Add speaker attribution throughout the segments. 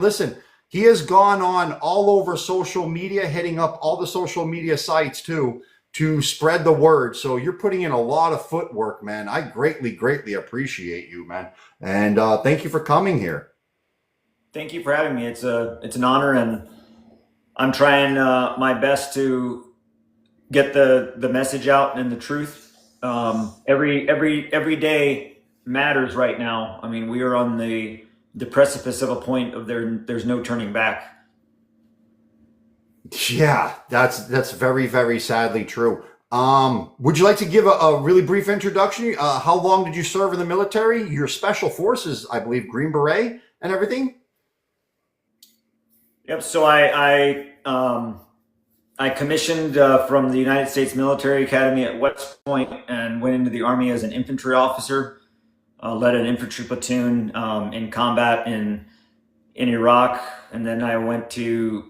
Speaker 1: Listen, he has gone on all over social media, hitting up all the social media sites too, to spread the word. So you're putting in a lot of footwork, man. I greatly, greatly appreciate you, man. And thank you for coming here.
Speaker 2: Thank you for having me. It's an honor, and I'm trying my best to get the message out and the truth. Every day matters right now. I mean, we are on the precipice of a point of there's no turning back.
Speaker 1: Yeah, that's very, very sadly true. Would you like to give a really brief introduction? How long did you serve in the military? Your special forces, I believe, Green Beret and everything.
Speaker 2: Yep. So I commissioned from the United States Military Academy at West Point and went into the Army as an infantry officer. Led an infantry platoon in combat in Iraq, and then I went to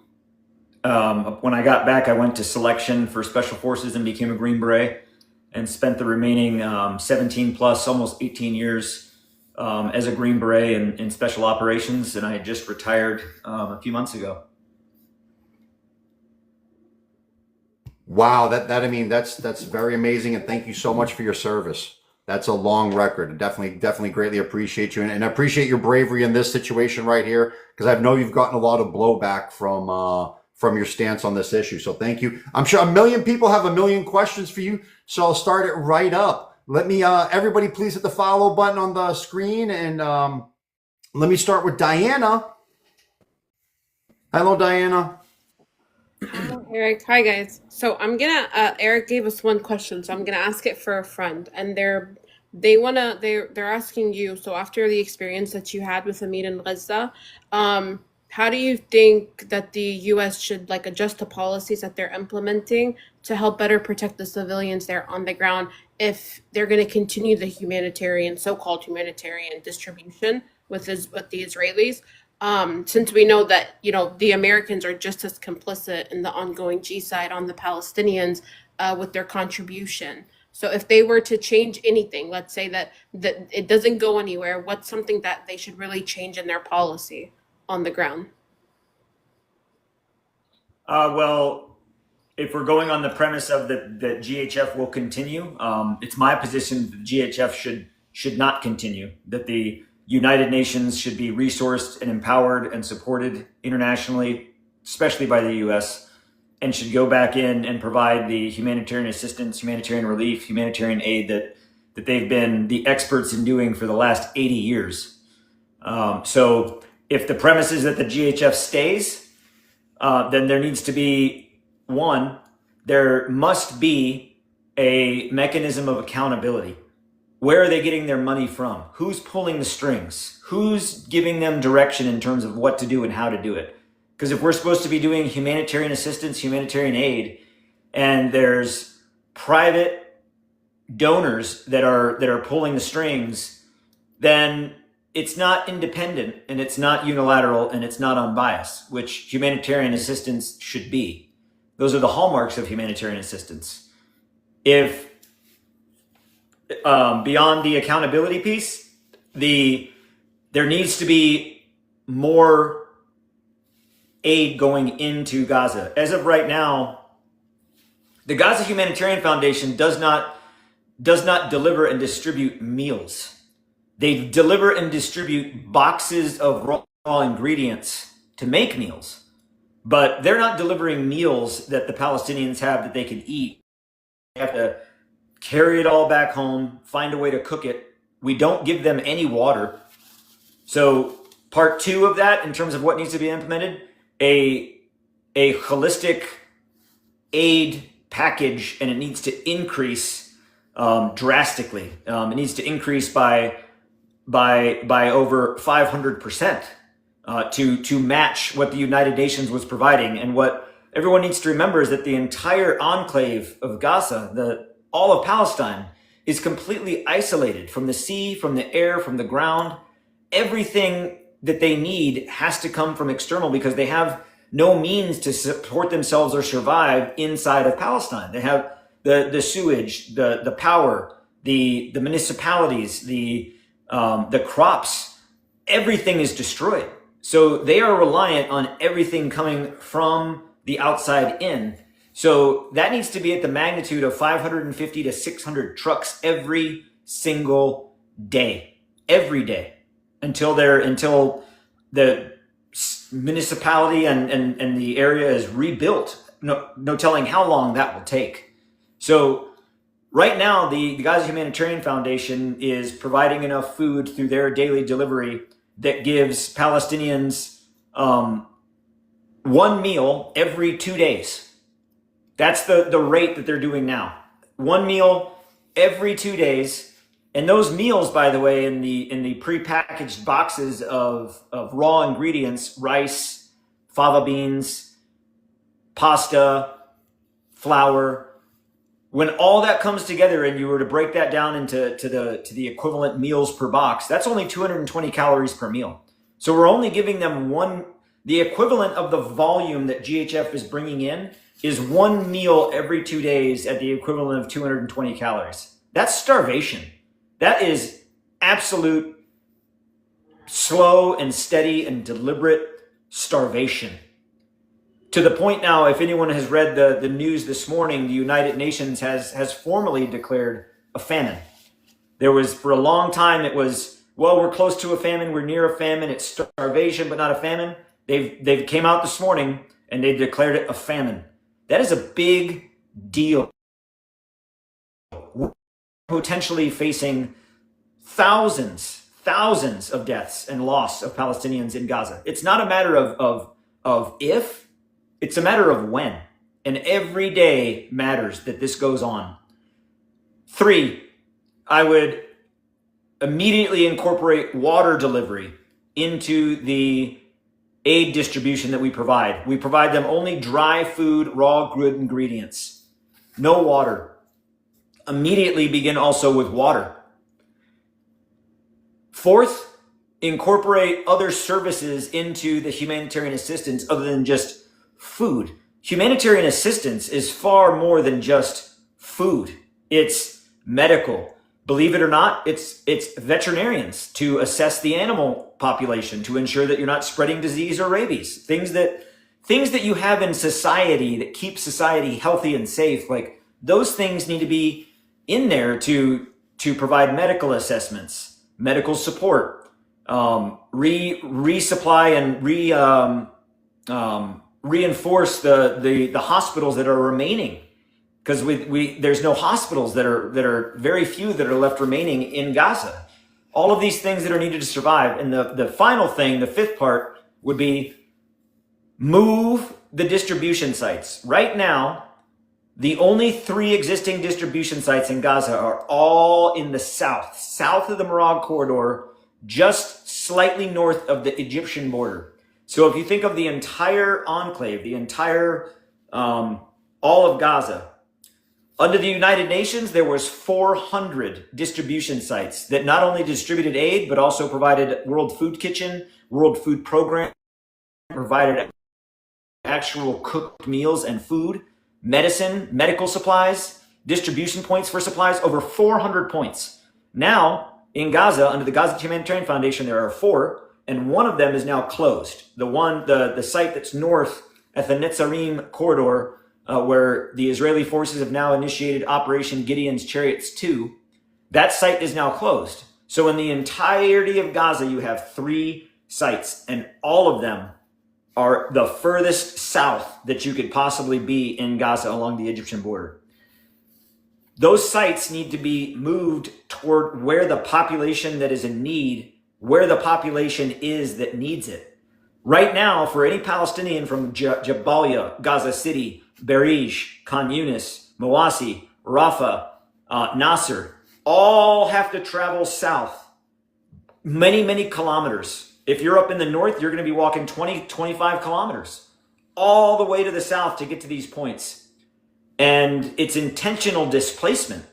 Speaker 2: when I got back, I went to selection for Special Forces and became a Green Beret, and spent the remaining 17 plus, almost 18 years as a Green Beret in Special Operations, and I had just retired a few months ago.
Speaker 1: Wow, that I mean that's very amazing, and thank you so much for your service. That's a long record. Definitely greatly appreciate you, and I appreciate your bravery in this situation right here because I know you've gotten a lot of blowback from your stance on this issue. So thank you. I'm sure a million people have a million questions for you, so I'll start it right up. Let me everybody please hit the follow button on the screen, and let me start with Diana. Hello, Diana.
Speaker 3: Hello, Eric. Hi, guys. So I'm gonna. Eric gave us one question, so I'm gonna ask it for a friend, and they're asking you. So after the experience that you had with Amir and Gaza, how do you think that the U.S. should like adjust the policies that they're implementing to help better protect the civilians there on the ground if they're going to continue the humanitarian, so-called humanitarian distribution with the Israelis? Since we know that the Americans are just as complicit in the ongoing genocide on the Palestinians with their contribution. So if they were to change anything, let's say that it doesn't go anywhere, what's something that they should really change in their policy on the ground?
Speaker 2: Well, if we're going on the premise of that GHF will continue, it's my position that GHF should not continue. That the United Nations should be resourced and empowered and supported internationally, especially by the U.S., and should go back in and provide the humanitarian assistance, humanitarian relief, humanitarian aid that they've been the experts in doing for the last 80 years. So if the premise is that the GHF stays, then there needs to be there must be a mechanism of accountability. Where are they getting their money from? Who's pulling the strings? Who's giving them direction in terms of what to do and how to do it? Because if we're supposed to be doing humanitarian assistance, humanitarian aid, and there's private donors that are pulling the strings, then it's not independent and it's not unilateral and it's not unbiased, which humanitarian assistance should be. Those are the hallmarks of humanitarian assistance. If beyond the accountability piece, there needs to be more aid going into Gaza. As of right now, the Gaza Humanitarian Foundation does not deliver and distribute meals. They deliver and distribute boxes of raw ingredients to make meals, but they're not delivering meals that the Palestinians have that they can eat. They have to carry it all back home, find a way to cook it. We don't give them any water. So part two of that, in terms of what needs to be implemented, a holistic aid package, and it needs to increase drastically. It needs to increase by over 500% to match what the United Nations was providing. And what everyone needs to remember is that the entire enclave of Gaza, all of Palestine, is completely isolated from the sea, from the air, from the ground. Everything that they need has to come from external because they have no means to support themselves or survive inside of Palestine. They have the sewage, the power, the municipalities, the crops. Everything is destroyed. So they are reliant on everything coming from the outside in. So that needs to be at the magnitude of 550 to 600 trucks every single day, every day, until the municipality and the area is rebuilt. No telling how long that will take. So right now, the Gaza Humanitarian Foundation is providing enough food through their daily delivery that gives Palestinians one meal every 2 days. That's the rate that they're doing now. One meal every 2 days. And those meals, by the way, in the prepackaged boxes of raw ingredients, rice, fava beans, pasta, flour, when all that comes together and you were to break that down into the equivalent meals per box, that's only 220 calories per meal. So we're only giving them the equivalent of the volume that GHF is bringing in is one meal every 2 days at the equivalent of 220 calories. That's starvation. That is absolute slow and steady and deliberate starvation. To the point now, if anyone has read the news this morning, the United Nations has formally declared a famine. There was, for a long time, it was, well, we're close to a famine, we're near a famine, it's starvation, but not a famine. They've came out this morning and they've declared it a famine. That is a big deal. We're potentially facing thousands of deaths and loss of Palestinians in Gaza. It's not a matter of if, it's a matter of when. And every day matters that this goes on. 3, I would immediately incorporate water delivery into the aid distribution that we provide. We provide them only dry food, raw good ingredients. No water. Immediately begin also with water. 4th, incorporate other services into the humanitarian assistance other than just food. Humanitarian assistance is far more than just food. It's medical. Believe it or not, it's veterinarians to assess the animal population to ensure that you're not spreading disease or rabies. Things that you have in society that keep society healthy and safe, like those things need to be in there to provide medical assessments, medical support, resupply and reinforce the hospitals that are remaining, because there's no hospitals that are very few that are left remaining in Gaza. All of these things that are needed to survive. And the final thing, the 5th part, would be move the distribution sites. Right now, the only 3 existing distribution sites in Gaza are all in the south of the Marag corridor, just slightly north of the Egyptian border. So if you think of the entire enclave, the entire, all of Gaza, under the United Nations, there was 400 distribution sites that not only distributed aid, but also provided World Food Kitchen, World Food Program, provided actual cooked meals and food, medicine, medical supplies, distribution points for supplies, over 400 points. Now, in Gaza, under the Gaza Humanitarian Foundation, there are 4, and one of them is now closed. The site that's north at the Netzarim corridor, where the Israeli forces have now initiated Operation Gideon's Chariots 2, that site is now closed. So in the entirety of Gaza, you have 3 sites, and all of them are the furthest south that you could possibly be in Gaza along the Egyptian border. Those sites need to be moved toward where the population that is in need, where the population is that needs it. Right now, for any Palestinian from Jabalia, Gaza City, Berij, Khan Yunis, Mawasi, Rafah, Nasser, all have to travel south many kilometers. If you're up in the north, you're going to be walking 20-25 kilometers all the way to the south to get to these points. And it's intentional displacement.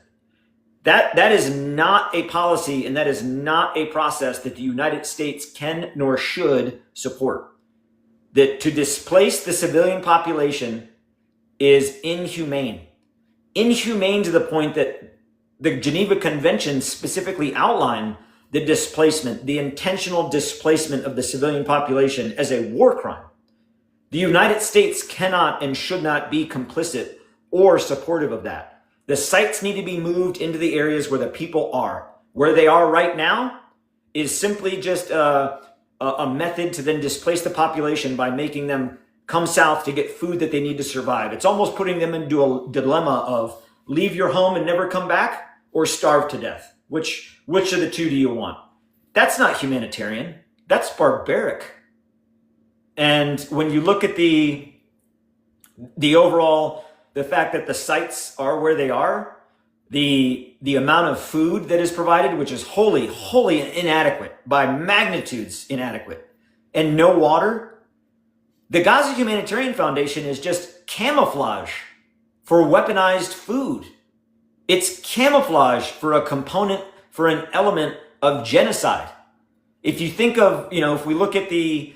Speaker 2: That is not a policy, and that is not a process that the United States can nor should support. That to displace the civilian population is inhumane. Inhumane to the point that the Geneva Convention specifically outline the displacement, the intentional displacement of the civilian population as a war crime. The United States cannot and should not be complicit or supportive of that. The sites need to be moved into the areas where the people are. Where they are right now is simply just a method to then displace the population by making them come south to get food that they need to survive. It's almost putting them into a dilemma of leave your home and never come back or starve to death. Which of the two do you want? That's not humanitarian. That's barbaric. And when you look at the overall, the fact that the sites are where they are, the amount of food that is provided, which is wholly inadequate, by magnitudes inadequate, and no water, the Gaza Humanitarian Foundation is just camouflage for weaponized food. It's camouflage for a component, for an element of genocide. If you think of, if we look at the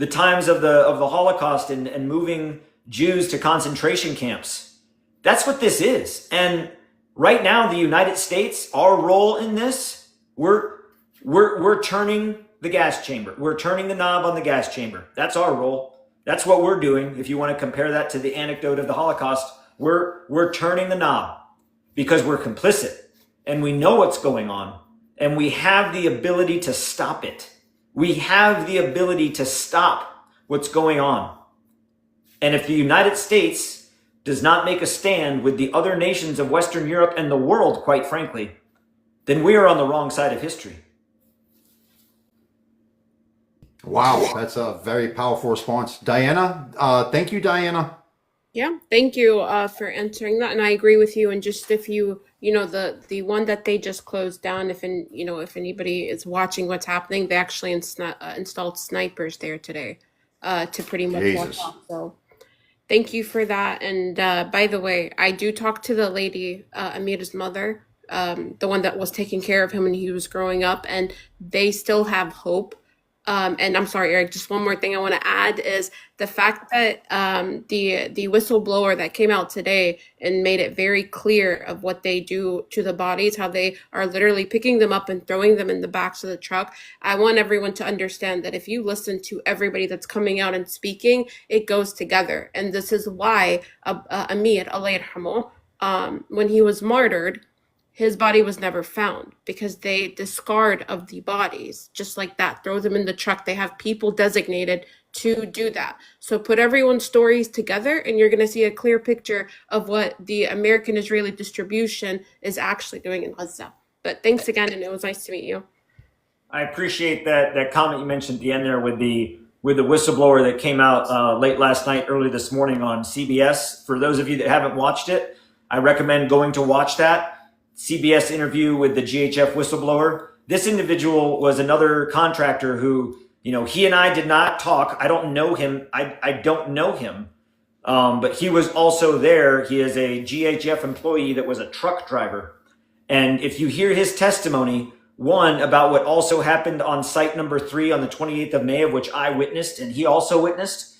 Speaker 2: times of the Holocaust and moving Jews to concentration camps, that's what this is. And right now, the United States, our role in this, we're turning the gas chamber. We're turning the knob on the gas chamber. That's our role. That's what we're doing. If you want to compare that to the anecdote of the Holocaust, we're turning the knob because we're complicit and we know what's going on and we have the ability to stop it. We have the ability to stop what's going on. And if the United States does not make a stand with the other nations of Western Europe and the world, quite frankly, then we are on the wrong side of history.
Speaker 1: Wow, that's a very powerful response. Diana, thank you, Diana.
Speaker 3: Yeah, thank you for answering that, and I agree with you. And just if you, the one that they just closed down, if anybody is watching what's happening, they actually installed snipers there today, to pretty much watch
Speaker 1: Jesus.
Speaker 3: out. So thank you for that. And by the way, I do talk to the lady, Amir's mother, the one that was taking care of him when he was growing up, and they still have hope. And I'm sorry, Eric, just one more thing I want to add is the fact that the whistleblower that came out today and made it very clear of what they do to the bodies, how they are literally picking them up and throwing them in the backs of the truck. I want everyone to understand that if you listen to everybody that's coming out and speaking, it goes together. And this is why Amir, Allah yarhamu, when he was martyred, his body was never found because they discard of the bodies just like that, throw them in the truck. They have people designated to do that. So put everyone's stories together and you're going to see a clear picture of what the American-Israeli distribution is actually doing in Gaza. But thanks again, and it was nice to meet you.
Speaker 2: I appreciate that comment you mentioned at the end there with the whistleblower that came out late last night, early this morning on CBS. For those of you that haven't watched it, I recommend going to watch that. CBS interview with the GHF whistleblower. This individual was another contractor who, he and I did not talk. I don't know him. I don't know him. But he was also there. He is a GHF employee that was a truck driver. And if you hear his testimony, one, about what also happened on site number 3 on the 28th of May, of which I witnessed and he also witnessed.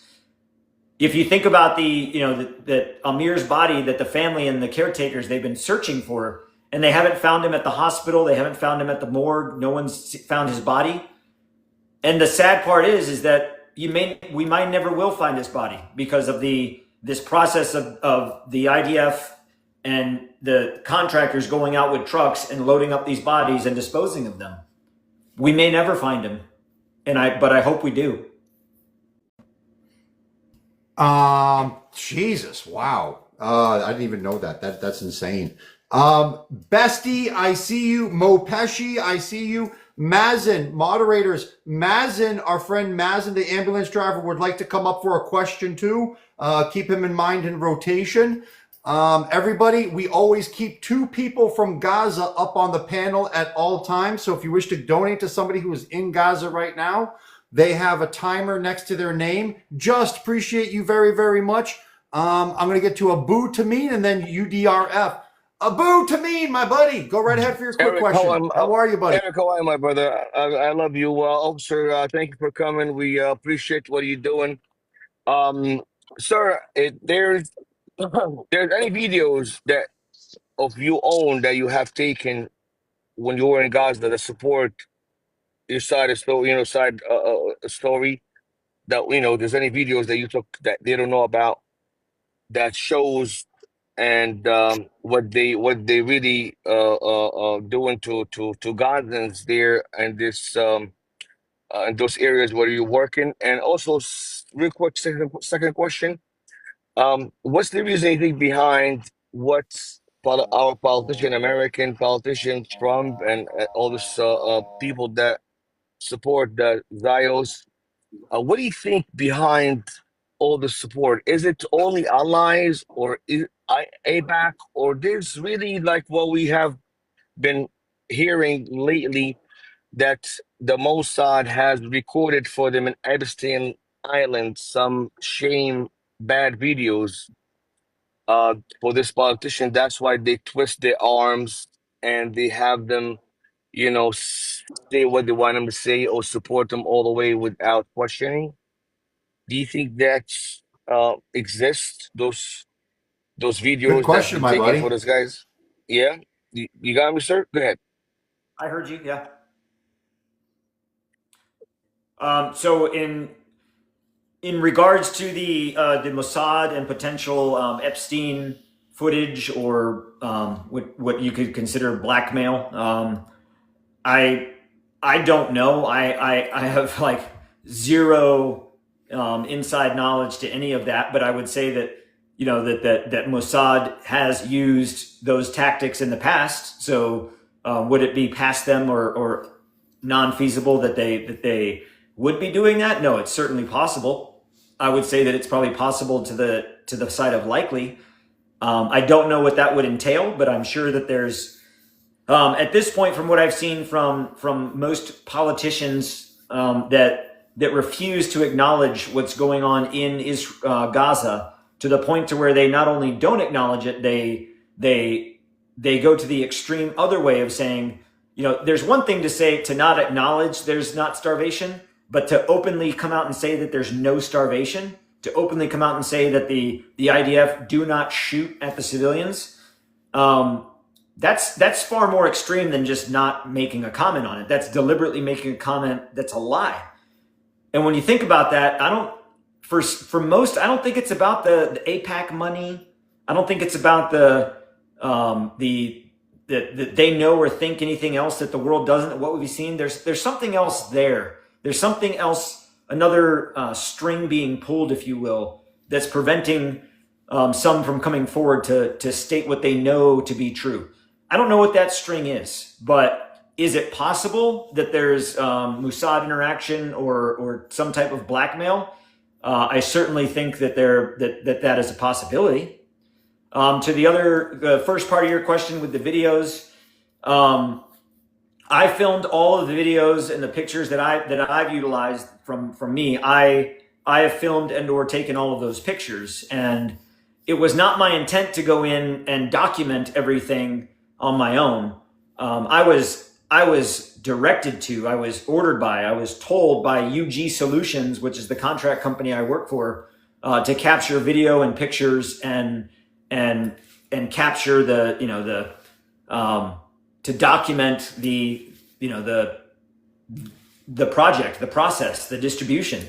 Speaker 2: If you think about that Amir's body that the family and the caretakers, they've been searching for, and they haven't found him at the hospital. They haven't found him at the morgue. No one's found his body. And the sad part is that we might never will find his body because of this process of the IDF and the contractors going out with trucks and loading up these bodies and disposing of them. We may never find him, but I hope we do.
Speaker 1: Jesus, wow. I didn't even know that. That's insane. Bestie, I see you. Mopeshi, I see you. Mazen, moderators. Mazen, our friend Mazen, the ambulance driver, would like to come up for a question too. Keep him in mind in rotation. Everybody, we always keep 2 people from Gaza up on the panel at all times. So if you wish to donate to somebody who is in Gaza right now, they have a timer next to their name. Just appreciate you very, very much. I'm going to get to Abu Tameen and then UDRF. Abu Tameen, my buddy, go right ahead for your quick question. How are you, buddy?
Speaker 4: Eric, how are you, my brother? I love you. Officer, thank you for coming. We appreciate what you're doing. Sir, there's any videos that of you own that you have taken when you were in Gaza that support your side of story, story that there's any videos that you took that they don't know about that shows and what they really doing to Gazans there and this in those areas where you're working. And also, real quick, second question. What's the reason you think behind our politician, American politician Trump, and all this people that support the Zios? What do you think behind all the support? Is it only allies, or is AIPAC, or there's really like what we have been hearing lately that the Mossad has recorded for them in Epstein Island some shame bad videos for this politician. That's why they twist their arms and they have them, say what they want them to say or support them all the way without questioning. Do you think that exists? Those
Speaker 1: Good
Speaker 4: videos that's
Speaker 1: question,
Speaker 4: been
Speaker 1: my
Speaker 4: taken for
Speaker 1: buddy.
Speaker 4: those guys? Yeah, you got me, sir. Go ahead.
Speaker 2: I heard you. Yeah. So in regards to the Mossad and potential Epstein footage or what you could consider blackmail, I I don't know. I have like zero inside knowledge to any of that, but I would say that that Mossad has used those tactics in the past. So would it be past them or non-feasible that they would be doing that? No, it's certainly possible. I would say that it's probably possible to the side of likely. I don't know what that would entail, but I'm sure that there's at this point, from what I've seen from most politicians that refuse to acknowledge what's going on in Gaza, to the point to where they not only don't acknowledge it, they go to the extreme other way of saying, there's one thing to say to not acknowledge there's not starvation, but to openly come out and say that there's no starvation, to openly come out and say that the IDF do not shoot at the civilians. That's far more extreme than just not making a comment on it. That's deliberately making a comment that's a lie. And when you think about that, for most, I don't think it's about the AIPAC money. I don't think it's about the they know or think anything else that the world doesn't. What we've seen, there's something else there. There's something else, another string being pulled, if you will, that's preventing some from coming forward to state what they know to be true. I don't know what that string is, but is it possible that there's Mossad interaction or some type of blackmail? I certainly think that that is a possibility. To the first part of your question with the videos, I filmed all of the videos and the pictures that I've utilized from me. I have filmed and or taken all of those pictures, and it was not my intent to go in and document everything on my own. I was directed to, I was ordered by, I was told by UG Solutions, which is the contract company I work for, to capture video and pictures and capture to document the project, the process, the distribution.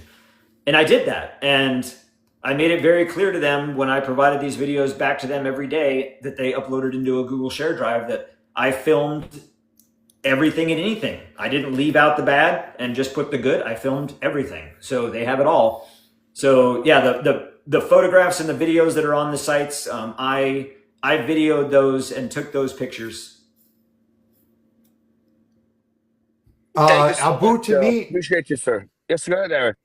Speaker 2: And I did that. And I made it very clear to them when I provided these videos back to them every day that they uploaded into a Google Share Drive that I filmed everything and anything. I didn't leave out the bad and just put the good. I filmed everything. So they have it all. So yeah, the photographs and the videos that are on the sites, I videoed those and took those pictures.
Speaker 4: Thank you so
Speaker 1: Abu,
Speaker 4: much.
Speaker 1: to me,
Speaker 4: Appreciate you, sir. Yes, go ahead, Eric.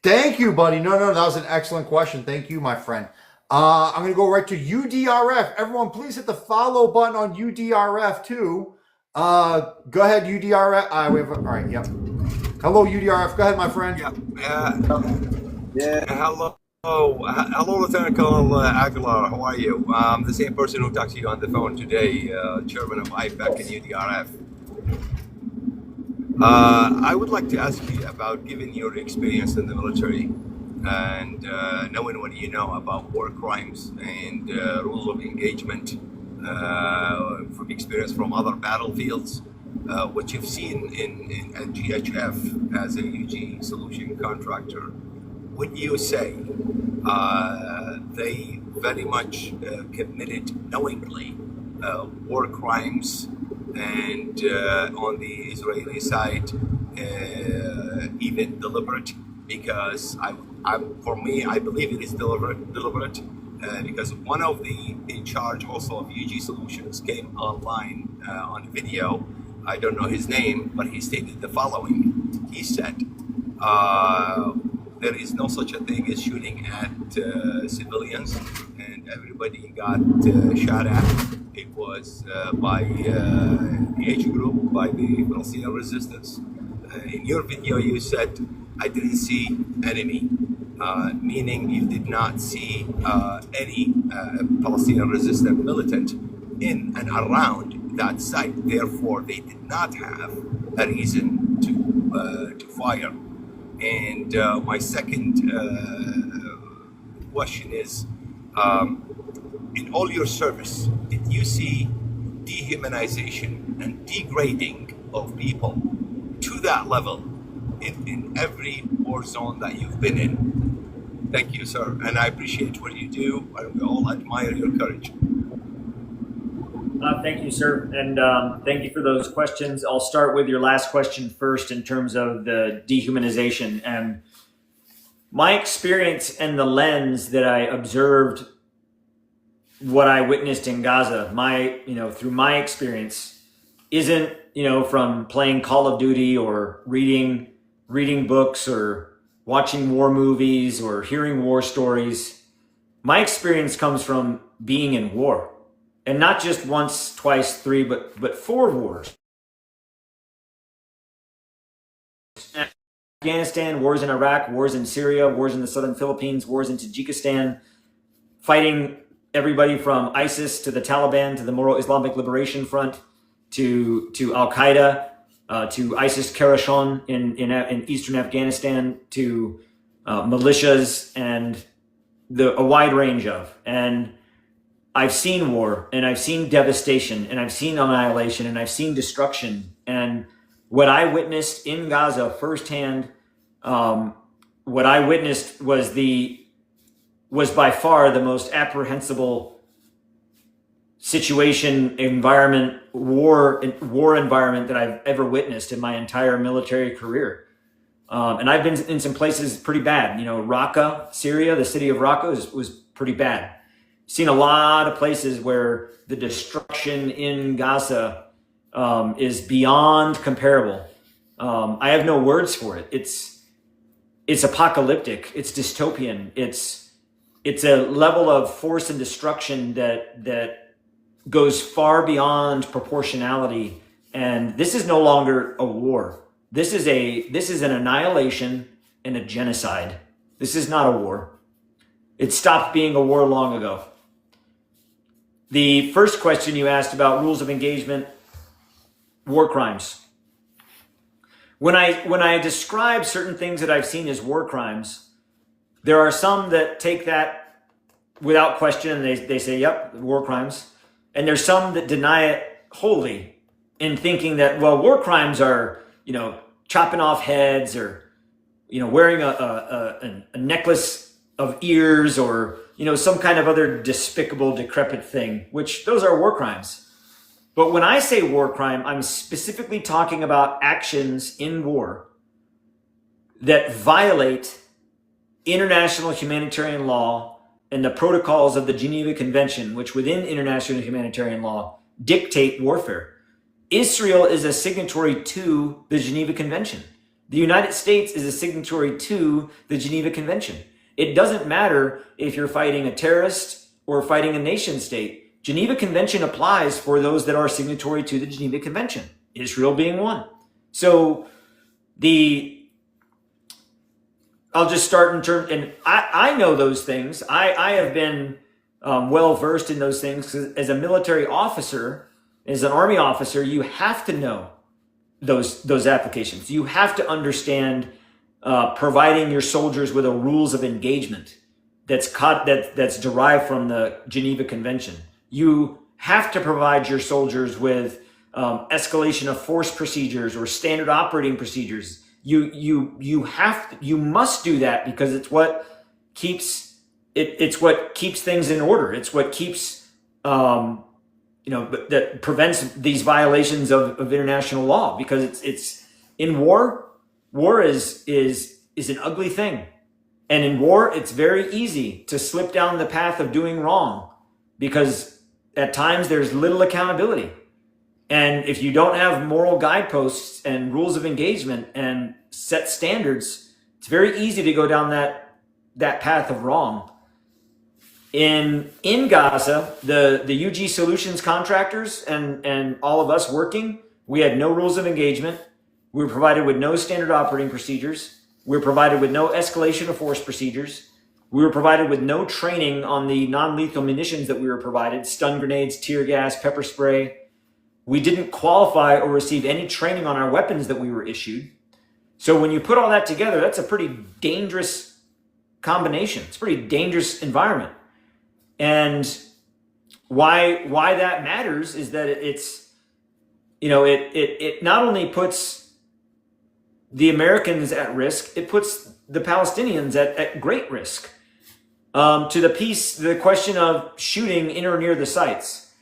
Speaker 1: thank you, buddy. No, that was an excellent question. Thank you, my friend. I'm going to go right to UDRF. Everyone, please hit the follow button on UDRF too. Go ahead, UDRF. All right, yep. Hello, UDRF. Go ahead, my friend.
Speaker 5: Yeah. Hello. Hello, Lieutenant Colonel Aguilar. How are you? The same person who talked to you on the phone today, chairman of IPAC and UDRF. I would like to ask you about, given your experience in the military and knowing what you know about war crimes and rules of engagement from experience from other battlefields, what you've seen at GHF as a UG solution contractor, would you say they very much committed knowingly war crimes, and on the Israeli side, even deliberate? Because for me, I believe it is deliberate. Because one of the in charge also of UG Solutions came online on video. I don't know his name, but he stated the following. He said, there is no such a thing as shooting at civilians, and everybody got shot at. It was by the H group, by the Palestinian resistance. In your video, you said, I didn't see enemy, meaning you did not see any Palestinian resistant militant in and around that site. Therefore, they did not have a reason to fire. And my second question is, in all your service, did you see dehumanization and degrading of people to that level in every war zone that you've been in? Thank you, sir. And I appreciate what you do. We all admire your courage.
Speaker 2: Thank you, sir. And thank you for those questions. I'll start with your last question first in terms of the dehumanization. And my experience and the lens that I observed what I witnessed in Gaza, through my experience, isn't, from playing Call of Duty or reading books or watching war movies or hearing war stories. My experience comes from being in war. And not just once, twice, three, but 4 wars. Afghanistan, wars in Iraq, wars in Syria, wars in the southern Philippines, wars in Tajikistan, fighting everybody from ISIS to the Taliban to the Moro Islamic Liberation Front to Al-Qaeda, to ISIS Khorasan in eastern Afghanistan, to militias, and a wide range of. And I've seen war, and I've seen devastation, and I've seen annihilation, and I've seen destruction. And what I witnessed in Gaza firsthand, what I witnessed was by far the most apprehensible situation, environment, war environment that I've ever witnessed in my entire military career. And I've been in some places pretty bad. Raqqa, Syria, the city of Raqqa was pretty bad. Seen a lot of places where the destruction in Gaza is beyond comparable. I have no words for it. It's apocalyptic. It's dystopian. It's a level of force and destruction that goes far beyond proportionality. And this is no longer a war. This is an annihilation and a genocide. This is not a war. It stopped being a war long ago. The first question you asked about rules of engagement, war crimes. When I describe certain things that I've seen as war crimes, there are some that take that without question, and they say, yep, war crimes. And there's some that deny it wholly in thinking that, well, war crimes are, chopping off heads or, wearing a necklace of ears or, some kind of other despicable, decrepit thing, which those are war crimes. But when I say war crime, I'm specifically talking about actions in war that violate international humanitarian law and the protocols of the Geneva Convention, which within international humanitarian law dictate warfare. Israel is a signatory to the Geneva Convention. The United States is a signatory to the Geneva Convention. It doesn't matter if you're fighting a terrorist or fighting a nation state. Geneva Convention applies for those that are signatory to the Geneva Convention, Israel being one. So I'll just start in terms, and I know those things. I have been well versed in those things because as a military officer, as an Army officer, you have to know those applications. You have to understand providing your soldiers with a rules of engagement that's derived from the Geneva Convention. You have to provide your soldiers with escalation of force procedures or standard operating procedures. You must do that because it's what keeps it's what keeps things in order. It's what keeps that prevents these violations of international law, because it's in war. War is an ugly thing. And in war, it's very easy to slip down the path of doing wrong because at times there's little accountability. And if you don't have moral guideposts and rules of engagement and set standards, it's very easy to go down that path of wrong. In Gaza, the UG Solutions contractors and all of us working, we had no rules of engagement. We were provided with no standard operating procedures. We were provided with no escalation of force procedures. We were provided with no training on the non-lethal munitions that we were provided, stun grenades, tear gas, pepper spray. We didn't qualify or receive any training on our weapons that we were issued. So when you put all that together, that's a pretty dangerous combination. It's a pretty dangerous environment. And why that matters is that it's, it not only puts the Americans at risk, it puts the Palestinians at great risk. To the question of shooting in or near the sites.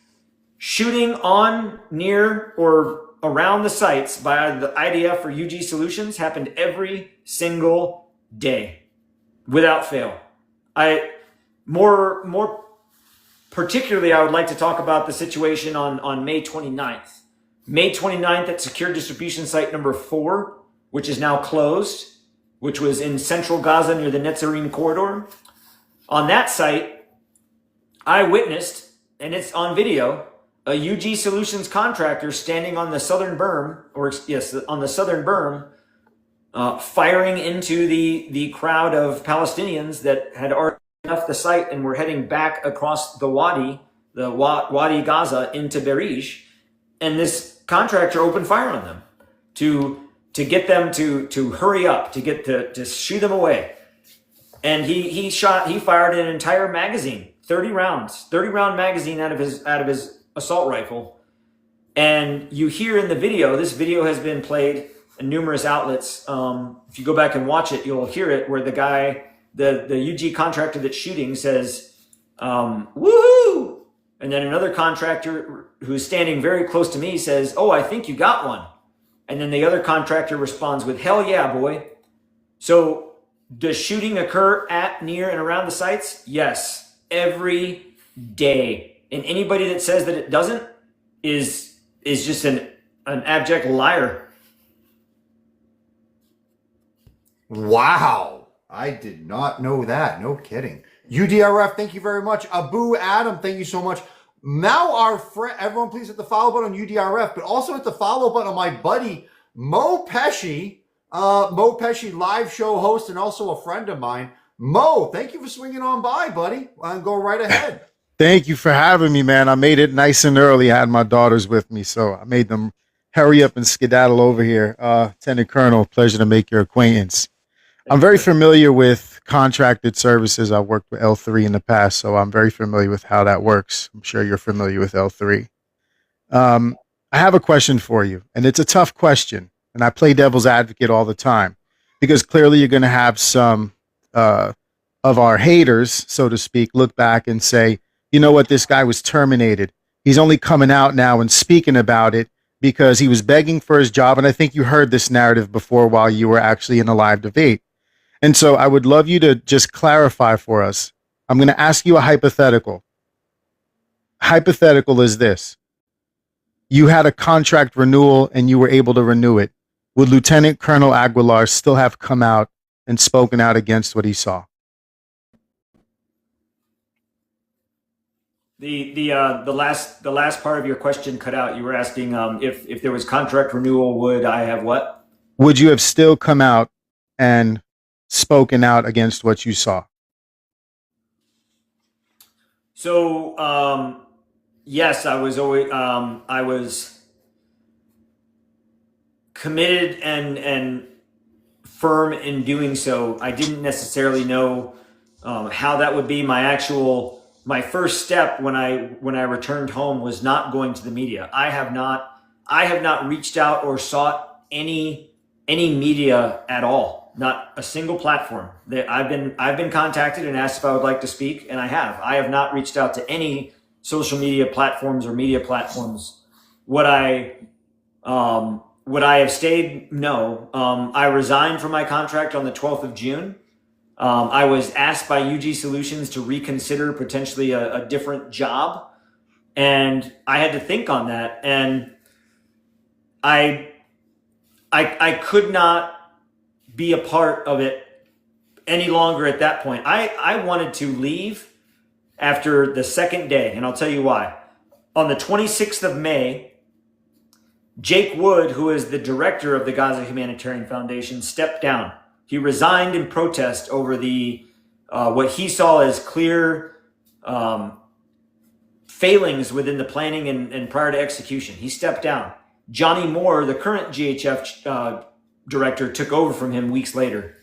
Speaker 2: Shooting on, near, or around the sites by the IDF or UG Solutions happened every single day, without fail. More particularly, I would like to talk about the situation on May 29th. May 29th at Secure Distribution Site number 4, which is now closed, which was in central Gaza near the Netzarim corridor. On that site, I witnessed, and it's on video, a UG Solutions contractor standing on the southern berm, firing into the crowd of Palestinians that had already left the site and were heading back across the Wadi Gaza into Berij. And this contractor opened fire on them to get them to hurry up, to shoo them away. And he fired an entire magazine, 30 round magazine out of his assault rifle. And you hear in the video, this video has been played in numerous outlets. If you go back and watch it, you'll hear it where the guy, the UG contractor that's shooting says, woohoo! And then another contractor who's standing very close to me says, oh, I think you got one. And then the other contractor responds with, hell yeah, boy. So does shooting occur at, near, and around the sites? Yes, every day. And anybody that says that it doesn't is just an abject liar.
Speaker 1: Wow. I did not know that. No kidding. UDRF, thank you very much. Abu Adam, thank you so much. Now our friend, everyone please hit the follow button on UDRF, but also hit the follow button on my buddy, Mo Pesci. Mo Pesci, live show host and also a friend of mine. Mo, thank you for swinging on by, buddy. Go right ahead.
Speaker 6: Thank you for having me, man. I made it nice and early. I had my daughters with me, so I made them hurry up and skedaddle over here. Lieutenant Colonel, pleasure to make your acquaintance. I'm very familiar with contracted services. I've worked with L3 in the past, so I'm very familiar with how that works. I'm sure you're familiar with L3. I have a question for you, and it's a tough question, and I play devil's advocate all the time because clearly you're going to have some of our haters, so to speak, look back and say, you know what, this guy was terminated. He's only coming out now and speaking about it because he was begging for his job, and I think you heard this narrative before while you were actually in a live debate. And so I would love you to just clarify for us. I'm going to ask you a hypothetical. Hypothetical is this. You had a contract renewal and you were able to renew it. Would Lieutenant Colonel Aguilar still have come out and spoken out against what he saw?
Speaker 2: The last part of your question cut out. You were asking if there was contract renewal, would I have what?
Speaker 6: Would you have still come out and spoken out against what you saw?
Speaker 2: So yes, I was committed and firm in doing so. I didn't necessarily know how that would be. My first step when I returned home was not going to the media. I I have not reached out or sought any media at all. Not a single platform. That I've been contacted and asked if I would like to speak, and I have. I have not reached out to any social media platforms or media platforms. Would I have stayed? No. I resigned from my contract on the 12th of June. I was asked by UG Solutions to reconsider potentially a different job, and I had to think on that. And I could not be a part of it any longer at that point. I wanted to leave after the second day, and I'll tell you why. On the 26th of May, Jake Wood, who is the director of the Gaza Humanitarian Foundation, stepped down. He resigned in protest over the what he saw as clear failings within the planning and prior to execution. He stepped down. Johnny Moore, the current GHF director, took over from him weeks later.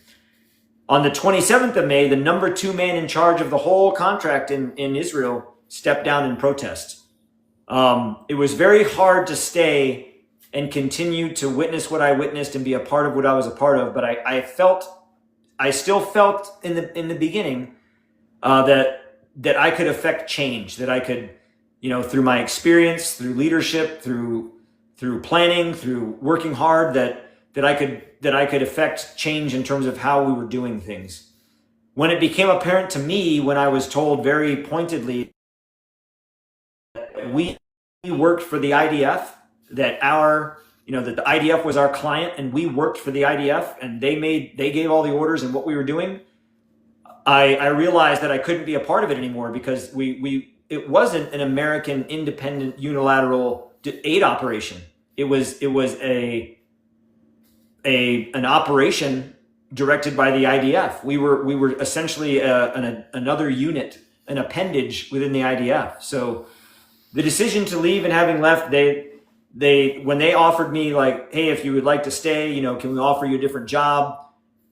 Speaker 2: On the 27th of May, the number 2 man in charge of the whole contract in Israel stepped down in protest. It was very hard to stay and continue to witness what I witnessed and be a part of what I was a part of. But I still felt in the beginning that I could affect change, that I could, through my experience, through leadership, through planning, through working hard, that I could affect change in terms of how we were doing things. When it became apparent to me, when I was told very pointedly that we worked for the IDF, that that the IDF was our client and we worked for the IDF and they gave all the orders and what we were doing, I realized that I couldn't be a part of it anymore, because it wasn't an American independent unilateral aid operation. It was an operation directed by the IDF. We were essentially another unit, an appendage within the IDF. So the decision to leave, and having left, when they offered me, like, hey, if you would like to stay, can we offer you a different job?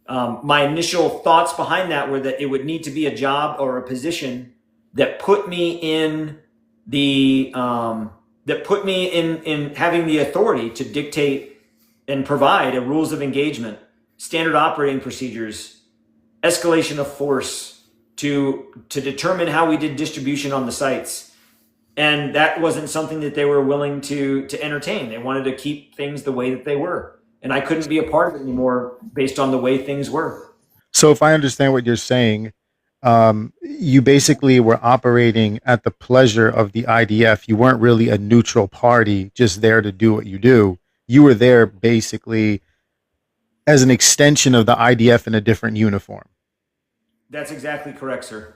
Speaker 2: My initial thoughts behind that were that it would need to be a job or a position that put me in having the authority to dictate and provide a rules of engagement, standard operating procedures, escalation of force to determine how we did distribution on the sites. And that wasn't something that they were willing to entertain. They wanted to keep things the way that they were. And I couldn't be a part of it anymore based on the way things were.
Speaker 6: So if I understand what you're saying, you basically were operating at the pleasure of the IDF. You weren't really a neutral party, just there to do what you do. You were there basically as an extension of the IDF in a different uniform.
Speaker 2: That's exactly correct, sir.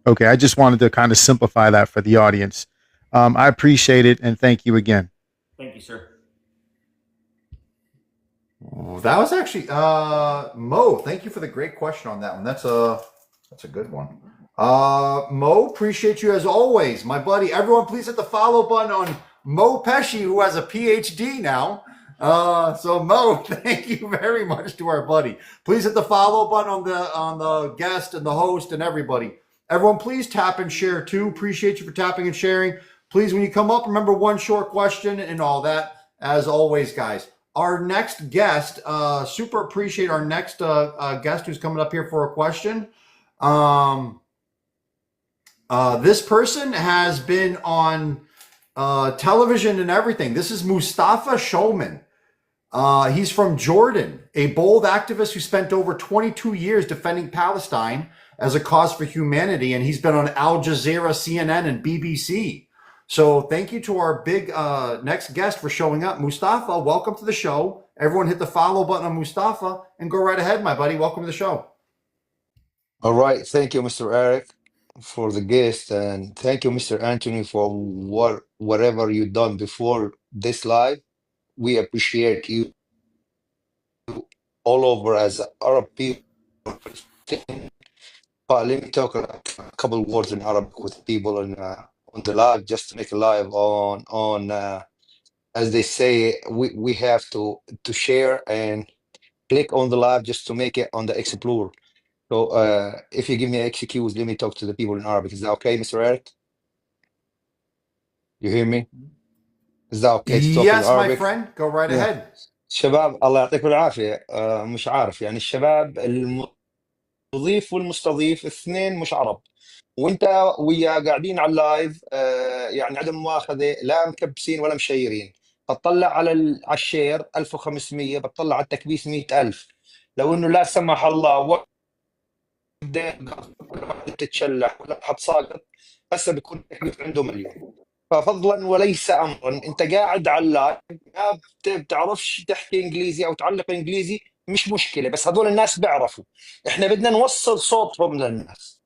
Speaker 6: Okay, I just wanted to kind of simplify that for the audience. I appreciate it, and thank you again.
Speaker 2: Thank you, sir.
Speaker 1: Oh, that was actually Mo. Thank you for the great question on that one. That's a good one. Mo, appreciate you as always, my buddy. Everyone, please hit the follow button on Mo Pesci, who has a PhD now. So Mo, thank you very much to our buddy. Please hit the follow button on the guest and the host and everybody. Everyone, please tap and share too. Appreciate you for tapping and sharing. Please, when you come up, remember one short question and all that. As always, guys. Our next guest, super appreciate our next guest who's coming up here for a question. This person has been on television and everything. This is Mustafa Shulman. He's from Jordan, a bold activist who spent over 22 years defending Palestine as a cause for humanity, and he's been on Al Jazeera, CNN, and BBC. So thank you to our big next guest for showing up. Mustafa, welcome to the show. Everyone hit the follow button on Mustafa and go right ahead, my buddy. Welcome to the show.
Speaker 4: All right. Thank you, Mr. Eric, for the guest, and thank you, Mr. Anthony, for whatever you've done before this live. We appreciate you all over as Arab people. But let me talk a couple words in Arabic with people on the live, just to make a live on as they say, we have to share and click on the live just to make it on the explore. So if you give me excuse, let me talk to the people in Arabic. Is that okay, Mr. Eric? You hear me?
Speaker 7: Is that okay to talk in
Speaker 1: Yes, my
Speaker 7: Arabic?
Speaker 1: friend. Go right
Speaker 7: Yeah.
Speaker 1: ahead.
Speaker 7: شباب الله يعطيكم العافية. مش عارف يعني الشباب المضيف والمستضيف اثنين مش عرب، وانت ويا قاعدين على اللايف يعني عدم مؤاخذة لا مكبسين ولا مشيرين. بتطلع على على الشير 1500، بتطلع على التكبيس 100,000. لو انه لا سمح الله تتشلح ولا حتساقط، هسه بيكون التكليف عنده مليون. ففضلا وليس امرا، انت قاعد على اللايف ما بتعرفش تحكي انجليزي او تعلق انجليزي، مش مشكله، بس هذول الناس بيعرفوا. احنا بدنا نوصل صوتهم للناس،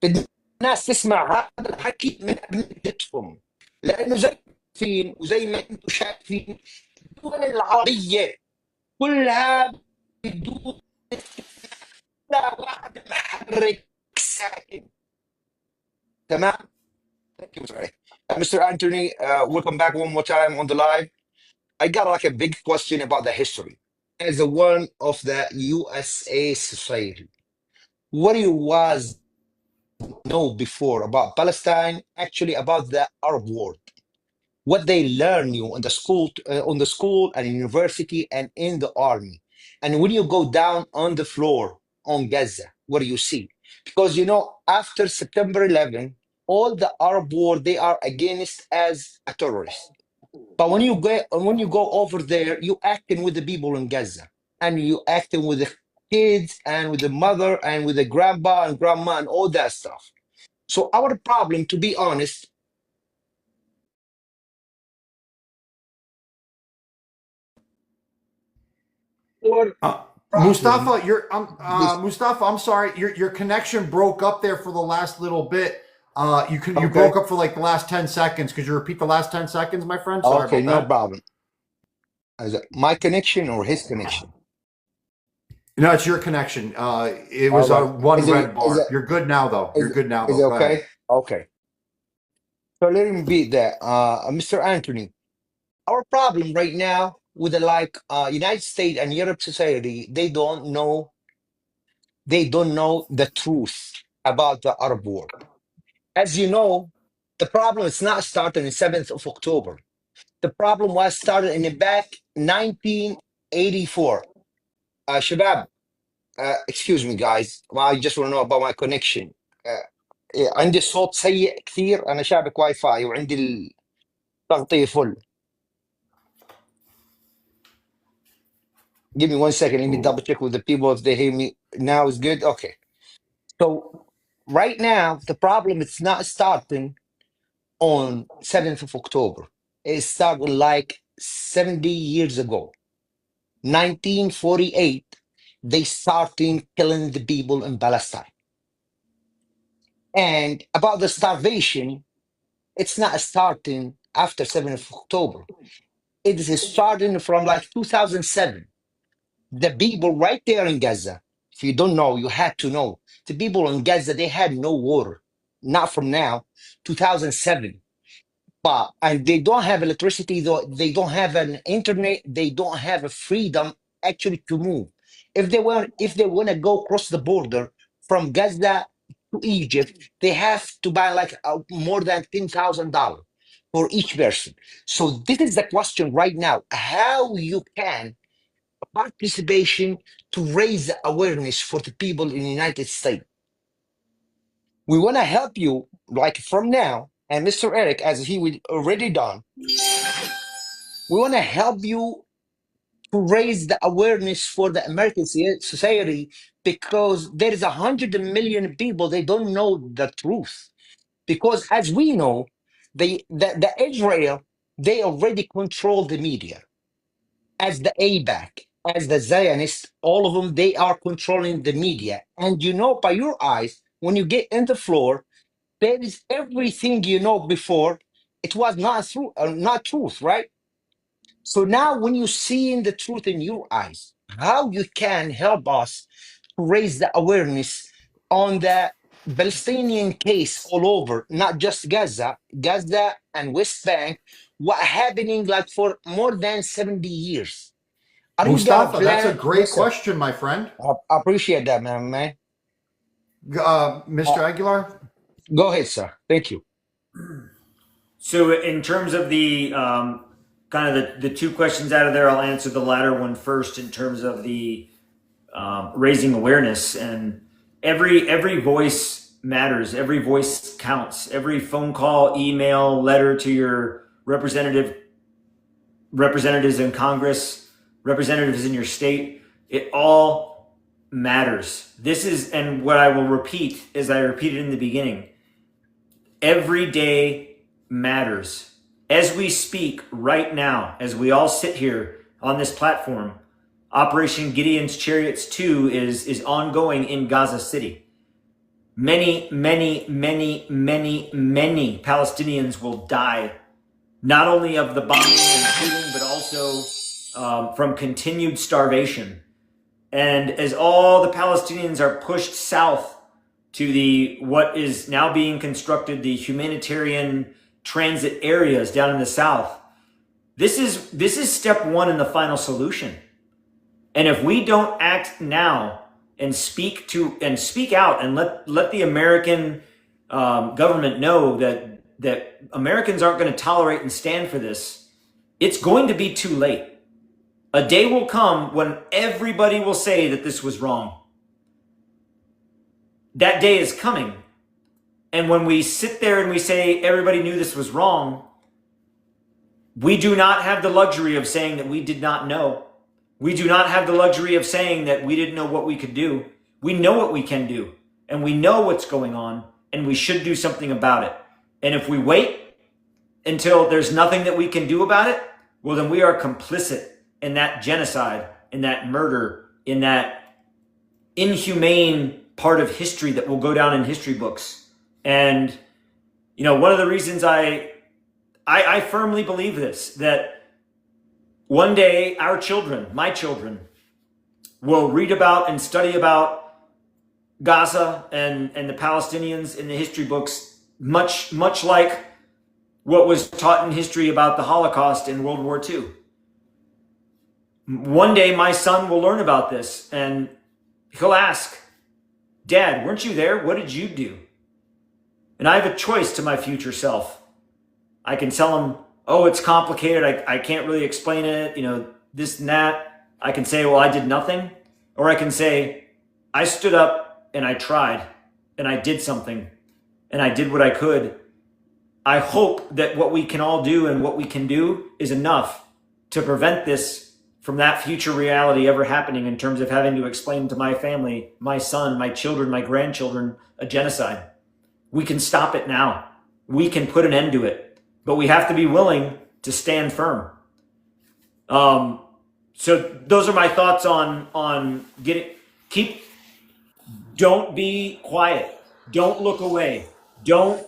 Speaker 7: بدنا الناس تسمع هذا الحكي من ابنتهم، لانه زي فين وزي ما انتم شايفين الدول العربيه كلها بدون لا واحد محرك ساكن. تمام. Thank you, sorry. Mr. Anthony, welcome back one more time on the live. I got like a big question about the history. As a one of the USA society, what do you was know before about Palestine, actually about the Arab world? What they learn you on the school and university and in the army, and when you go down on the floor on Gaza, what do you see? Because you know, after September 11, all the Arab world they are against as a terrorist. But when you go over there, you acting with the people in Gaza, and you acting with the kids and with the mother and with the grandpa and grandma and all that stuff. So our problem, to be honest, our problem
Speaker 1: Mustafa,
Speaker 7: is
Speaker 1: Mustafa. I'm sorry, your connection broke up there for the last little bit. You
Speaker 7: okay.
Speaker 1: broke up for like the last 10 seconds. Could you repeat the last 10 seconds, my friend? Sorry
Speaker 7: Okay,
Speaker 1: about
Speaker 7: no
Speaker 1: that.
Speaker 7: problem. Is it my connection or his connection?
Speaker 1: No, it's your connection. It
Speaker 7: All
Speaker 1: was
Speaker 7: right.
Speaker 1: one
Speaker 7: Is it
Speaker 1: red
Speaker 7: is
Speaker 1: bar.
Speaker 7: it
Speaker 1: You're good now, though. You're
Speaker 7: is
Speaker 1: good now,
Speaker 7: is it
Speaker 1: though. Go ahead.
Speaker 7: okay? Okay. So let him be there. Mr. Anthony, our problem right now with the United States and Europe society, they don't know the truth about the Arab world. As you know, the problem is not started in 7th of October. The problem was started in the back 1984. Shabab, excuse me guys, I just want to know about my connection. عندي الصوت سيء كثير، انا شابك واي فاي وعندي التغطية فل. Give me 1 second, let me double check with the people if they hear me now is good. Okay. So right now the problem is not starting on 7th of October. It started like 70 years ago. 1948, they started killing the people in Palestine. And about the starvation, it's not starting after 7th of October. It is starting from like 2007. The people right there in Gaza, if you don't know, you had to know. The people in Gaza, they had no water. Not from now, 2007. And they don't have electricity, though they don't have an internet, they don't have a freedom actually to move. If they want to go across the border from Gaza to Egypt, they have to buy like more than $10,000 for each person. So this is the question right now: how you can participation to raise the awareness for the people in the United States. We want to help you, like from now, and Mr. Eric, as he will already done, we want to help you to raise the awareness for the American society, because there is 100 million people, they don't know the truth. Because as we know, the Israel, they already control the media. As the ABAC, as the Zionists, all of them, they are controlling the media. And you know, by your eyes, when you get in the floor, there is everything you know before. It was not truth, right? So now, when you see in the truth in your eyes, how you can help us to raise the awareness on the Palestinian case all over, not just Gaza and West Bank, what happening like for more than 70 years. Are you got a
Speaker 1: Mustafa, that's a
Speaker 7: plan?
Speaker 1: great
Speaker 7: Yes, sir.
Speaker 1: question, my friend.
Speaker 7: I appreciate that, man.
Speaker 1: Mr.
Speaker 7: Uh,
Speaker 1: Aguilar.
Speaker 7: Go ahead, sir. Thank you.
Speaker 2: So in terms of the kind of the two questions out of there, I'll answer the latter one first in terms of the raising awareness. And every voice matters. Every voice counts. Every phone call, email, letter to your representatives in Congress, representatives in your state, it all matters. This is, and what I will repeat as I repeated in the beginning, every day matters. As we speak right now, as we all sit here on this platform, Operation Gideon's Chariots 2 is ongoing in Gaza City. Many Palestinians will die, not only of the bombing and shooting, but also from continued starvation. And as all the Palestinians are pushed south to what is now being constructed, the humanitarian transit areas down in the south, this is step one in the final solution. And if we don't act now and speak out and let the American government know that Americans aren't going to tolerate and stand for this, it's going to be too late. A day will come when everybody will say that this was wrong. That day is coming. And when we sit there and we say everybody knew this was wrong, we do not have the luxury of saying that we did not know. We do not have the luxury of saying that we didn't know what we could do. We know what we can do, and we know what's going on, and we should do something about it. And if we wait until there's nothing that we can do about it, well, then we are complicit in that genocide, in that murder, in that inhumane part of history that will go down in history books. And, you know, one of the reasons I firmly believe this, that one day our children, my children, will read about and study about Gaza and the Palestinians in the history books, much like what was taught in history about the Holocaust in World War II. One day my son will learn about this and he'll ask, "Dad, weren't you there? What did you do?" And I have a choice to my future self. I can tell him, "Oh, it's complicated. I can't really explain it. You know, this and that." I can say, "Well, I did nothing." Or I can say, "I stood up and I tried and I did something and I did what I could." I hope that what we can all do and what we can do is enough to prevent this from that future reality ever happening, in terms of having to explain to my family, my son, my children, my grandchildren, a genocide. We can stop it now. We can put an end to it, but we have to be willing to stand firm. So those are my thoughts on don't be quiet. Don't look away. Don't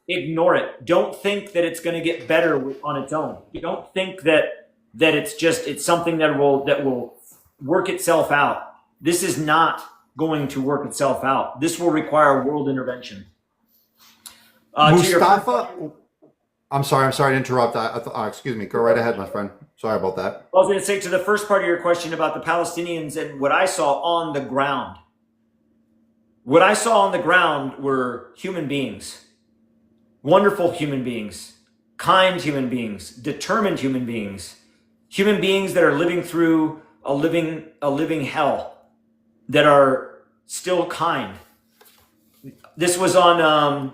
Speaker 2: ignore it. Don't think that it's going to get better on its own. You don't think that it's something that will work itself out. This is not going to work itself out. This will require world intervention.
Speaker 1: Mustafa, I'm sorry to interrupt. Excuse me. Go right ahead, my friend. Sorry about that.
Speaker 2: I was going to say, to the first part of your question about the Palestinians and what I saw on the ground. What I saw on the ground were human beings, wonderful human beings, kind human beings, determined human beings that are living through a living hell, that are still kind. This was on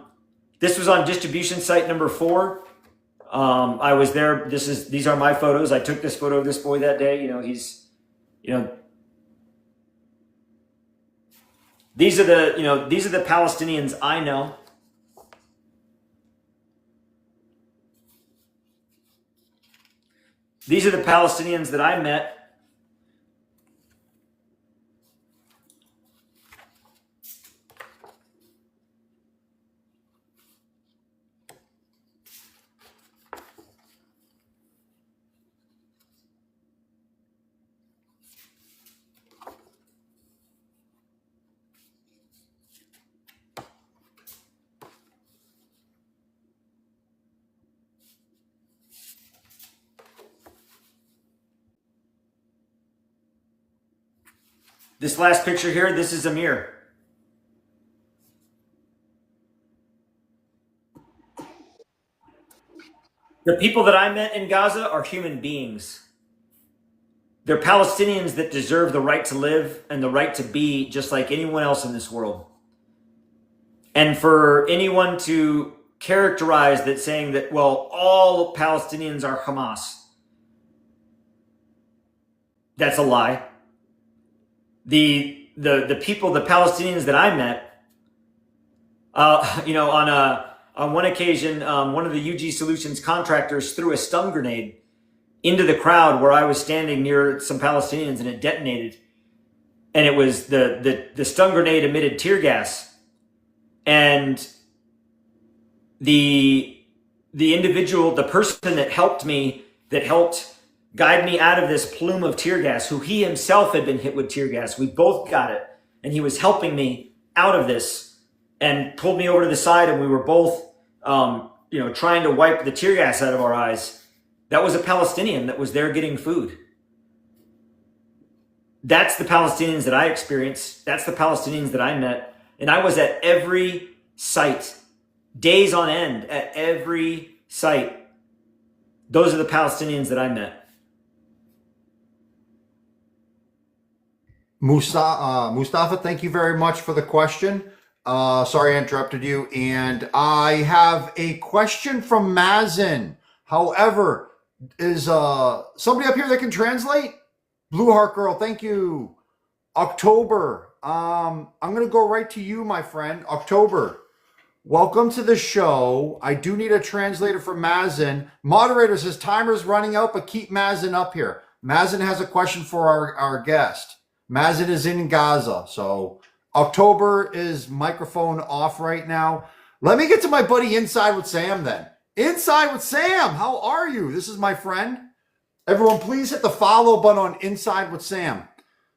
Speaker 2: distribution site number 4. I was there. These are my photos. I took this photo of this boy that day. These are the Palestinians I know. These are the Palestinians that I met. This last picture here, this is Amir. The people that I met in Gaza are human beings. They're Palestinians that deserve the right to live and the right to be just like anyone else in this world. And for anyone to characterize that, saying that, well, all Palestinians are Hamas, that's a lie. The people, the Palestinians that I met, on one occasion, one of the UG Solutions contractors threw a stun grenade into the crowd where I was standing near some Palestinians, and it detonated. And it was the stun grenade emitted tear gas. And the individual, the person that helped guide me out of this plume of tear gas, who he himself had been hit with tear gas. We both got it. And he was helping me out of this and pulled me over to the side, and we were both, trying to wipe the tear gas out of our eyes. That was a Palestinian that was there getting food. That's the Palestinians that I experienced. That's the Palestinians that I met. And I was at every site, days on end, at every site. Those are the Palestinians that I met.
Speaker 1: Mustafa, thank you very much for the question. Sorry I interrupted you. And I have a question from Mazen. However, is somebody up here that can translate? Blue Heart Girl, thank you. October, I'm going to go right to you, my friend. October, welcome to the show. I do need a translator for Mazen. Moderator says timer's running out, but keep Mazen up here. Mazen has a question for our guest. Mazen is in Gaza, so October is microphone off right now. Let me get to my buddy Inside with Sam then. Inside with Sam, how are you? This is my friend. Everyone, please hit the follow button on Inside with Sam.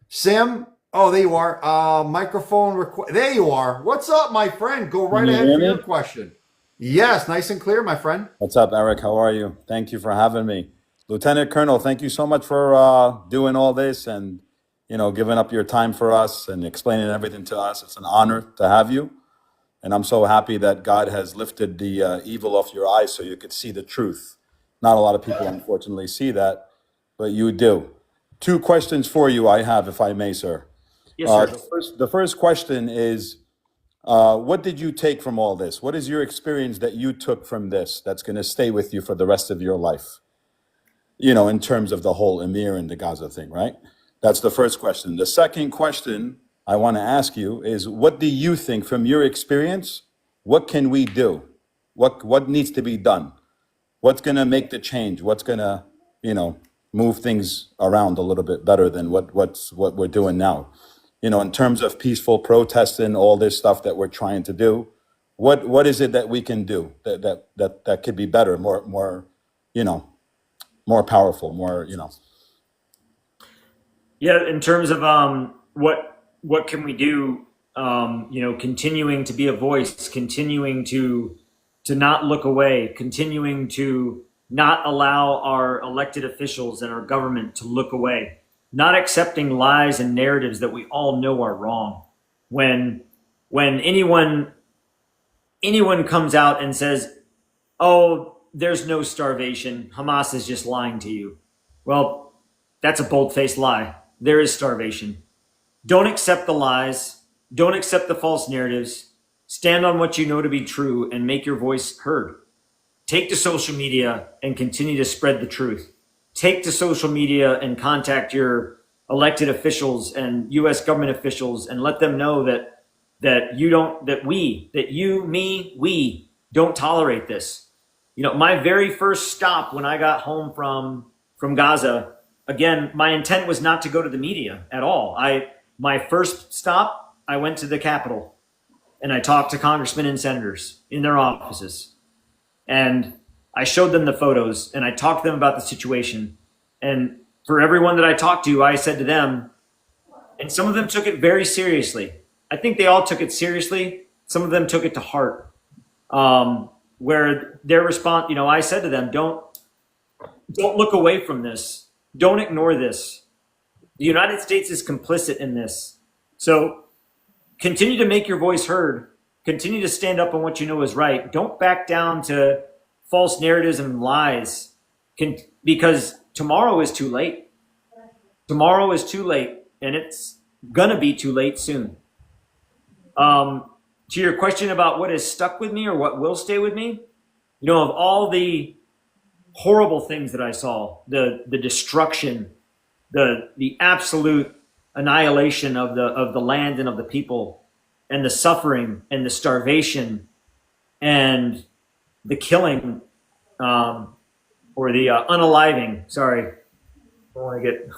Speaker 1: Sam, oh, there you are. Microphone, there you are. What's up, my friend? Go right ahead for your question. Yes, nice and clear, my friend.
Speaker 8: What's up, Eric? How are you? Thank you for having me. Lieutenant Colonel, thank you so much for doing all this and, giving up your time for us and explaining everything to us. It's an honor to have you. And I'm so happy that God has lifted the evil off your eyes so you could see the truth. Not a lot of people, unfortunately, see that, but you do. 2 questions for you I have, if I may, sir.
Speaker 2: Yes, sir.
Speaker 8: The first question is, what did you take from all this? What is your experience that you took from this that's going to stay with you for the rest of your life? In terms of the whole Emir and the Gaza thing, right? That's the first question. The second question I want to ask you is, what do you think from your experience? What can we do? What needs to be done? What's going to make the change? What's going to, move things around a little bit better than what we're doing now? In terms of peaceful protesting, all this stuff that we're trying to do, what is it that we can do that could be better, more powerful, more.
Speaker 2: Yeah, in terms of what can we do? Continuing to be a voice, continuing to not look away, continuing to not allow our elected officials and our government to look away, not accepting lies and narratives that we all know are wrong. When anyone comes out and says, "Oh, there's no starvation, Hamas is just lying to you," well, that's a bold-faced lie. There is starvation. Don't accept the lies. Don't accept the false narratives. Stand on what you know to be true and make your voice heard. Take to social media and continue to spread the truth. Take to social media and contact your elected officials and U.S. government officials and let them know we don't tolerate this. My very first stop when I got home from Gaza, again, my intent was not to go to the media at all. My first stop, I went to the Capitol and I talked to congressmen and senators in their offices. And I showed them the photos and I talked to them about the situation. And for everyone that I talked to, I said to them, and some of them took it very seriously. I think they all took it seriously. Some of them took it to heart. Where their response, I said to them, don't look away from this. Don't ignore this. The United States is complicit in this. So continue to make your voice heard. Continue to stand up on what you know is right. Don't back down to false narratives and lies because tomorrow is too late. Tomorrow is too late, and it's gonna be too late soon. To your question about what has stuck with me or what will stay with me, of all the horrible things that I saw, the destruction, the absolute annihilation of the land and of the people, and the suffering and the starvation and the killing, or the unaliving. Sorry, I don't want to get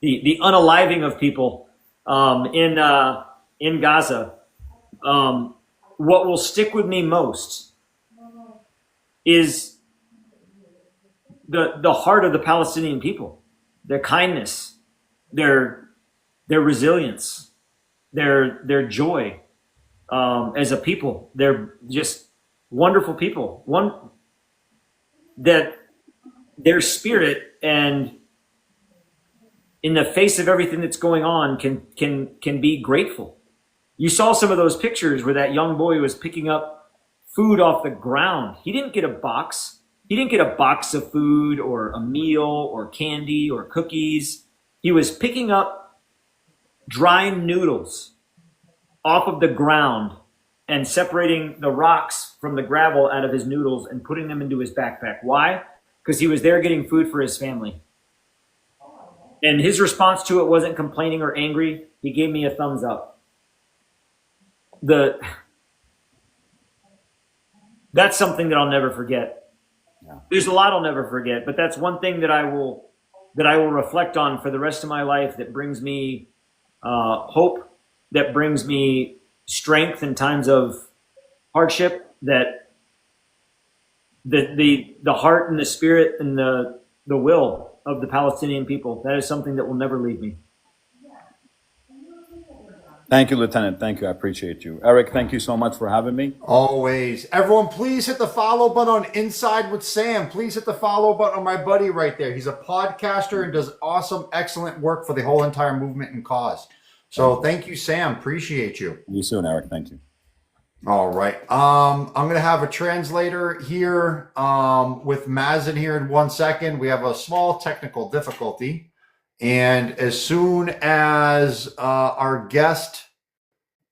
Speaker 2: the unaliving of people in Gaza. What will stick with me most is the heart of the Palestinian people, their kindness, their resilience, their joy as a people. They're just wonderful people. That their spirit, and in the face of everything that's going on, can be grateful. You saw some of those pictures where that young boy was picking up food off the ground. He didn't get a box. He didn't get a box of food or a meal or candy or cookies. He was picking up dry noodles off of the ground and separating the rocks from the gravel out of his noodles and putting them into his backpack. Why? Because he was there getting food for his family. And his response to it wasn't complaining or angry. He gave me a thumbs up. That's something that I'll never forget.
Speaker 8: Yeah.
Speaker 2: There's a lot I'll never forget, but that's one thing that I will reflect on for the rest of my life, that brings me hope, that brings me strength in times of hardship, that the heart and the spirit and the will of the Palestinian people, that is something that will never leave me.
Speaker 8: Thank you, Lieutenant. Thank you. I appreciate you. Eric, thank you so much for having me.
Speaker 1: Always. Everyone, please hit the follow button on Inside with Sam. Please hit the follow button on my buddy right there. He's a podcaster and does awesome, excellent work for the whole entire movement and cause. So thank you, Sam. Appreciate you.
Speaker 8: See you soon, Eric. Thank you.
Speaker 1: All right. I'm going to have a translator here with Mazen here in 1 second. We have a small technical difficulty. And as soon as our guest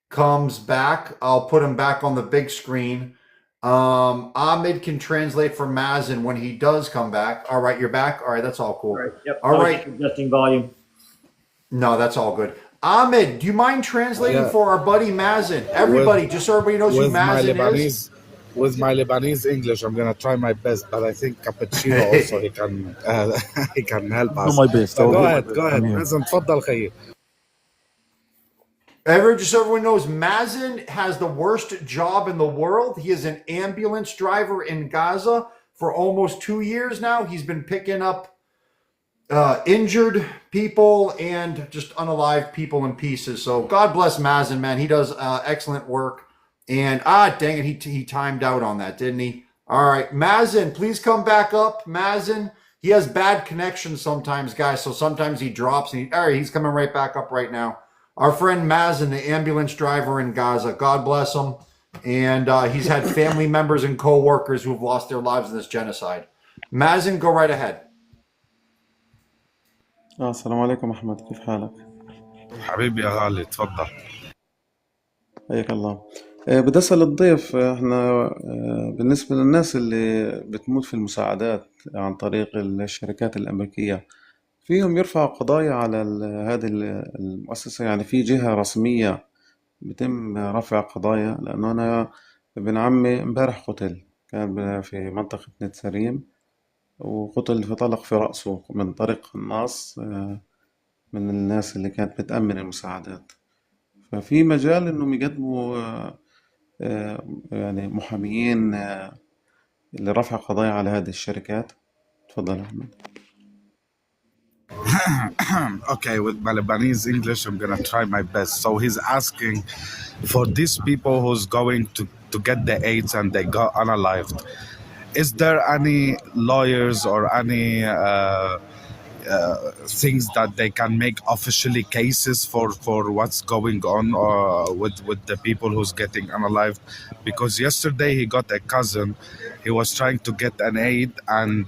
Speaker 1: comes back, I'll put him back on the big screen. Ahmed can translate for Mazen when he does come back. All right, you're back? All right, that's all cool.
Speaker 2: All right. Yep.
Speaker 1: All right.
Speaker 2: Adjusting volume.
Speaker 1: No, that's all good. Ahmed, do you mind translating for our buddy Mazen? Everybody, just so everybody knows who Mazen is.
Speaker 9: With my Lebanese English, I'm gonna try my best, but I think Cappuccino also he can help us.
Speaker 6: Do my best.
Speaker 9: So go ahead. Mazen, تفضل خيي.
Speaker 1: Just so everyone knows, Mazen has the worst job in the world. He is an ambulance driver in Gaza for almost 2 years now. He's been picking up injured people and just unalive people in pieces. So God bless Mazen, man. He does excellent work. And dang it, he timed out on that, didn't he? All right, Mazen, please come back up. Mazen, he has bad connection sometimes, guys. So sometimes he drops. And all right, he's coming right back up right now. Our friend Mazen, the ambulance driver in Gaza, God bless him. And he's had family members and co-workers who have lost their lives in this genocide. Mazen, go right ahead.
Speaker 10: السلام عليكم أحمد، كيف حالك؟
Speaker 9: حبيبي يا غالي تفضل.
Speaker 10: حياك الله. بدي أسأل الضيف، احنا بالنسبة للناس اللي بتموت في المساعدات عن طريق الشركات الأمريكية، فيهم يرفعوا قضايا على هذه المؤسسة؟ يعني في جهة رسمية بتم رفع قضايا؟ لأنه أنا ابن عمي امبارح قتل، كان في منطقة نتسريم وقتل في طلق في رأسه من طريق قناص من الناس اللي كانت بتأمن المساعدات. ففي مجال إنهم يقدموا يعني محاميين لرفع قضايا على هذه الشركات. تفضل أحمد.
Speaker 9: Okay, with my Lebanese English, I'm gonna try my best. So he's asking for these people who's going to get the AIDS and they got unalived. Is there any lawyers or any things that they can make officially cases for what's going on with the people who's getting unalived. Because yesterday he got a cousin, he was trying to get an aid, and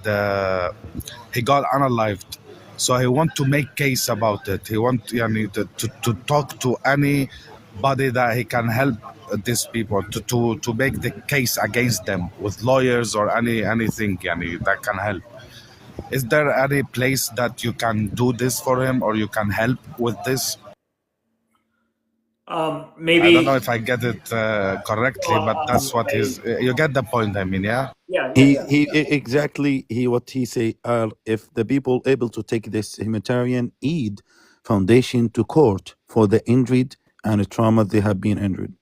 Speaker 9: he got unalived. So he want to make case about it. He want to talk to anybody that he can help these people to make the case against them with lawyers or anything that can help. Is there any place that you can do this for him, or you can help with this?
Speaker 2: Maybe.
Speaker 9: I don't know if I get it correctly, but that's what
Speaker 2: I-
Speaker 9: he's. You get the point. I mean, yeah.
Speaker 2: yeah.
Speaker 11: Exactly what he say. If the people able to take this humanitarian aid foundation to court for the injured and the trauma they have been injured.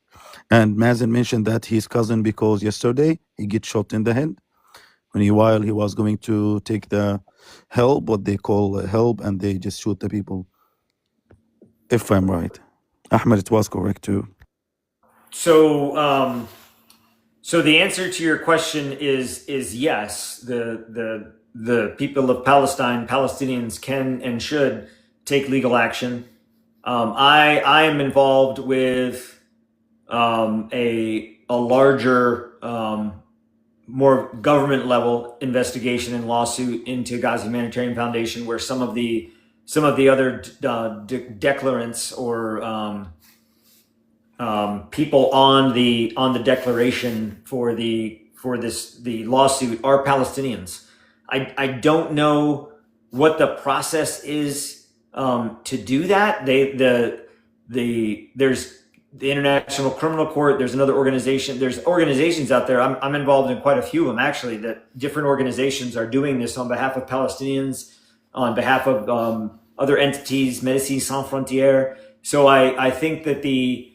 Speaker 11: And Mazen mentioned that his cousin, because yesterday he get shot in the head while he was going to take the help, what they call help, and they just shoot the people. If I'm right, Ahmed, it was correct too.
Speaker 2: So, so the answer to your question is yes. The people of Palestine, Palestinians, can and should take legal action. I am involved with a larger, more government level investigation and lawsuit into Gaza Humanitarian Foundation, where some of the other declarants or people on the declaration for the lawsuit are Palestinians. I don't know what the process is to do that. There's the International Criminal Court. There's another organization. There's organizations out there. I'm involved in quite a few of them, actually, that different organizations are doing this on behalf of Palestinians, on behalf of other entities, Médecins Sans Frontières. So I think that it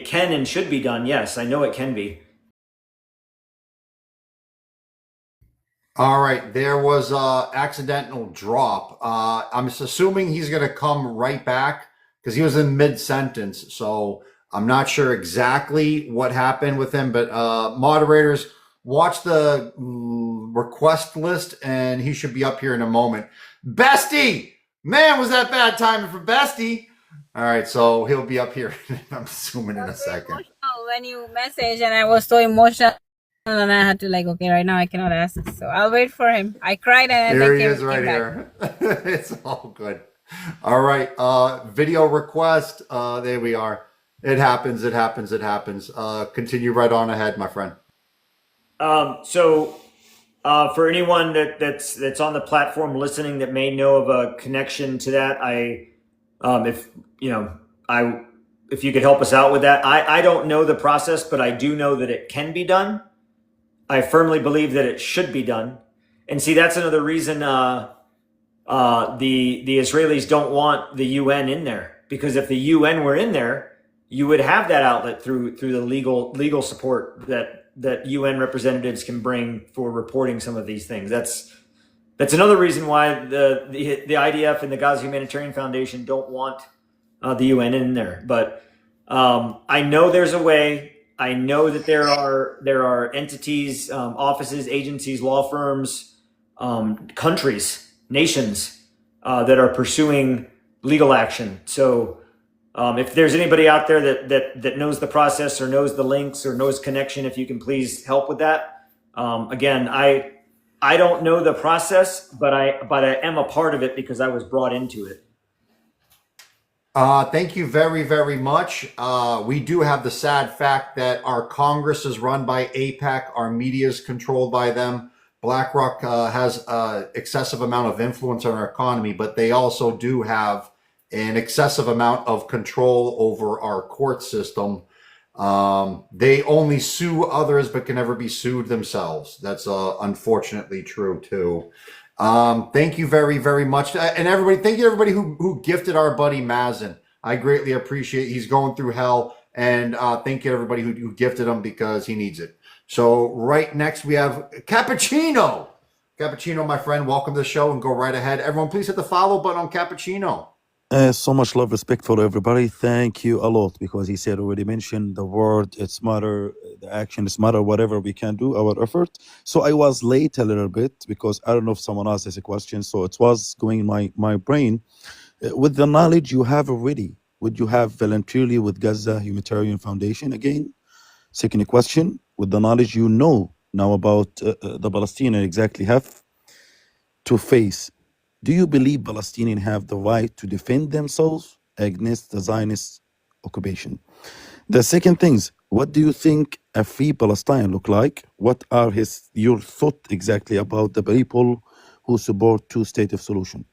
Speaker 2: can and should be done. Yes, I know it can be.
Speaker 1: All right, there was a accidental drop. I'm assuming he's going to come right back because he was in mid-sentence. So I'm not sure exactly what happened with him, but moderators, watch the request list, and he should be up here in a moment. Bestie! Man, was that bad timing for Bestie? All right, so he'll be up here, I'm assuming, in a second.
Speaker 12: When you message, and I was so emotional, and I had to okay, right now I cannot ask. So I'll wait for him. I cried, and
Speaker 1: There
Speaker 12: then
Speaker 1: he is right here. It's all good. All right, video request. There we are. It happens. Continue right on ahead, my friend.
Speaker 2: So for anyone that's on the platform listening that may know of a connection to that, if you could help us out with that. I don't know the process, but I do know that it can be done. I firmly believe that it should be done. And see, that's another reason the Israelis don't want the UN in there, because if the UN were in there, you would have that outlet through the legal support that UN representatives can bring for reporting some of these things. That's another reason why the IDF and the Gaza Humanitarian Foundation don't want the UN in there. But I know there's a way. I know that there are entities, offices, agencies, law firms, countries, nations that are pursuing legal action. So if there's anybody out there that knows the process or knows the links or knows connection, if you can please help with that. Again, I don't know the process, but I am a part of it because I was brought into it.
Speaker 1: Thank you very, very much. We do have the sad fact that our Congress is run by AIPAC. Our media is controlled by them. BlackRock has an excessive amount of influence on our economy, but they also do have an excessive amount of control over our court system. They only sue others, but can never be sued themselves. That's unfortunately true too. Thank you very, very much. And everybody, thank you to everybody who gifted our buddy Mazen. I greatly appreciate. He's going through hell, and thank you to everybody who gifted him because he needs it. So right next we have Cappuccino, my friend. Welcome to the show and go right ahead. Everyone, please hit the follow button on Cappuccino.
Speaker 11: So much love, respect for everybody. Thank you a lot because he said already mentioned the word. It's matter, the action is matter. Whatever we can do, our effort. So I was late a little bit because I don't know if someone asked us a question. So it was going in my brain. With the knowledge you have already, would you have voluntarily with Gaza Humanitarian Foundation again? Second question: with the knowledge you know now about the Palestinian exactly have to face, do you believe Palestinians have the right to defend themselves against the Zionist occupation? The second things, what do you think a free Palestine look like? What are your thought exactly about the people who support two-state of solution?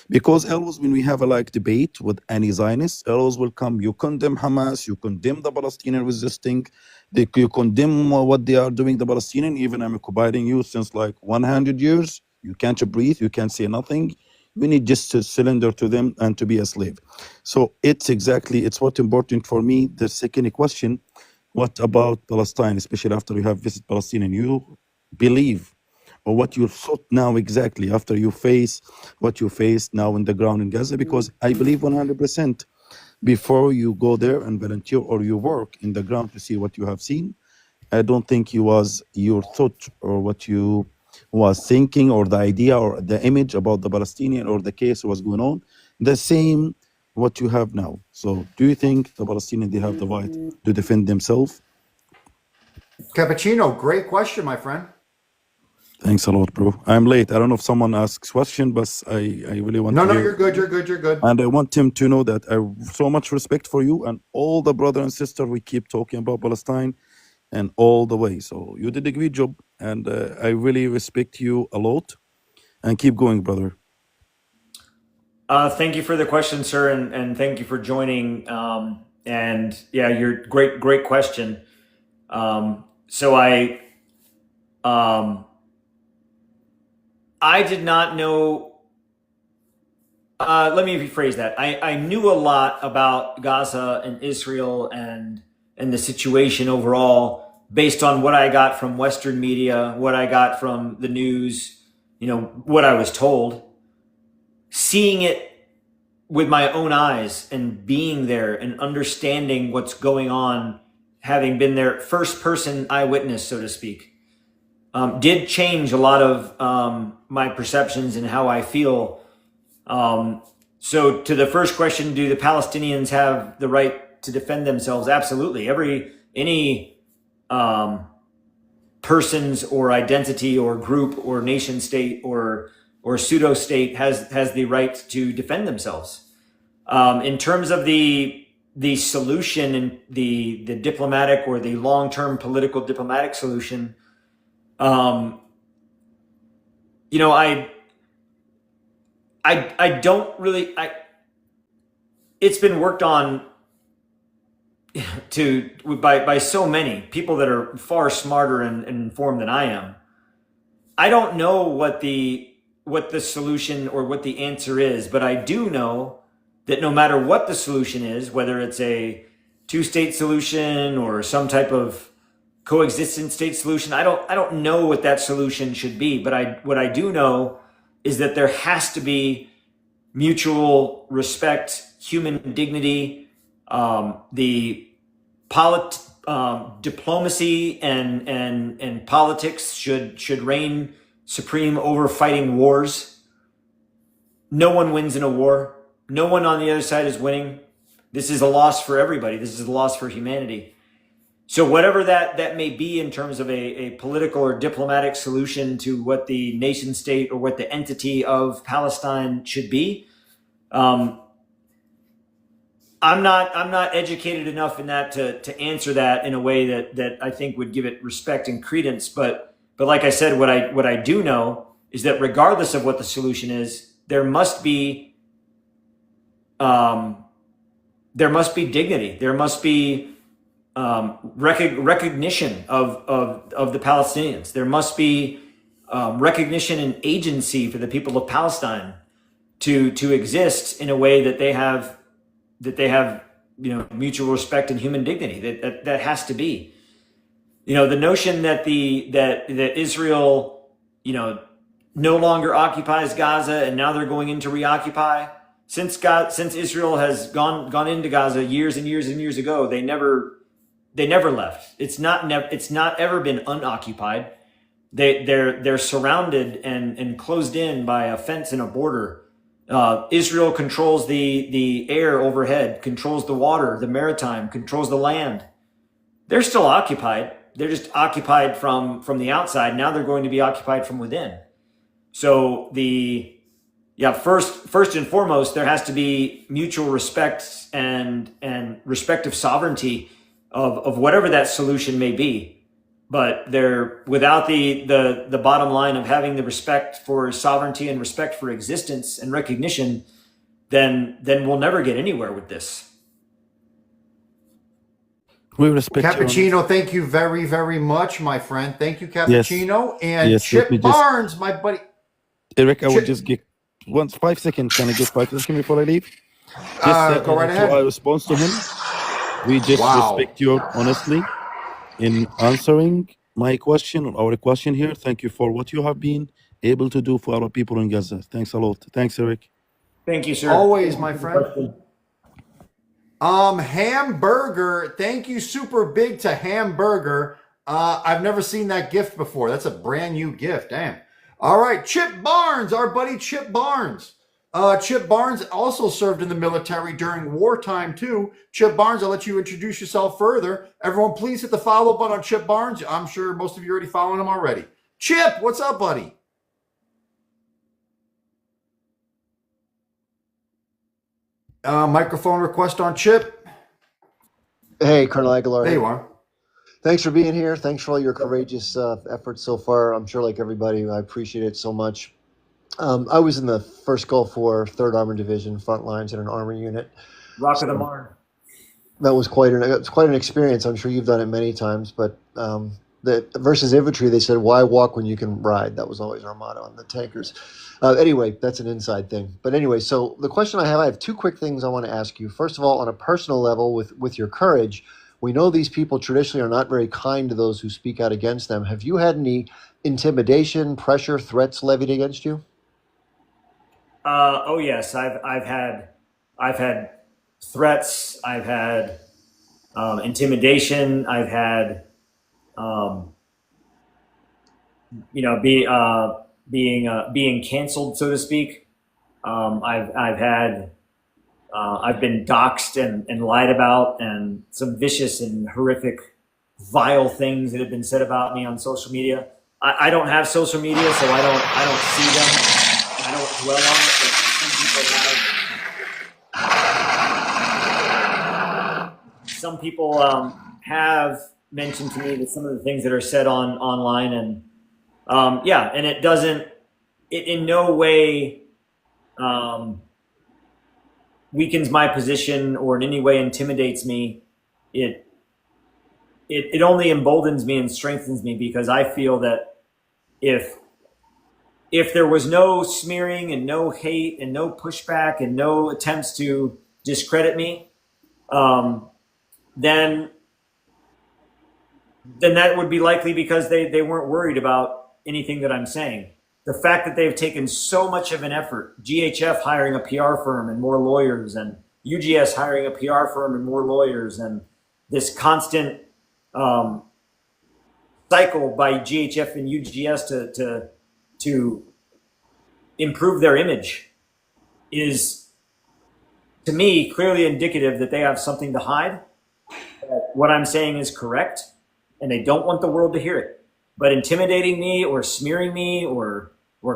Speaker 11: Because always when we have a like debate with any Zionist, always will come, you condemn Hamas, you condemn the Palestinian resisting, you condemn what they are doing, the Palestinian, even I'm occupying you since like 100 years, you can't breathe, you can't say nothing, we need just to surrender to them and to be a slave. So it's what important for me. The second question, what about Palestine, especially after you have visited Palestine and you believe, or what you thought now exactly after you face what you face now in the ground in Gaza? Because I believe 100% before you go there and volunteer or you work in the ground to see what you have seen, I don't think it was your thought or what you was thinking or the idea or the image about the Palestinian or the case was going on, the same what you have now. So do you think the Palestinians, they have the right to defend themselves?
Speaker 1: Cappuccino, great question, my friend.
Speaker 11: Thanks a lot, bro. I'm late. I don't know if someone asks question, but I really want to
Speaker 1: No,
Speaker 11: hear.
Speaker 1: you're good. You're good. You're good.
Speaker 11: And I want him to know that I have so much respect for you and all the brother and sister. We keep talking about Palestine and all the way. So you did a great job, and I really respect you a lot. And keep going, brother.
Speaker 2: Thank you for the question, sir, and thank you for joining. And yeah, you're great question. So I did not know. Let me rephrase that. I knew a lot about Gaza and Israel and the situation overall based on what I got from Western media, what I got from the news, what I was told. Seeing it with my own eyes and being there and understanding what's going on, having been there, first person eyewitness, so to speak, did change a lot of my perceptions and how I feel. So to the first question, do the Palestinians have the right to defend themselves? Absolutely. Any persons or identity or group or nation state or pseudo state has the right to defend themselves. In terms of the solution and the diplomatic or the long-term political diplomatic solution, I don't really. It's been worked on by so many people that are far smarter and informed than I am. I don't know what the solution or what the answer is, but I do know that no matter what the solution is, whether it's a two-state solution or some type of coexistent state solution, I don't know what that solution should be. But what I do know is that there has to be mutual respect, human dignity, the diplomacy and politics should reign supreme over fighting wars. No one wins in a war. No one on the other side is winning. This is a loss for everybody. This is a loss for humanity. So whatever that may be in terms of a political or diplomatic solution to what the nation state or what the entity of Palestine should be, I'm not educated enough in that to answer that in a way that I think would give it respect and credence. But like I said, what I do know is that regardless of what the solution is, there must be dignity. There must be recognition of the Palestinians. There must be recognition and agency for the people of Palestine to exist in a way that they have mutual respect and human dignity. That has to be. The notion that that Israel no longer occupies Gaza and now they're going in to reoccupy. since Israel has gone into Gaza years and years and years ago, they never left. It's not ever been unoccupied. They're surrounded and closed in by a fence and a border. Israel controls the air overhead, controls the water, the maritime, controls the land. They're still occupied. They're just occupied from the outside. Now they're going to be occupied from within. So first and foremost, there has to be mutual respect and respect of sovereignty of whatever that solution may be. But without the bottom line of having the respect for sovereignty and respect for existence and recognition, then we'll never get anywhere with this.
Speaker 11: We respect you.
Speaker 1: Cappuccino, thank you very, very much, my friend. Thank you, Cappuccino. And
Speaker 11: Yes, let me
Speaker 1: Chip
Speaker 11: just-
Speaker 1: Barnes, my buddy.
Speaker 11: Eric, I will
Speaker 1: Chip-
Speaker 11: just get 5 seconds. Can I get 5 seconds before I leave?
Speaker 1: Go right ahead.
Speaker 11: Our response to him, we just
Speaker 1: Wow.
Speaker 11: respect you honestly in answering my question or our question here. Thank you for what you have been able to do for our people in Gaza. Thanks a lot. Thanks, Eric.
Speaker 2: Thank you, sir.
Speaker 1: Always, my friend. Hamburger. Thank you, super big to Hamburger. I've never seen that gift before. That's a brand new gift. Damn. All right, Chip Barnes, our buddy Chip Barnes. Chip Barnes also served in the military during wartime too. Chip Barnes, I'll let you introduce yourself further. Everyone, please hit the follow button on Chip Barnes. I'm sure most of you are already following him already. Chip, what's up, buddy? Microphone request on Chip.
Speaker 13: Hey, Colonel Aguilar.
Speaker 1: There you are.
Speaker 13: Thanks for being here. Thanks for all your courageous efforts so far. I'm sure, like everybody, I appreciate it so much. I was in the 1st Gulf War, 3rd Armored Division, front lines in an army unit.
Speaker 2: Rock of the Marne.
Speaker 13: That was quite an experience. I'm sure you've done it many times. But the versus infantry, they said, "Why walk when you can ride?" That was always our motto on the tankers. Anyway, that's an inside thing. But anyway, so the question I have 2 quick things I want to ask you. First of all, on a personal level, with your courage, we know these people traditionally are not very kind to those who speak out against them. Have you had any intimidation, pressure, threats levied against you?
Speaker 2: Oh yes, I've had threats. I've had intimidation. I've had being canceled, so to speak. I've been doxxed and lied about, and some vicious and horrific, vile things that have been said about me on social media. I don't have social media, so I don't see them. I don't dwell on it, but some people have mentioned to me that some of the things that are said online, and and it in no way weakens my position or in any way intimidates me. It only emboldens me and strengthens me, because I feel that if there was no smearing and no hate and no pushback and no attempts to discredit me, then that would be likely because they weren't worried about anything that I'm saying. The fact that they've taken so much of an effort, GHF hiring a PR firm and more lawyers, and UGS hiring a PR firm and more lawyers, and this constant cycle by GHF and UGS to improve their image, is, to me, clearly indicative that they have something to hide. That what I'm saying is correct, and they don't want the world to hear it. But intimidating me or smearing me or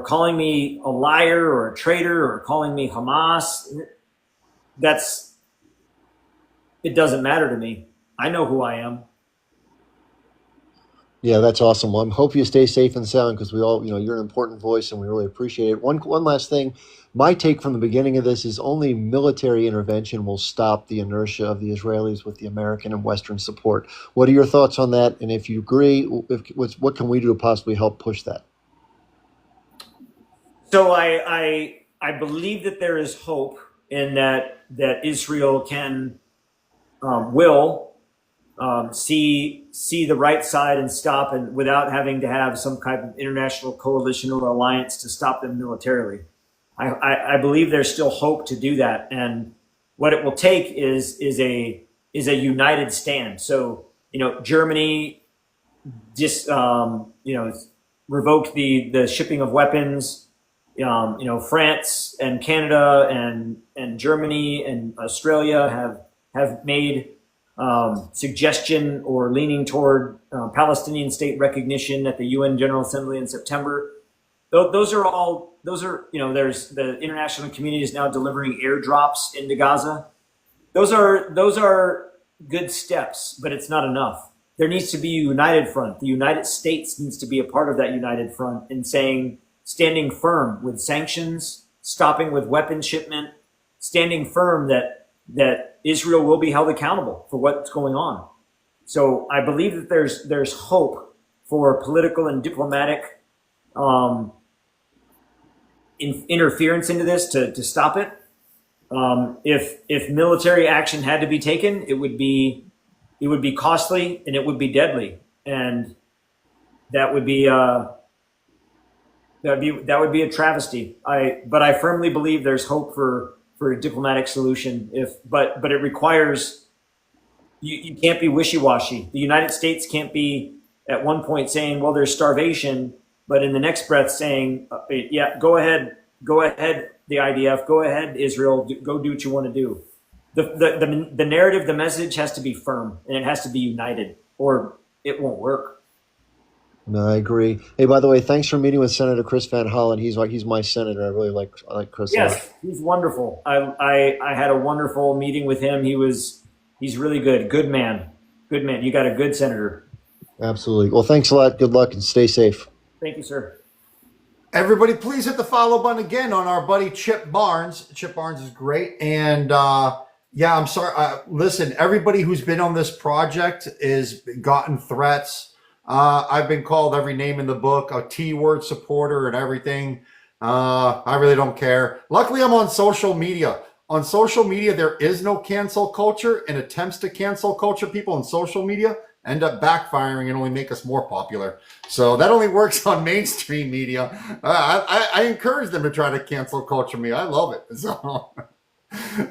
Speaker 2: calling me a liar or a traitor or calling me Hamas, it doesn't matter to me. I know who I am.
Speaker 13: Yeah, that's awesome. Well, I hope you stay safe and sound, because we all, you're an important voice and we really appreciate it. One last thing. My take from the beginning of this is only military intervention will stop the inertia of the Israelis with the American and Western support. What are your thoughts on that? And if you agree, what can we do to possibly help push that?
Speaker 2: So I believe that there is hope in that Israel will see the right side and stop, and without having to have some kind of international coalition or alliance to stop them militarily. I believe there's still hope to do that, and what it will take is a united stand. So Germany just revoked the shipping of weapons. France and Canada and Germany and Australia have made suggestion or leaning toward Palestinian state recognition at the UN General Assembly in September. Those are there's the international community is now delivering airdrops into Gaza. Those are good steps, but it's not enough. There needs to be a united front. The United States needs to be a part of that united front in standing firm with sanctions, stopping with weapons shipment, standing firm that Israel will be held accountable for what's going on. So I believe that there's hope for political and diplomatic interference into this to stop it. If military action had to be taken, it would be costly and it would be deadly, and that would be a travesty. But I firmly believe there's hope for a diplomatic solution. But it requires you can't be wishy-washy. The United States can't be at one point saying, well, there's starvation, but in the next breath saying, yeah, go ahead, the IDF, go ahead, Israel, go do what you want to do. The narrative, the message has to be firm, and it has to be united, or it won't work.
Speaker 13: No, I agree. Hey, by the way, thanks for meeting with Senator Chris Van Hollen. He's my senator. I like Chris.
Speaker 2: Yes, he's wonderful. I had a wonderful meeting with him. He's really good. Good man. You got a good senator.
Speaker 13: Absolutely. Well, thanks a lot. Good luck and stay safe.
Speaker 2: Thank you, sir.
Speaker 1: Everybody, please hit the follow button again on our buddy Chip Barnes. Chip Barnes is great. And yeah, I'm sorry. Listen, everybody who's been on this project has gotten threats. I've been called every name in the book, a T-word supporter and everything. I really don't care. Luckily, I'm on social media. On social media, there is no cancel culture, and attempts to cancel culture people on social media end up backfiring and only make us more popular. So that only works on mainstream media. I encourage them to try to cancel culture me. I love it. So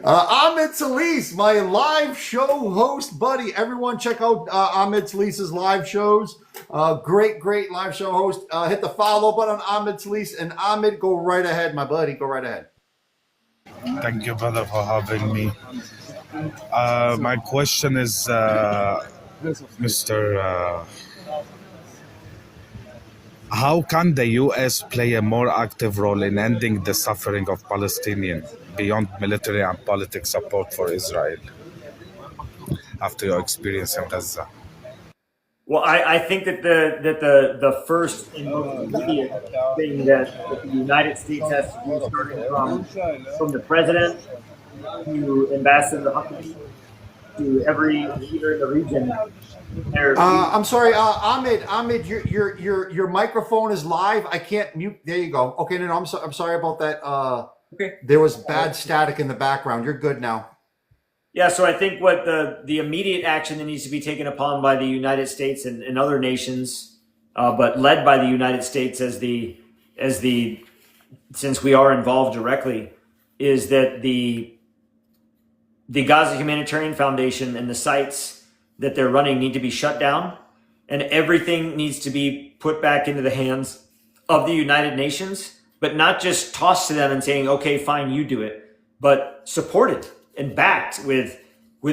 Speaker 1: Ahmed Solis, my live show host buddy. Everyone check out Ahmed Solis's live shows. Great live show host. Hit the follow button on Ahmed Solis. And Ahmed, go right ahead, my buddy. Go right ahead.
Speaker 9: Thank you, brother, for having me. My question is, Mr. How can the U.S. play a more active role in ending the suffering of Palestinians beyond military and political support for Israel after your experience in Gaza?
Speaker 2: Well, I think that the first and most immediate thing that the United States has to do, starting from the president to Ambassador Huckabee to every leader in the region.
Speaker 1: I'm sorry, Ahmed, your microphone is live. I can't mute. There you go. Okay, no, I'm sorry about that.
Speaker 2: Okay.
Speaker 1: There was bad static in the background. You're good now.
Speaker 2: Yeah, so I think what the immediate action that needs to be taken upon by the United States and other nations, but led by the United States since we are involved directly, is that the Gaza Humanitarian Foundation and the sites that they're running need to be shut down, and everything needs to be put back into the hands of the United Nations, but not just tossed to them and saying, okay, fine, you do it, but supported and backed with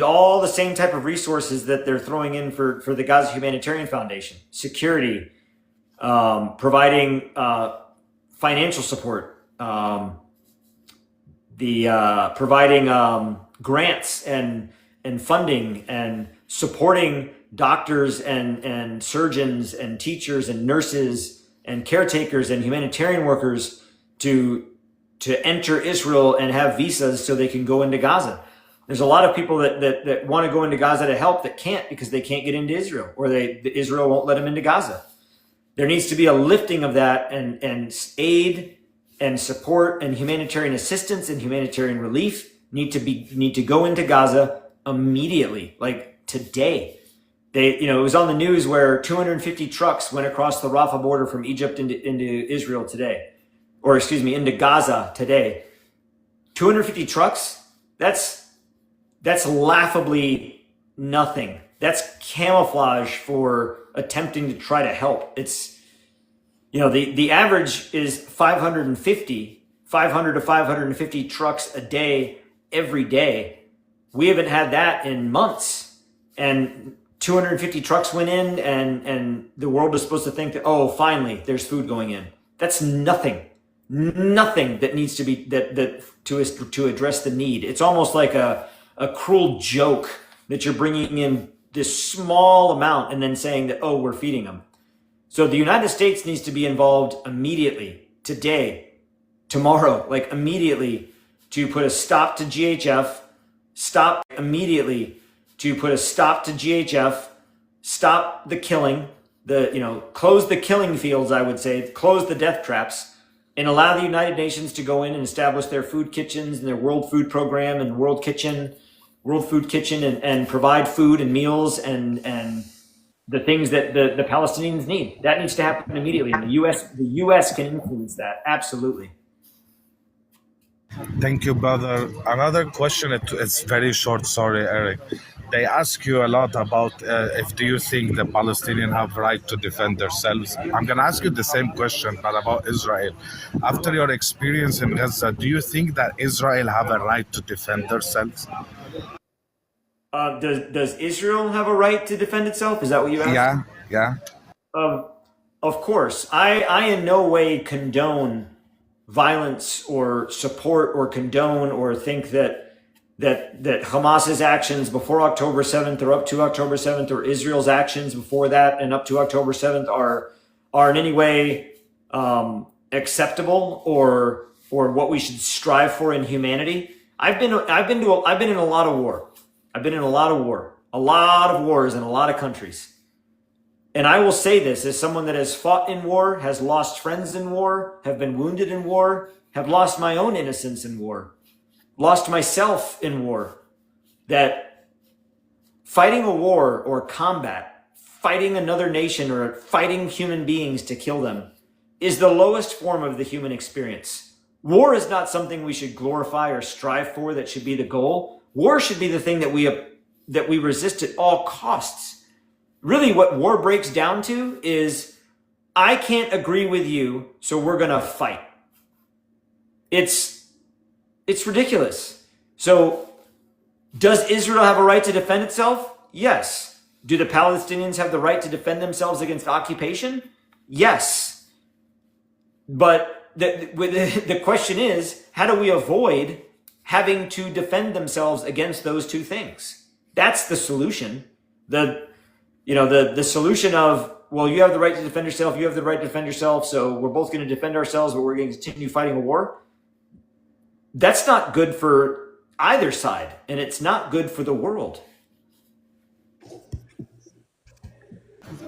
Speaker 2: all the same type of resources that they're throwing in for the Gaza Humanitarian Foundation, security, providing financial support, providing grants and funding and supporting doctors and surgeons and teachers and nurses and caretakers and humanitarian workers to enter Israel and have visas so they can go into Gaza. There's a lot of people that want to go into Gaza to help that can't because they can't get into Israel, or Israel won't let them into Gaza. There needs to be a lifting of that, and aid and support and humanitarian assistance and humanitarian relief need to go into Gaza immediately, like today. It was on the news where 250 trucks went across the Rafah border from Egypt into Israel today. into Gaza today. 250 trucks, that's laughably nothing. That's camouflage for attempting to try to help. It's, the average is 500 to 550 trucks a day, every day. We haven't had that in months. And 250 trucks went in, and the world is supposed to think that, oh, finally, there's food going in. That's nothing that needs to be to address the need. It's almost like a cruel joke that you're bringing in this small amount and then saying that, oh, we're feeding them. So the United States needs to be involved immediately, today, tomorrow, like immediately, to put a stop to GHF, stop the killing, close the killing fields, I would say, close the death traps, and allow the United Nations to go in and establish their food kitchens and their World Food Program and World Food Kitchen, and provide food and meals and the things that the Palestinians need. That needs to happen immediately. And the US can influence that. Absolutely.
Speaker 9: Thank you, brother. Another question, it's very short, sorry, Eric. They ask you a lot about if do you think the Palestinians have right to defend themselves? I'm going to ask you the same question, but about Israel. After your experience in Gaza, do you think that Israel have a right to defend themselves?
Speaker 2: Does Israel have a right to defend itself? Is that what you asked?
Speaker 9: Yeah.
Speaker 2: Of course. I in no way condone violence or support or condone or think that Hamas's actions before October 7th or up to October 7th, or Israel's actions before that and up to October 7th are in any way acceptable or what we should strive for in humanity. I've been in a lot of war. I've been in a lot of wars in a lot of countries. And I will say this as someone that has fought in war, has lost friends in war, have been wounded in war, have lost my own innocence in war, lost myself in war, that fighting a war or combat, fighting another nation or fighting human beings to kill them is the lowest form of the human experience. War is not something we should glorify or strive for, that should be the goal. War should be the thing that we resist at all costs. Really, what war breaks down to is, I can't agree with you, so we're going to fight. It's ridiculous. So, does Israel have a right to defend itself? Yes. Do the Palestinians have the right to defend themselves against occupation? Yes. But the question is, how do we avoid having to defend themselves against those two things? That's the solution. The solution of, well, you have the right to defend yourself, you have the right to defend yourself, so we're both going to defend ourselves, but we're going to continue fighting a war. That's not good for either side, and it's not good for the world.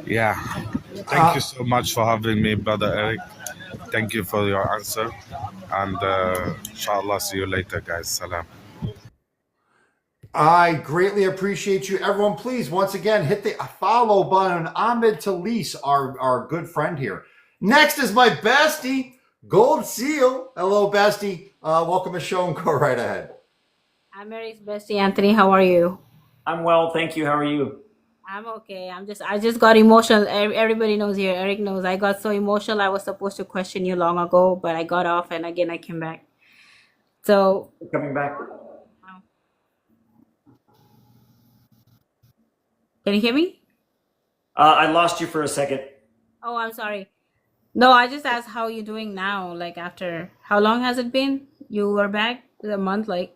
Speaker 9: Yeah. Thank you so much for having me, brother Eric. Thank you for your answer. And inshallah, see you later, guys. Salam.
Speaker 1: I greatly appreciate you. Everyone, please, once again, hit the follow button. Ahmed Talise, our good friend here. Next is my bestie, Gold Seal. Hello, bestie. Welcome to the show, and go right ahead.
Speaker 12: I'm Eric's bestie, Anthony. How are you?
Speaker 2: I'm well, thank you. How are you?
Speaker 12: I'm okay. I just got emotional. Everybody knows here. Eric knows. I got so emotional. I was supposed to question you long ago, but I got off, and again I came back. So
Speaker 2: Coming back.
Speaker 12: Can you hear me?
Speaker 2: I lost you for a second.
Speaker 12: Oh, I'm sorry. No, I just asked how you doing now. Like, after how long has it been? You were back a month, like.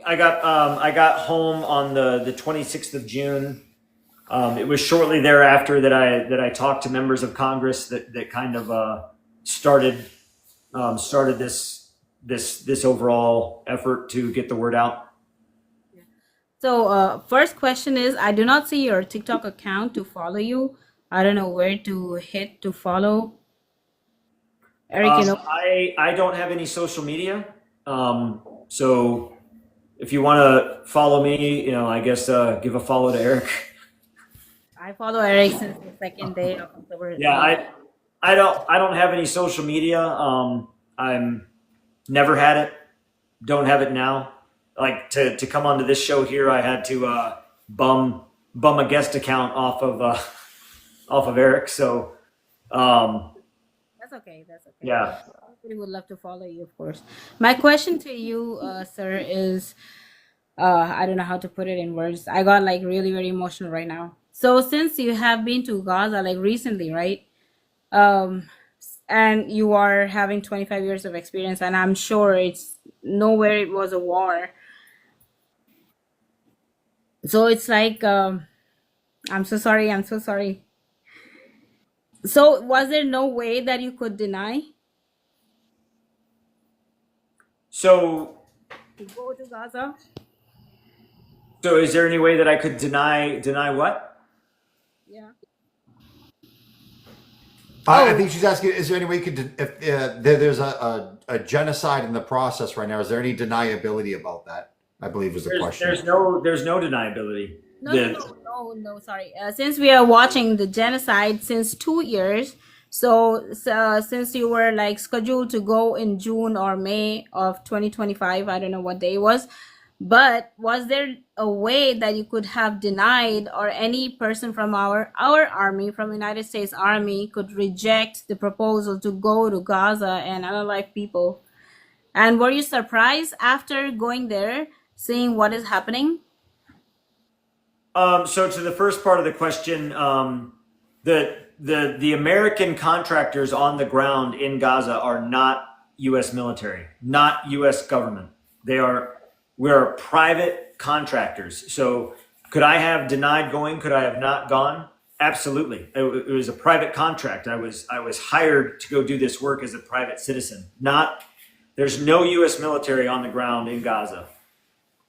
Speaker 2: I got home on the 26th of June. It was shortly thereafter that I talked to members of Congress that kind of started this overall effort to get the word out.
Speaker 12: So first question is, I do not see your TikTok account to follow you. I don't know where to hit to follow. Eric,
Speaker 2: I don't have any social media. So if you want to follow me, I guess give a follow to Eric.
Speaker 12: I follow Eric since the second day of October.
Speaker 2: Yeah, I don't have any social media. I'm never had it. Don't have it now. Like to come onto this show here, I had to bum a guest account off of Eric. So
Speaker 12: That's okay. That's okay.
Speaker 2: yeah.
Speaker 12: Everybody would love to follow you, of course. My question to you, sir, is I don't know how to put it in words. I got like really, very emotional right now. So since you have been to Gaza like recently, right? Um, and you are having 25 years of experience, and I'm sure it's nowhere it was a war. So it's like, I'm so sorry. I'm so sorry. So was there no way that you could deny
Speaker 2: So
Speaker 12: to go to Gaza?
Speaker 2: so is there any way that I could deny what?
Speaker 12: Yeah.
Speaker 1: I
Speaker 12: Oh,
Speaker 1: think she's asking, is there any way you could, if there's a genocide in the process right now, is there any deniability about that? I believe was the question.
Speaker 2: There's no deniability.
Speaker 12: no, sorry. Since we are watching the genocide since 2 years, so since you were like scheduled to go in June or May of 2025, I don't know what day it was, but was there a way that you could have denied, or any person from our army, from United States Army, could reject the proposal to go to Gaza and unalive people? And were you surprised after going there, seeing what is happening?
Speaker 2: So to the first part of the question, the American contractors on the ground in Gaza are not U.S. military, not U.S. government. We're private contractors. So could I have denied going? Could I have not gone? Absolutely. It was a private contract. I was hired to go do this work as a private citizen. There's no U.S. military on the ground in Gaza.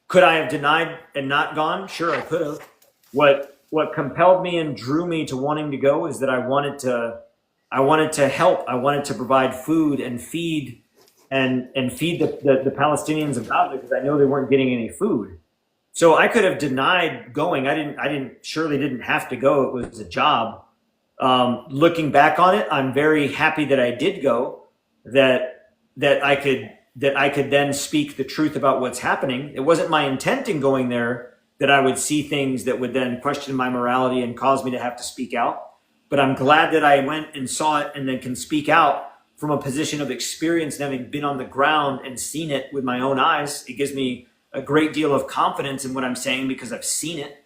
Speaker 2: Could I have denied and not gone? Sure, I could have. What compelled me and drew me to wanting to go is that I wanted to help. I wanted to provide food and feed the Palestinians of Gaza, because I know they weren't getting any food. So I could have denied going. I surely didn't have to go. It was a job. Looking back on it, I'm very happy that I did go, that I could then speak the truth about what's happening. It wasn't my intent in going there that I would see things that would then question my morality and cause me to have to speak out. But I'm glad that I went and saw it and then can speak out from a position of experience and having been on the ground and seen it with my own eyes. It gives me a great deal of confidence in what I'm saying because I've seen it.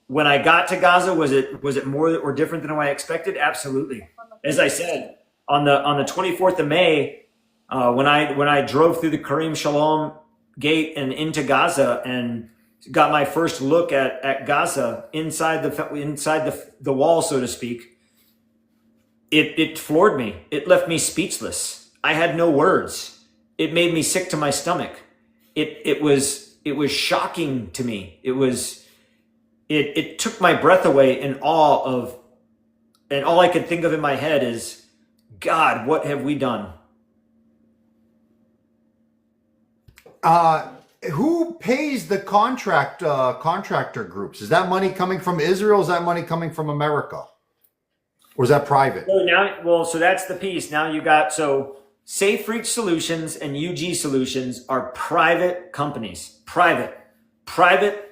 Speaker 2: When I got to Gaza, was it more or different than what I expected? Absolutely. As I said, on the 24th of May, when I drove through the Karim Shalom gate and into Gaza and got my first look at Gaza inside the wall, so to speak, it floored me. It left me speechless. I had no words. It made me sick to my stomach. It was shocking to me. It took my breath away in awe of, and all I could think of in my head is, God, what have we done?
Speaker 1: Who pays the contractor groups? Is that money coming from Israel? Is that money coming from America? Or is that private?
Speaker 2: So that's the piece. Now you got, Safe Reach Solutions and UG Solutions are private companies, private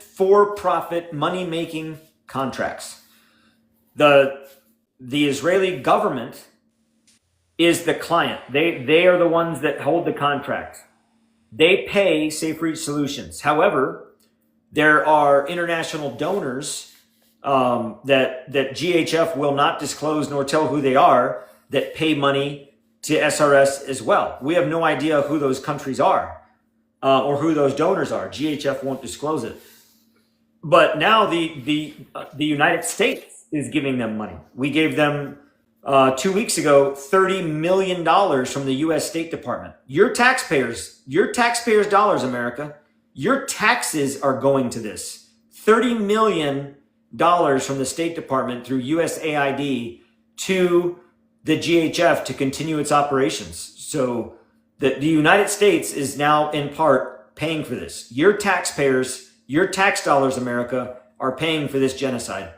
Speaker 2: for-profit money-making contracts. The Israeli government is the client. They are the ones that hold the contract. They pay Safe Reach Solutions. However, there are international donors that GHF will not disclose nor tell who they are, that pay money to SRS as well. We have no idea who those countries are or who those donors are. GHF won't disclose it. But now the United States is giving them money. We gave them 2 weeks ago $30 million from the U.S. State Department. Your taxpayers' dollars, America. Your taxes are going to this. $30 million from the State Department through USAID to the GHF to continue its operations. So the United States is now in part paying for this. Your taxpayers, your tax dollars, America, are paying for this genocide.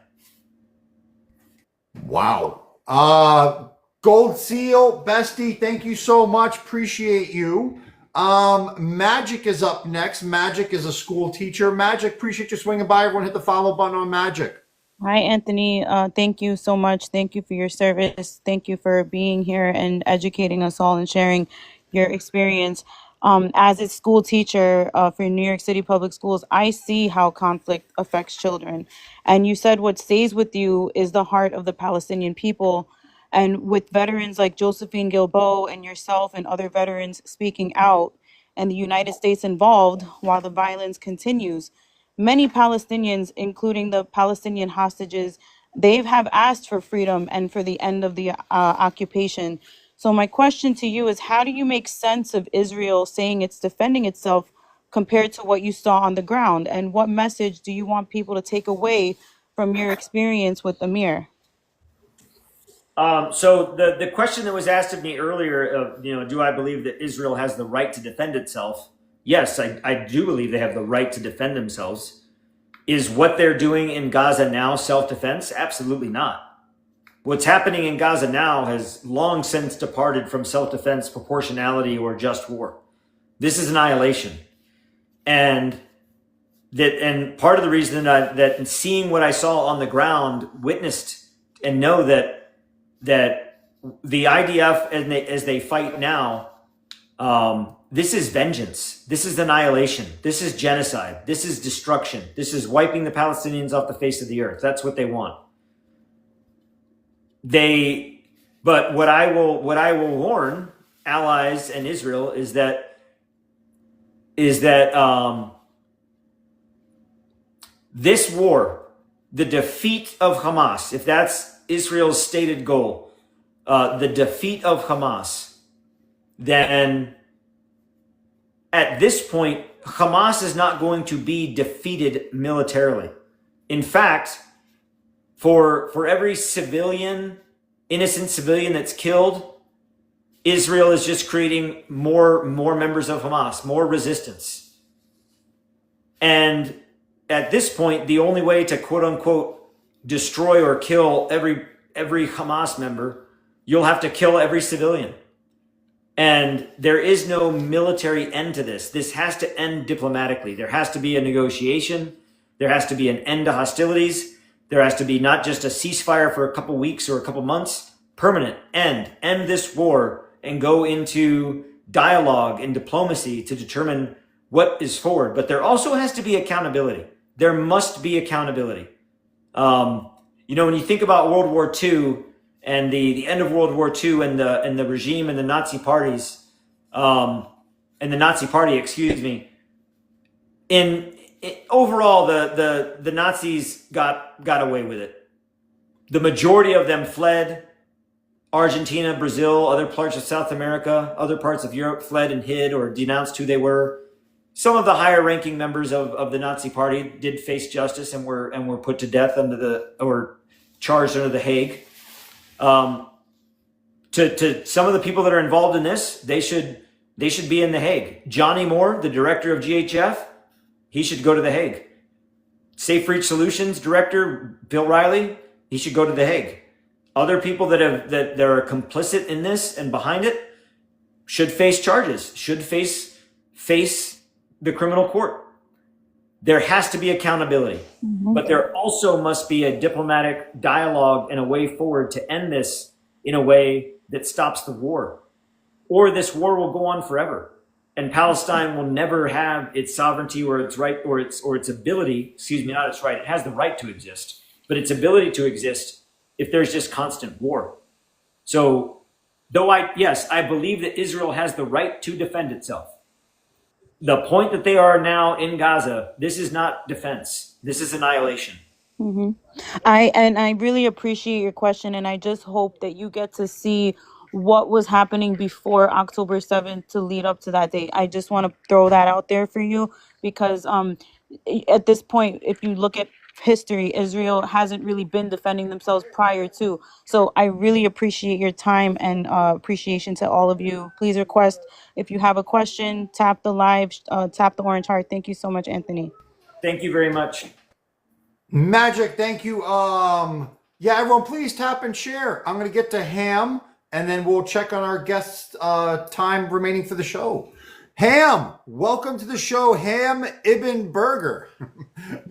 Speaker 1: Wow. Gold Seal, Bestie, thank you so much. Appreciate you. Magic is up next. Magic is a school teacher. Magic, appreciate you swinging by. Everyone hit the follow button on Magic.
Speaker 14: Hi, Anthony. Thank you so much. Thank you for your service. Thank you for being here and educating us all and sharing your experience. As a school teacher for New York City Public Schools, I see how conflict affects children. And you said what stays with you is the heart of the Palestinian people. And with veterans like Josephine Gilbo and yourself and other veterans speaking out, and the United States involved while the violence continues, many Palestinians, including the Palestinian hostages, they have asked for freedom and for the end of the occupation. So my question to you is, how do you make sense of Israel saying it's defending itself compared to what you saw on the ground? And what message do you want people to take away from your experience with Amir?
Speaker 2: So the question that was asked of me earlier, do I believe that Israel has the right to defend itself? Yes, I do believe they have the right to defend themselves. Is what they're doing in Gaza now self-defense? Absolutely not. What's happening in Gaza now has long since departed from self-defense, proportionality, or just war. This is annihilation. And part of the reason that seeing what I saw on the ground, witnessed and know that the IDF as they fight now, this is vengeance. This is annihilation. This is genocide. This is destruction. This is wiping the Palestinians off the face of the earth. That's what they want. But what I will warn allies and Israel is that this war, the defeat of Hamas, if that's Israel's stated goal, the defeat of Hamas, then at this point, Hamas is not going to be defeated militarily. In fact, for every innocent civilian that's killed, Israel is just creating more members of Hamas, more resistance. And at this point, the only way to quote unquote destroy or kill every Hamas member, you'll have to kill every civilian. And there is no military end to this. This has to end diplomatically. There has to be a negotiation. There has to be an end to hostilities. There has to be not just a ceasefire for a couple weeks or a couple months, permanent end this war and go into dialogue and diplomacy to determine what is forward. But there also has to be accountability. There must be accountability. When you think about World War II and the end of World War II and the regime and the Nazi parties, and the Nazi party, overall the Nazis got away with it. The majority of them fled. Argentina, Brazil, other parts of South America, other parts of Europe fled and hid or denounced who they were. Some of the higher ranking members of the Nazi party did face justice and were put to death or charged under the Hague. To some of the people that are involved in this, they should be in the Hague. Johnny Moore, the director of GHF, he should go to the Hague. Safe Reach Solutions director Bill Riley, he should go to the Hague. Other people that are complicit in this and behind it should face charges, should face the criminal court. There has to be accountability, but there also must be a diplomatic dialogue and a way forward to end this in a way that stops the war, or this war will go on forever. And Palestine will never have its sovereignty or its right or its ability, not its right. It has the right to exist, but its ability to exist if there's just constant war. So I believe that Israel has the right to defend itself. The point that they are now in Gaza, this is not defense. This is annihilation.
Speaker 14: Mm-hmm. I really appreciate your question, and I just hope that you get to see what was happening before October 7th to lead up to that date. I just want to throw that out there for you because at this point, if you look at history, Israel hasn't really been defending themselves prior to. So I really appreciate your time and appreciation to all of you. Please request, if you have a question, tap the orange heart. Thank you so much, Anthony.
Speaker 2: Thank you very much.
Speaker 1: Magic, thank you. Yeah, everyone, please tap and share. I'm going to get to Ham, and then we'll check on our guest time remaining for the show. Ham, welcome to the show, Ham Ibn Berger.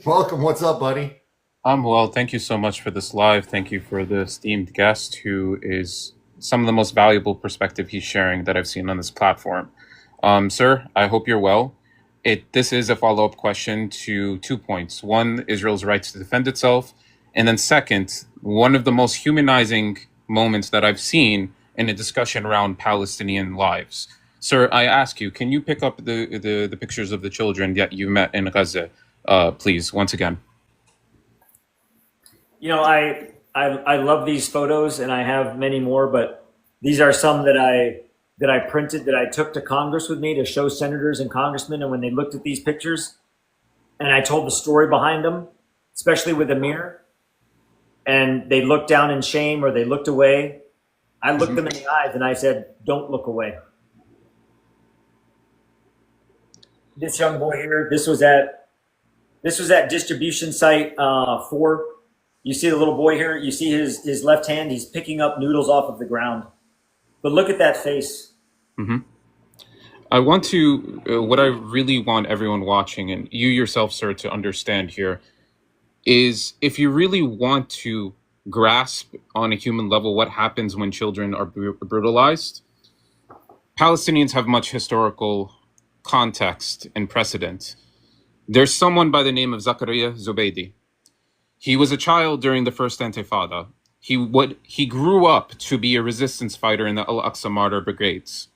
Speaker 1: Welcome. What's up, buddy?
Speaker 15: I'm well. Thank you so much for this live. Thank you for the esteemed guest who is some of the most valuable perspective he's sharing that I've seen on this platform. Sir, I hope you're well. This is a follow-up question to 2 points. One, Israel's right to defend itself. And then second, one of the most humanizing moments that I've seen in a discussion around Palestinian lives. Sir, I ask you, can you pick up the pictures of the children that you met in Gaza, please, once again?
Speaker 2: You know, I love these photos, and I have many more, but these are some that I printed, that I took to Congress with me to show senators and congressmen. And when they looked at these pictures, and I told the story behind them, especially with Amir, and they looked down in shame or they looked away, I looked them in the eyes and I said, "Don't look away." This young boy here, this was at distribution site 4. You see the little boy here, you see his left hand, he's picking up noodles off of the ground. But look at that face.
Speaker 15: Mm-hmm. I want to, what I really want everyone watching, and you yourself, sir, to understand here, is if you really want to grasp on a human level what happens when children are brutalized, Palestinians have much historical context and precedent. There's someone by the name of Zakaria Zubaydi. He was a child during the first Intifada. He grew up to be a resistance fighter in the Al-Aqsa Martyr Brigades,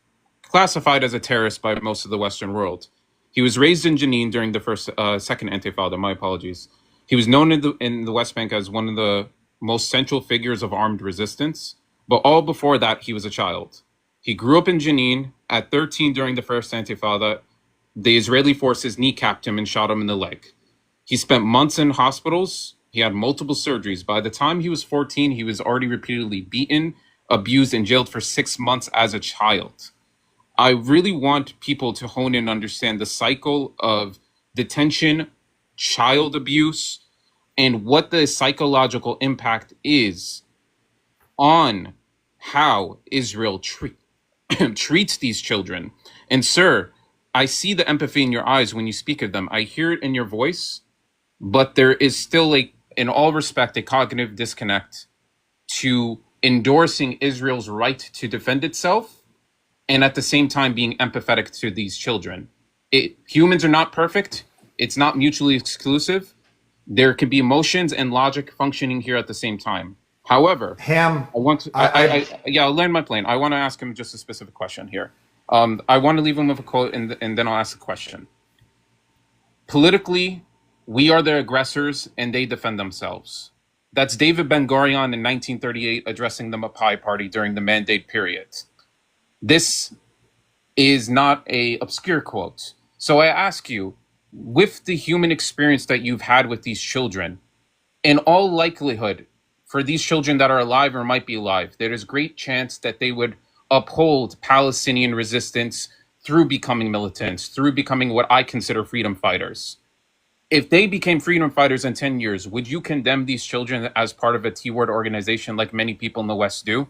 Speaker 15: classified as a terrorist by most of the Western world. He was raised in Jenin during the second Intifada. My apologies. He was known in the West Bank as one of the most central figures of armed resistance, but all before that, he was a child. He grew up in Jenin. At 13 during the first Intifada, the Israeli forces kneecapped him and shot him in the leg. He spent months in hospitals. He had multiple surgeries. By the time he was 14, he was already repeatedly beaten, abused, and jailed for 6 months as a child. I really want people to hone in and understand the cycle of detention, child abuse, and what the psychological impact is on how Israel treats these children. And sir, I see the empathy in your eyes when you speak of them. I hear it in your voice, but there is still, in all respect, a cognitive disconnect to endorsing Israel's right to defend itself and at the same time being empathetic to these children. Humans are not perfect. It's not mutually exclusive. There can be emotions and logic functioning here at the same time. However,
Speaker 1: Ham,
Speaker 15: I want to, I'll land my plane. I want to ask him just a specific question here. I want to leave him with a quote and then I'll ask a question. Politically, we are the aggressors and they defend themselves. That's David Ben-Gurion in 1938 addressing the Mapai Party during the Mandate period. This is not a obscure quote. So I ask you, with the human experience that you've had with these children, in all likelihood, for these children that are alive or might be alive, there is great chance that they would uphold Palestinian resistance through becoming militants, through becoming what I consider freedom fighters. If they became freedom fighters in 10 years, would you condemn these children as part of a T-word organization like many people in the West do?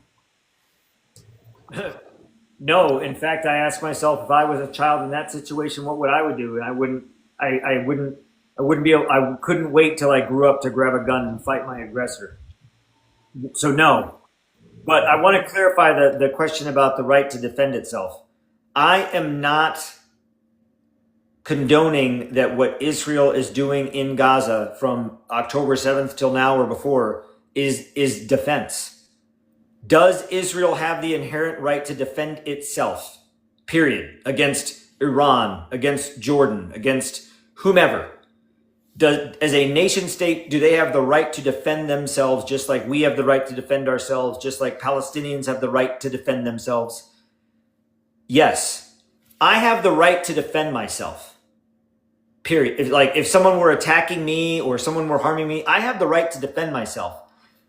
Speaker 2: No, in fact, I ask myself, if I was a child in that situation, what would I would do? I couldn't wait till I grew up to grab a gun and fight my aggressor. So no. But I want to clarify the question about the right to defend itself. I am not condoning that what Israel is doing in Gaza from October 7th till now or before is defense. Does Israel have the inherent right to defend itself, period, against Iran, against Jordan, against whomever? As a nation state, do they have the right to defend themselves just like we have the right to defend ourselves, just like Palestinians have the right to defend themselves? Yes. I have the right to defend myself, period. If someone were attacking me or someone were harming me, I have the right to defend myself.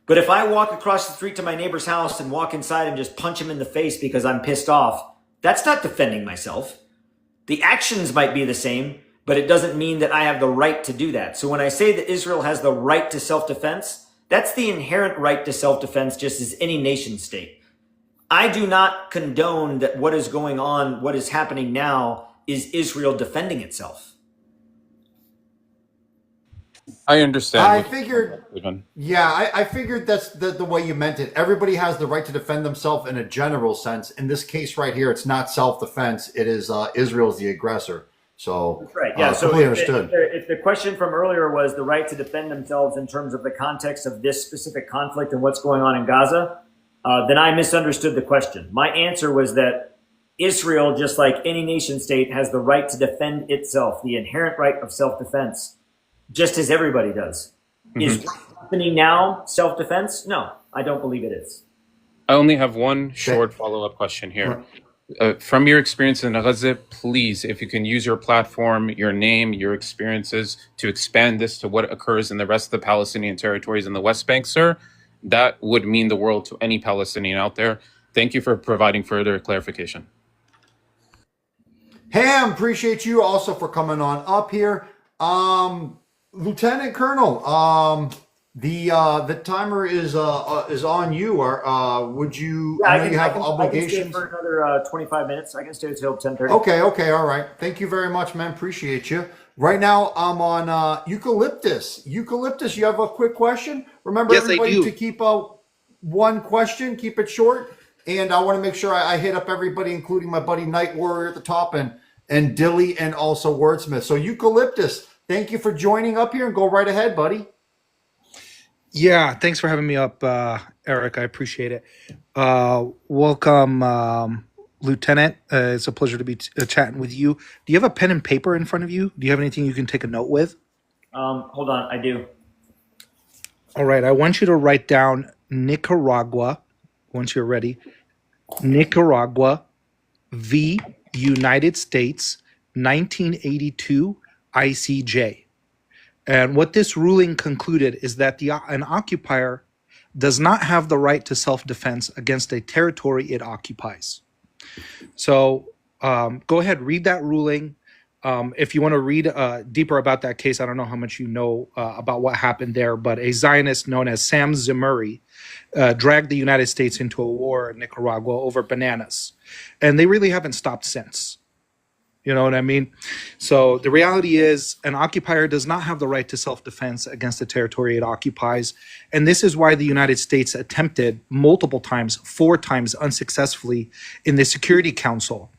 Speaker 2: But if I walk across the street to my neighbor's house and walk inside and just punch him in the face because I'm pissed off, that's not defending myself. The actions might be the same, but it doesn't mean that I have the right to do that. So when I say that Israel has the right to self-defense, That's the inherent right to self-defense, just as any nation state. I do not condone that what is going on, what is happening now, is Israel defending itself.
Speaker 15: I understand.
Speaker 1: I
Speaker 15: What
Speaker 1: figured,
Speaker 15: even.
Speaker 1: yeah, I figured that's the way you meant it. Everybody has the right to defend themselves in a general sense. In this case right here, it's not self-defense. It is Israel's the aggressor. So
Speaker 2: That's right. Yeah. So
Speaker 1: completely
Speaker 2: if
Speaker 1: understood.
Speaker 2: if the question from earlier was the right to defend themselves in terms of the context of this specific conflict and what's going on in Gaza, then I misunderstood the question. My answer was that Israel, just like any nation state, has the right to defend itself, the inherent right of self-defense, just as everybody does. Is what's happening now self-defense? No, I don't believe it is.
Speaker 15: I only have one short follow-up question here. From your experience in Gaza, please, if you can use your platform, your name, your experiences to expand this to what occurs in the rest of the Palestinian territories in the West Bank, sir, that would mean the world to any Palestinian out there. Thank you for providing further clarification.
Speaker 1: Ham, appreciate you also for coming on up here. Lieutenant Colonel, the timer is on you. Or would you?
Speaker 2: Yeah,
Speaker 1: I know you have
Speaker 2: I can
Speaker 1: obligations.
Speaker 2: stay for another 25 minutes. I can stay until 10:30.
Speaker 1: Okay, all right. Thank you very much, man. Appreciate you. Right now, I'm on Eucalyptus. Eucalyptus, you have a quick question? Remember,
Speaker 16: Yes, I
Speaker 1: everybody,
Speaker 16: do.
Speaker 1: to keep one question, keep it short. And I want to make sure I hit up everybody, including my buddy Night Warrior at the top and Dilly and also Wordsmith. So Eucalyptus, thank you for joining up here and go right ahead, buddy.
Speaker 16: Yeah, thanks for having me up, Eric. I appreciate it. Welcome, Lieutenant. It's a pleasure to be chatting with you. Do you have a pen and paper in front of you? Do you have anything you can take a note with?
Speaker 2: Hold on, I do.
Speaker 16: All right, I want you to write down Nicaragua, once you're ready. Nicaragua v. United States, 1982 ICJ. And what this ruling concluded is that an occupier does not have the right to self-defense against a territory it occupies. So go ahead, read that ruling. If you want to read deeper about that case, I don't know how much you know about what happened there, but a Zionist known as Sam Zemurray dragged the United States into a war in Nicaragua over bananas. And they really haven't stopped since. You know what I mean? So the reality is an occupier does not have the right to self-defense against the territory it occupies. And this is why the United States attempted multiple times, 4 times unsuccessfully in the Security Council.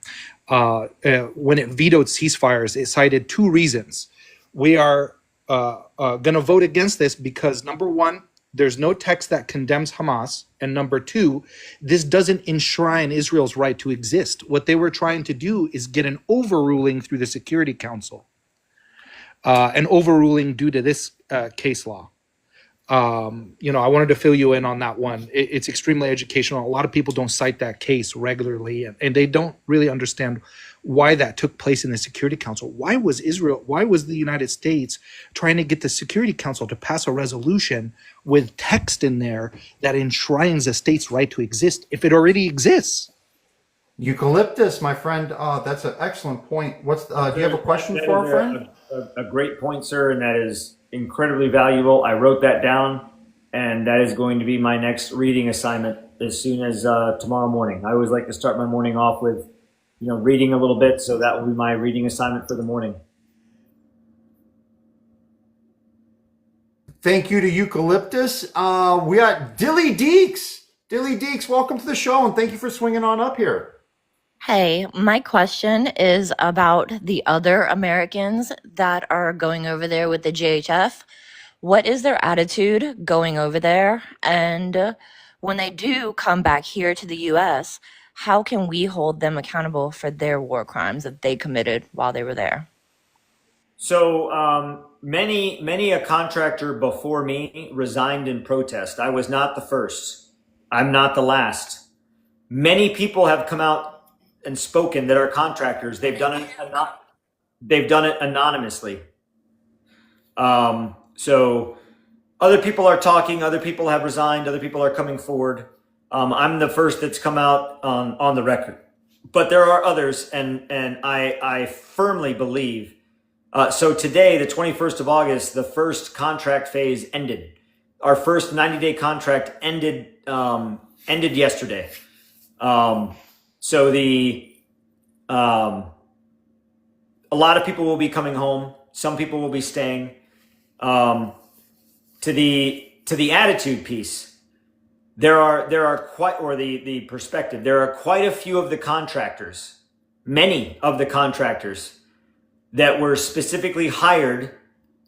Speaker 16: When it vetoed ceasefires, it cited 2 reasons. We are going to vote against this because, number one, there's no text that condemns Hamas. And number 2, this doesn't enshrine Israel's right to exist. What they were trying to do is get an overruling through the Security Council, an overruling due to this case law. I wanted to fill you in on that one. It's extremely educational. A lot of people don't cite that case regularly, and they don't really understand why that took place in the Security Council. Why was the United States trying to get the Security Council to pass a resolution with text in there that enshrines a state's right to exist if it already exists?
Speaker 1: Eucalyptus, my friend, that's an excellent point. Do you have a question for our friend?
Speaker 2: A great point, sir, and that is incredibly valuable. I wrote that down, and that is going to be my next reading assignment as soon as tomorrow morning. I always like to start my morning off with, reading a little bit, so that will be my reading assignment for the morning.
Speaker 1: Thank you to Eucalyptus. We got Dilly Deeks. Dilly Deeks, welcome to the show, and thank you for swinging on up here.
Speaker 17: Hey, my question is about the other Americans that are going over there with the JHF. What is their attitude going over there? And when they do come back here to the U.S., how can we hold them accountable for their war crimes that they committed while they were there?
Speaker 2: So many a contractor before me resigned in protest. I was not the first. I'm not the last. Many people have come out and spoken that are contractors. They've done it anonymously. So other people are talking, other people have resigned, other people are coming forward. I'm the first that's come out on the record, but there are others, and I firmly believe. So today, the 21st of August, the first contract phase ended. our first 90-day contract ended yesterday. So a lot of people will be coming home. Some people will be staying. To the attitude piece, there are quite, or the perspective, there are quite a few of the contractors, many of the contractors that were specifically hired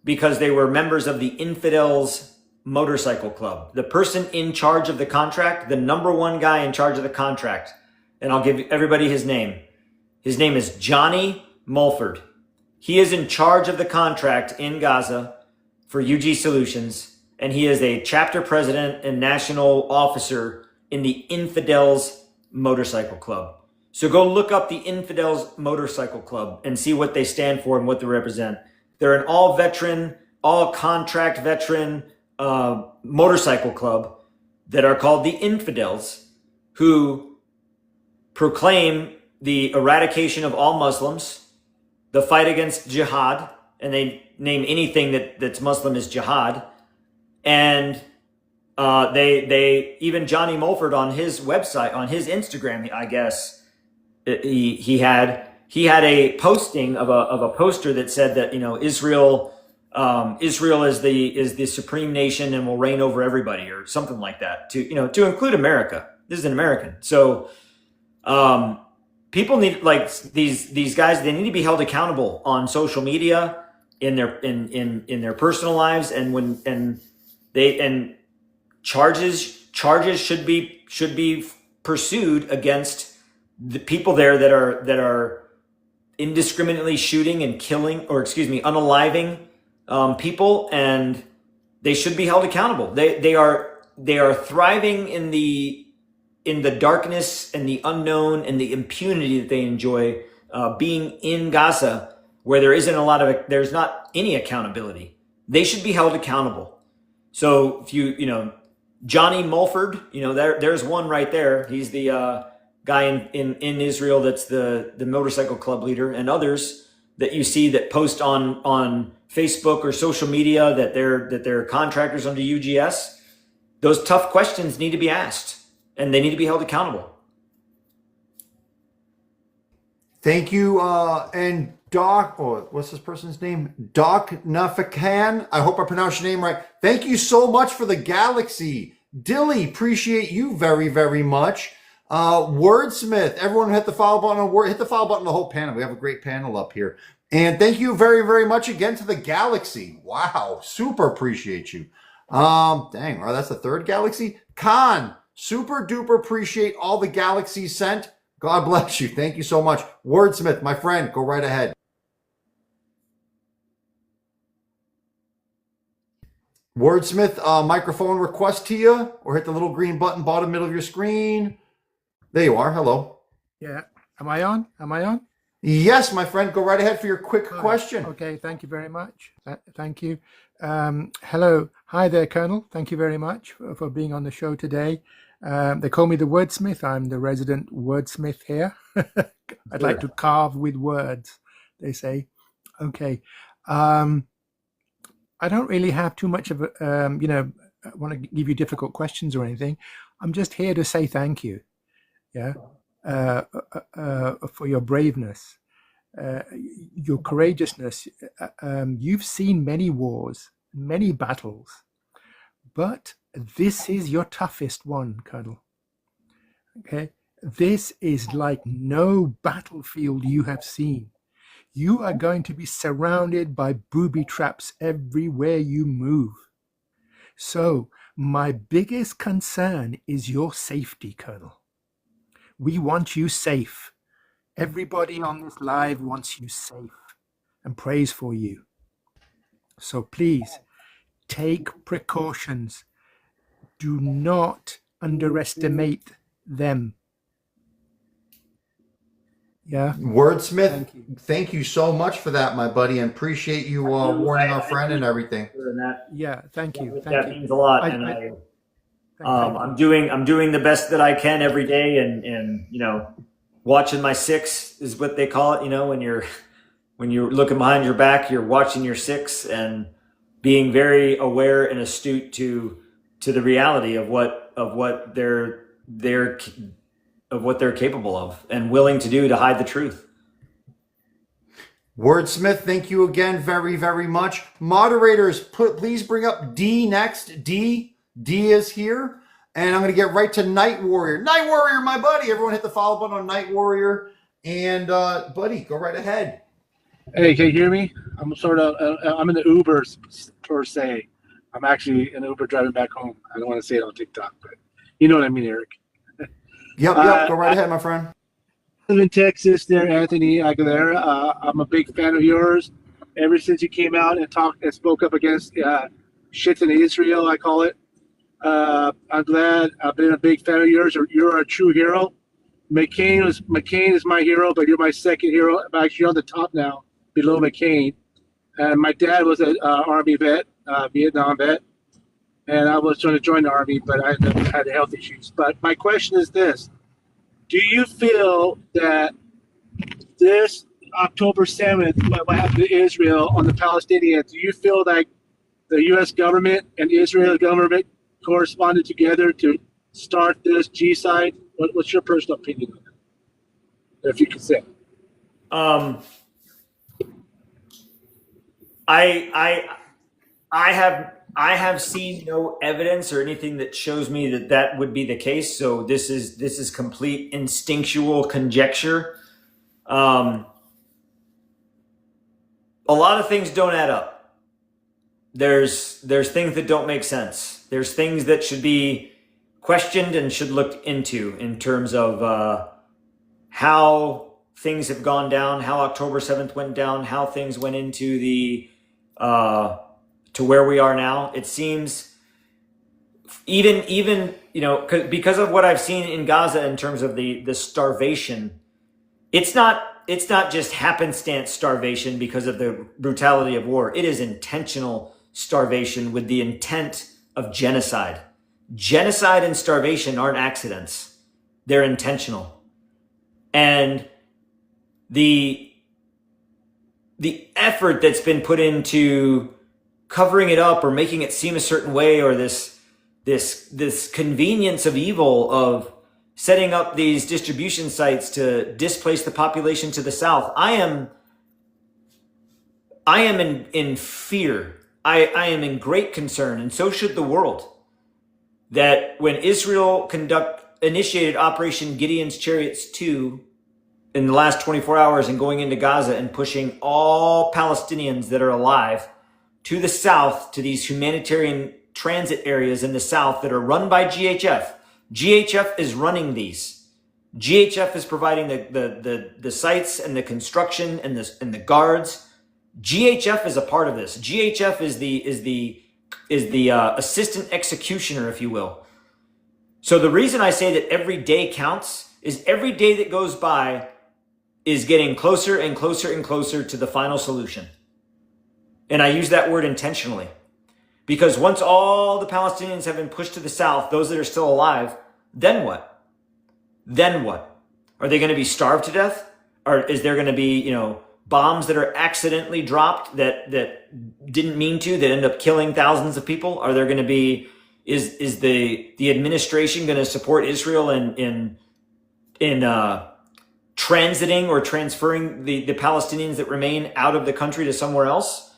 Speaker 2: because they were members of the Infidels Motorcycle Club. The person in charge of the contract, the number one guy in charge of the contract, and I'll give everybody his name. His name is Johnny Mulford. He is in charge of the contract in Gaza for UG Solutions, and he is a chapter president and national officer in the Infidels Motorcycle Club. So go look up the Infidels Motorcycle Club and see what they stand for and what they represent. They're an all-veteran, all-contract veteran motorcycle club that are called the Infidels, who proclaim the eradication of all Muslims, the fight against jihad, and they name anything that's Muslim as jihad. And they even Johnny Mulford on his website, on his Instagram, I guess, he had a posting of a poster that said that, Israel is the supreme nation and will reign over everybody, or something like that, to include America. This is an American. So people need, like, these guys, they need to be held accountable on social media, in their personal lives, and charges should be pursued against the people there that are indiscriminately shooting and killing, or unaliving people, and they should be held accountable. They are thriving in the darkness and the unknown and the impunity that they enjoy being in Gaza, where there's not any accountability. They should be held accountable. So if Johnny Mulford, there's one right there. He's the guy in Israel that's the motorcycle club leader, and others that you see that post on Facebook or social media that they're contractors under UGS. Those tough questions need to be asked, and they need to be held accountable.
Speaker 1: Thank you, and Doc, what's this person's name? Doc Nafakan. I hope I pronounced your name right. Thank you so much for the galaxy. Dilly, appreciate you very, very much. Wordsmith, everyone hit the follow button. Hit the follow button, the whole panel. We have a great panel up here. And thank you very, very much again to the galaxy. Wow, super appreciate you. Dang, all right, that's the third galaxy. Khan, super duper appreciate all the galaxies sent. God bless you. Thank you so much. Wordsmith, my friend, go right ahead. Wordsmith, microphone request to you, or hit the little green button bottom middle of your screen. There you are. Hello.
Speaker 18: Yeah. Am I on?
Speaker 1: Yes, my friend. Go right ahead for your quick question.
Speaker 18: Okay. Thank you very much. Thank you. Hello. Hi there, Colonel. Thank you very much for being on the show today. They call me the wordsmith. I'm the resident wordsmith here. I'd like to carve with words, they say. Okay. I don't really have too much of I want to give you difficult questions or anything. I'm just here to say thank you. Yeah. For your braveness, your courageousness. You've seen many wars, many battles, but this is your toughest one, Colonel. Okay. This is like no battlefield you have seen. You are going to be surrounded by booby traps everywhere you move. So my biggest concern is your safety, Colonel. We want you safe. Everybody on this live wants you safe and prays for you. So please take precautions. Do not underestimate them. Yeah.
Speaker 1: Wordsmith, thank you so much for that, my buddy, and appreciate you warning our friend and everything.
Speaker 18: Yeah, thank you.
Speaker 2: That means a lot, and I'm doing the best that I can every day, and watching my six is what they call it. When you're looking behind your back, you're watching your six, and being very aware and astute to the reality of what they're capable of and willing to do to hide the truth.
Speaker 1: Wordsmith, thank you again very, very much. Moderators, please bring up D next. D is here. And I'm going to get right to Night Warrior. Night Warrior, my buddy. Everyone hit the follow button on Night Warrior. And, buddy, go right ahead.
Speaker 19: Hey, can you hear me? I'm I'm in the Uber per se. I'm actually in the Uber driving back home. I don't want to say it on TikTok, but you know what I mean, Eric.
Speaker 1: Yep. Go right ahead, my friend.
Speaker 19: I live in Texas there, Anthony Aguilar. I'm a big fan of yours. Ever since you came out and spoke up against shit in Israel, I call it. I'm glad. I've been a big fan of yours. You're a true hero. McCain is my hero, but you're my second hero. I'm actually on the top now, below McCain. And my dad was an Army vet, Vietnam vet, and I was trying to join the Army, but I had health issues. But my question is this: do you feel that this October 7th, what happened to Israel on the Palestinians, do you feel like the U.S. government and the Israeli government corresponded together to start this G-side? What's your personal opinion on that, if you can say?
Speaker 2: I have seen no evidence or anything that shows me that would be the case. So this is complete instinctual conjecture. A lot of things don't add up. There's things that don't make sense. There's things that should be questioned and should look into in terms of how things have gone down, how October 7th went down, how things went into the to where we are now. It seems even because of what I've seen in Gaza in terms of the starvation, it's not just happenstance starvation because of the brutality of war. It is intentional starvation with the intent of genocide. Genocide and starvation aren't accidents. They're intentional. And the effort that's been put into covering it up or making it seem a certain way, or this convenience of evil of setting up these distribution sites to displace the population to the south. I am in fear. I am in great concern, and so should the world, that when Israel initiated Operation Gideon's Chariots 2 in the last 24 hours and going into Gaza and pushing all Palestinians that are alive to the south, to these humanitarian transit areas in the south that are run by GHF. GHF is running these. GHF is providing the sites and the construction and the guards. GHF is a part of this. GHF is the assistant executioner, if you will. So the reason I say that every day counts is every day that goes by is getting closer and closer and closer to the final solution. And I use that word intentionally, because once all the Palestinians have been pushed to the south, those that are still alive, then what? Then what? Are they going to be starved to death? Or is there going to be, bombs that are accidentally dropped that didn't mean to, that end up killing thousands of people? Are there going to be, is the administration going to support Israel in transiting or transferring the Palestinians that remain out of the country to somewhere else?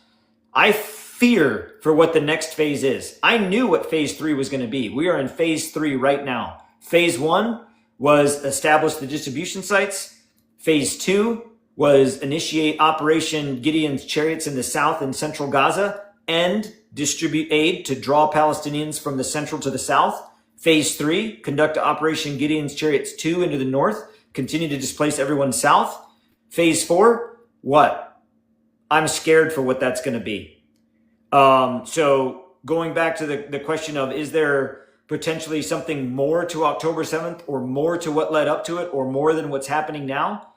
Speaker 2: I fear for what the next phase is. I knew what phase 3 was going to be. We are in phase 3 right now. Phase 1 was establish the distribution sites. Phase 2 was initiate Operation Gideon's Chariots in the south and central Gaza and distribute aid to draw Palestinians from the central to the south. Phase 3, conduct Operation Gideon's Chariots 2 into the north, continue to displace everyone south. Phase 4, what? I'm scared for what that's going to be. So going back to the question of, is there potentially something more to October 7th or more to what led up to it or more than what's happening now?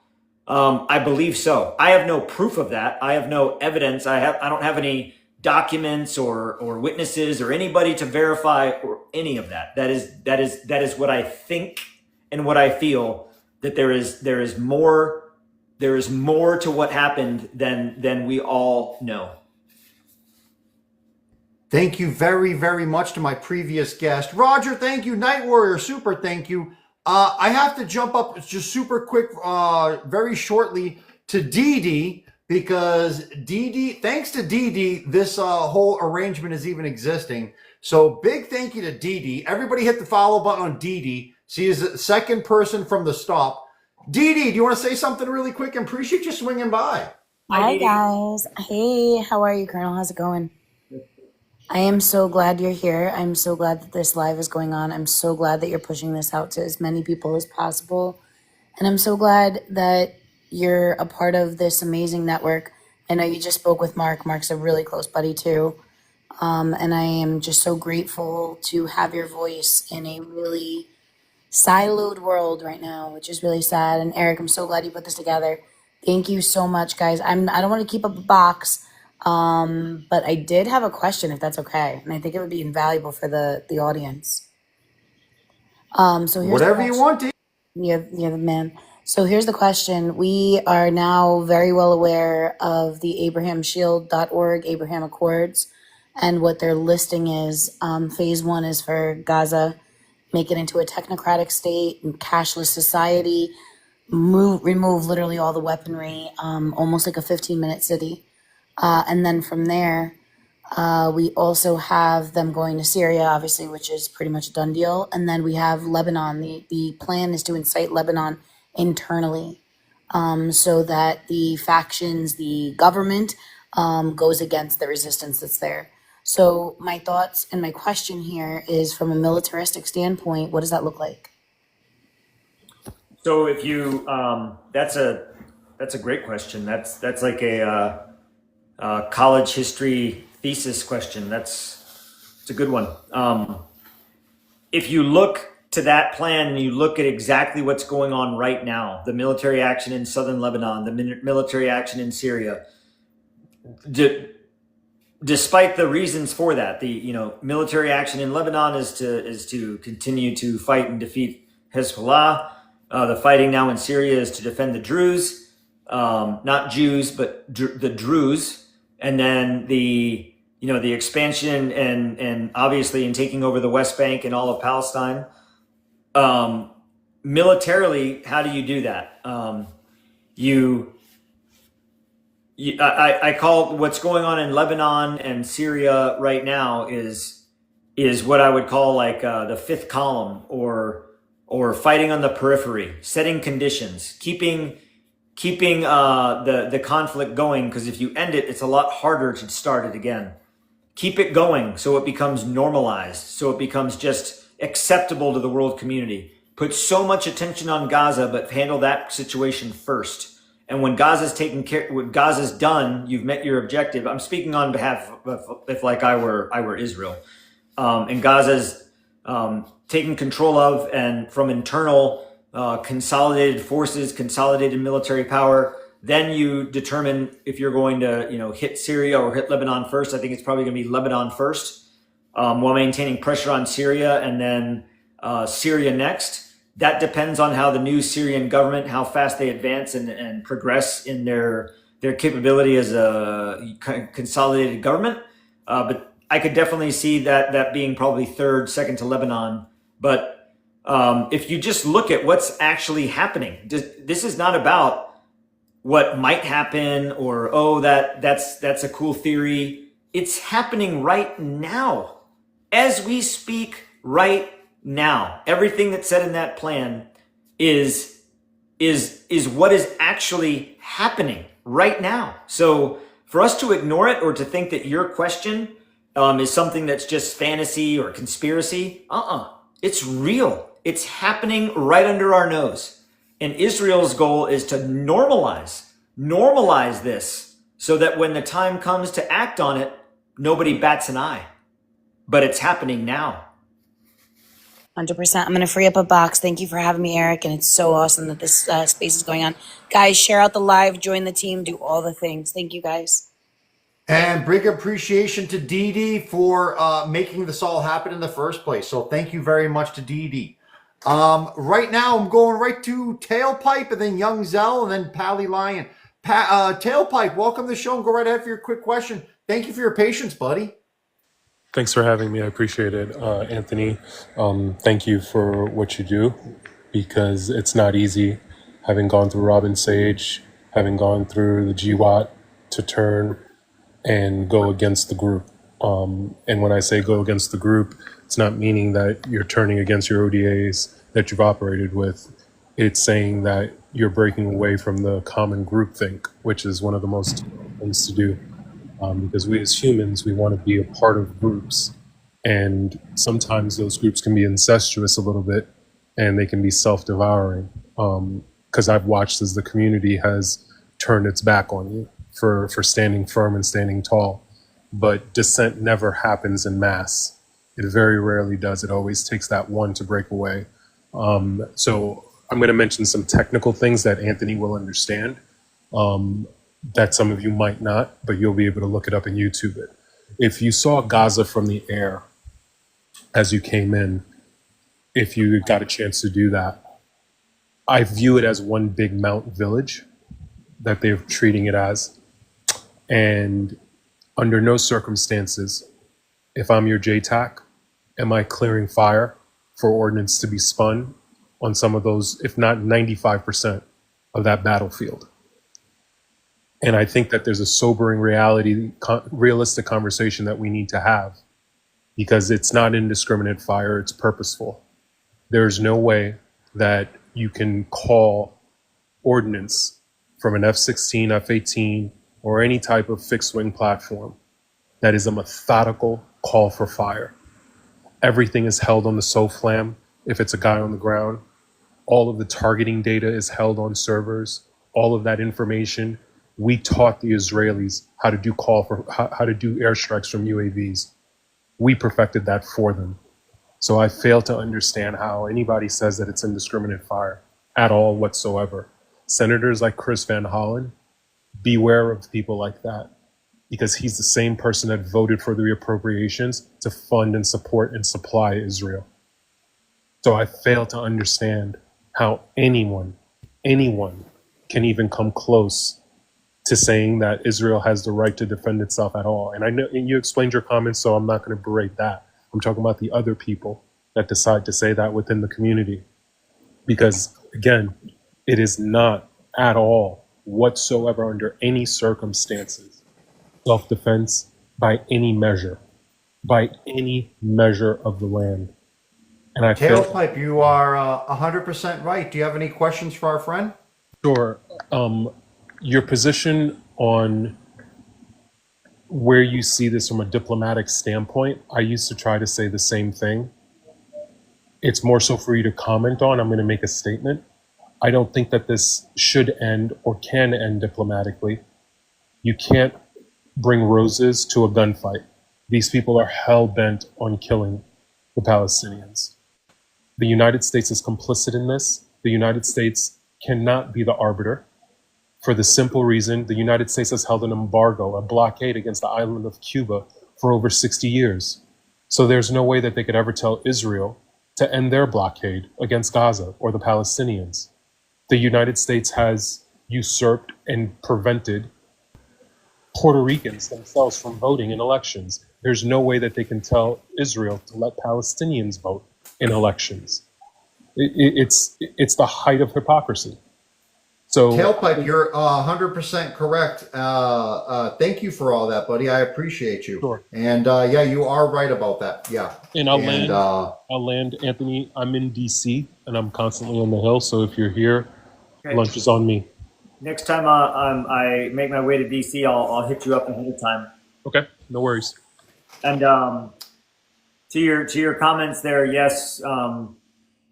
Speaker 2: I believe so. I have no proof of that. I have no evidence. I don't have any documents or witnesses or anybody to verify or any of that. That is what I think and what I feel, that there is more to what happened than we all know.
Speaker 1: Thank you very, very much to my previous guest. Roger, thank you. Night Warrior, super thank you. I have to jump up just super quick, very shortly to Dee Dee, because Dee Dee, thanks to Dee Dee, this whole arrangement is even existing. So big thank you to Dee Dee. Everybody hit the follow button on Dee Dee. She is the second person from the stop. Dee Dee, do you want to say something really quick? I appreciate you swinging by.
Speaker 20: Hi guys. Hey, how are you, Colonel? How's it going? I am so glad you're here. I'm so glad that this live is going on. I'm so glad that you're pushing this out to as many people as possible. And I'm so glad that you're a part of this amazing network. I know you just spoke with Mark. Mark's a really close buddy too. And I am just so grateful to have your voice in a really siloed world right now, which is really sad. And Eric, I'm so glad you put this together. Thank you so much, guys. I don't want to keep up a box, but I did have a question, if that's okay, and I think it would be invaluable for the audience. So here's
Speaker 1: whatever you want, Dee.
Speaker 20: You're the man. So here's the question. We are now very well aware of the AbrahamShield.org, Abraham Accords, and what their listing is. Phase 1 is for Gaza, make it into a technocratic state and cashless society, remove literally all the weaponry, almost like a 15-minute city. And then from there, we also have them going to Syria, obviously, which is pretty much a done deal. And then we have Lebanon. The plan is to incite Lebanon internally, so that the factions, the government, goes against the resistance that's there. So my thoughts and my question here is, from a militaristic standpoint, what does that look like?
Speaker 2: So if you, that's a great question. That's like a college history thesis question. It's a good one. If you look to that plan and you look at exactly what's going on right now, the military action in southern Lebanon, the military action in Syria, despite the reasons for that, the military action in Lebanon is to continue to fight and defeat Hezbollah. The fighting now in Syria is to defend the Druze, not Jews, but the Druze, and then the expansion and obviously in taking over the West Bank and all of Palestine. Militarily, how do you do that? I call what's going on in Lebanon and Syria right now is what I would call like the fifth column, or fighting on the periphery, setting conditions, keeping the conflict going, because if you end it, it's a lot harder to start it again. Keep it going so it becomes normalized, so it becomes just acceptable to the world community. Put so much attention on Gaza, but handle that situation first. And when Gaza's taken care, when Gaza's done, you've met your objective. I'm speaking on behalf of if like I were Israel, and Gaza's taken control of, and from internal consolidated forces, consolidated military power. Then you determine if you're going to hit Syria or hit Lebanon first. I think it's probably going to be Lebanon first, while maintaining pressure on Syria, and then Syria next. That depends on how the new Syrian government, how fast they advance and progress in their capability as a consolidated government. But I could definitely see that being probably third, second to Lebanon. But if you just look at what's actually happening, this is not about what might happen or that's a cool theory. It's happening right now, as we speak right now. Everything that's said in that plan is what is actually happening right now. So for us to ignore it or to think that your question is something that's just fantasy or conspiracy, it's real. It's happening right under our nose. And Israel's goal is to normalize this so that when the time comes to act on it, nobody bats an eye. But it's happening now.
Speaker 20: 100%. I'm going to free up a box. Thank you for having me, Eric. And it's so awesome that this space is going on. Guys, share out the live, join the team, do all the things. Thank you, guys.
Speaker 1: And big appreciation to Dee Dee for making this all happen in the first place. So thank you very much to Dee Dee. Right now, I'm going right to Tailpipe, and then Young Zell, and then Pally Lion. Tailpipe, welcome to the show, and go right ahead for your quick question. Thank you for your patience, buddy.
Speaker 21: Thanks for having me. I appreciate it, Anthony. Thank you for what you do, because it's not easy. Having gone through Robin Sage, having gone through the GWAT, to turn and go against the group. And when I say go against the group, it's not meaning that you're turning against your ODAs that you've operated with. It's saying that you're breaking away from the common groupthink, which is one of the most difficult things to do. Because we as humans, we want to be a part of groups. And sometimes those groups can be incestuous a little bit, and they can be self-devouring. Because I've watched as the community has turned its back on you for standing firm and standing tall. But dissent never happens in mass. It very rarely does. It always takes that one to break away. So I'm going to mention some technical things that Anthony will understand. That some of you might not, but you'll be able to look it up and YouTube it. If you saw Gaza from the air as you came in, if you got a chance to do that, I view it as one big mount village that they're treating it as. And under no circumstances, if I'm your JTAC, am I clearing fire for ordnance to be spun on some of those, if not 95% of that battlefield. And I think that there's a sobering realistic conversation that we need to have, because it's not indiscriminate fire, it's purposeful. There's no way that you can call ordnance from an F-16, F-18, or any type of fixed wing platform that is a methodical call for fire. Everything is held on the SOFLAM if it's a guy on the ground. All of the targeting data is held on servers. All of that information. We taught the Israelis how to do how to do airstrikes from UAVs. We perfected that for them. So I fail to understand how anybody says that it's indiscriminate fire at all whatsoever. Senators like Chris Van Hollen, beware of people like that, because he's the same person that voted for the reappropriations to fund and support and supply Israel. So I fail to understand how anyone can even come close to saying that Israel has the right to defend itself at all. And I know and you explained your comments, so I'm not going to berate that. I'm talking about the other people that decide to say that within the community. Because again, it is not at all whatsoever under any circumstances self-defense by any measure of the land. And I feel
Speaker 1: Tailpipe, you are 100% right. Do you have any questions for our friend?
Speaker 21: sure. Your position on where you see this from a diplomatic standpoint, I used to try to say the same thing. It's more so for you to comment on. I'm going to make a statement. I don't think that this should end or can end diplomatically. You can't bring roses to a gunfight. These people are hell-bent on killing the Palestinians. The United States is complicit in this. The United States cannot be the arbiter, for the simple reason the United States has held an embargo, a blockade against the island of Cuba for over 60 years. So there's no way that they could ever tell Israel to end their blockade against Gaza or the Palestinians. The United States has usurped and prevented Puerto Ricans themselves from voting in elections. There's no way that they can tell Israel to let Palestinians vote in elections. It's the height of hypocrisy. So,
Speaker 1: Tailpipe, you're 100% correct. Thank you for all that, buddy. I appreciate you.
Speaker 21: Sure.
Speaker 1: And yeah, you are right about that. Yeah.
Speaker 21: And I'll land, Anthony. I'm in DC and I'm constantly on the Hill. So if you're here,
Speaker 2: Okay.
Speaker 21: lunch is on me.
Speaker 2: Next time I make my way to DC, I'll hit you up ahead of time.
Speaker 21: Okay, no worries.
Speaker 2: And to your comments there, yes,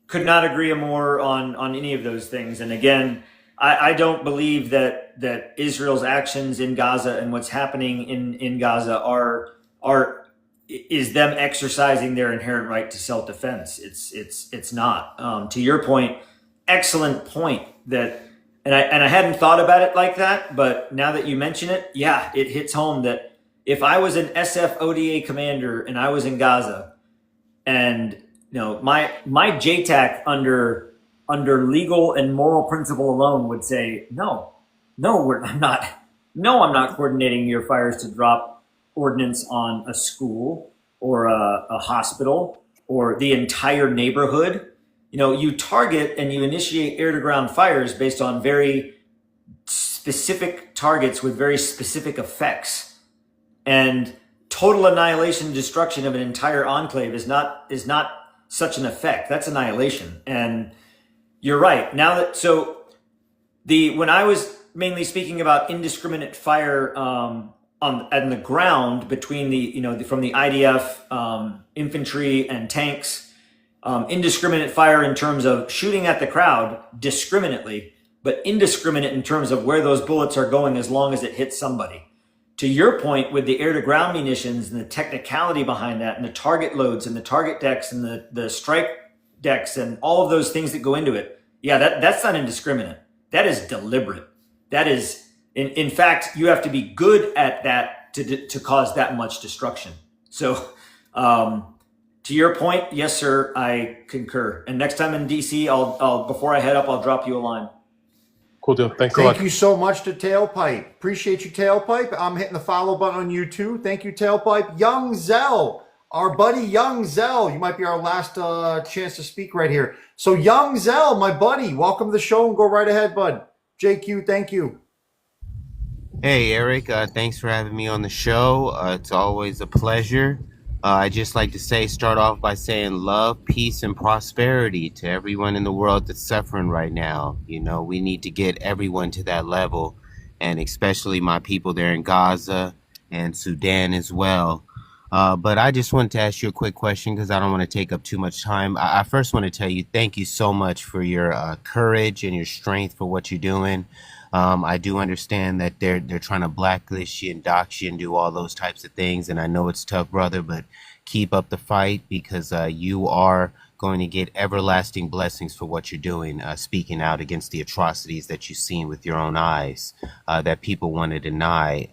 Speaker 2: could not agree more on any of those things. And again, I don't believe that Israel's actions in Gaza and what's happening in Gaza is them exercising their inherent right to self-defense. It's not. To your point, excellent point that, and I hadn't thought about it like that, but now that you mention it, yeah, it hits home that if I was an SF ODA commander and I was in Gaza, and my JTAC under legal and moral principle alone would say, I'm not coordinating your fires to drop ordnance on a school or a hospital or the entire neighborhood. You target and you initiate air to ground fires based on very specific targets with very specific effects. And total annihilation and destruction of an entire enclave is not such an effect. That's annihilation. And you're right. When I was mainly speaking about indiscriminate fire on the ground between from the IDF, infantry and tanks, indiscriminate fire in terms of shooting at the crowd discriminately, but indiscriminate in terms of where those bullets are going as long as it hits somebody. To your point with the air-to-ground munitions and the technicality behind that and the target loads and the target decks and the strike decks and all of those things that go into it, yeah, that's not indiscriminate. That is deliberate. That is, in fact, you have to be good at that to cause that much destruction. So to your point, yes, sir, I concur. And next time in DC, I'll before I head up, I'll drop you a line.
Speaker 21: Cool deal. Thanks a lot.
Speaker 1: Thank you so much to Tailpipe. Appreciate you, Tailpipe. I'm hitting the follow button on you too. Thank you, Tailpipe. Young Zell, our buddy Young Zell. You might be our last chance to speak right here. So Young Zell, my buddy, welcome to the show and go right ahead, bud. JQ, thank you.
Speaker 3: Hey, Eric. Thanks for having me on the show. It's always a pleasure. I'd just like to start off by saying love, peace, and prosperity to everyone in the world that's suffering right now. We need to get everyone to that level, and especially my people there in Gaza and Sudan as well. But I just wanted to ask you a quick question because I don't want to take up too much time. I first want to tell you thank you so much for your courage and your strength for what you're doing. I do understand that they're trying to blacklist you and dox you and do all those types of things. And I know it's tough, brother, but keep up the fight because you are going to get everlasting blessings for what you're doing, speaking out against the atrocities that you've seen with your own eyes that people want to deny.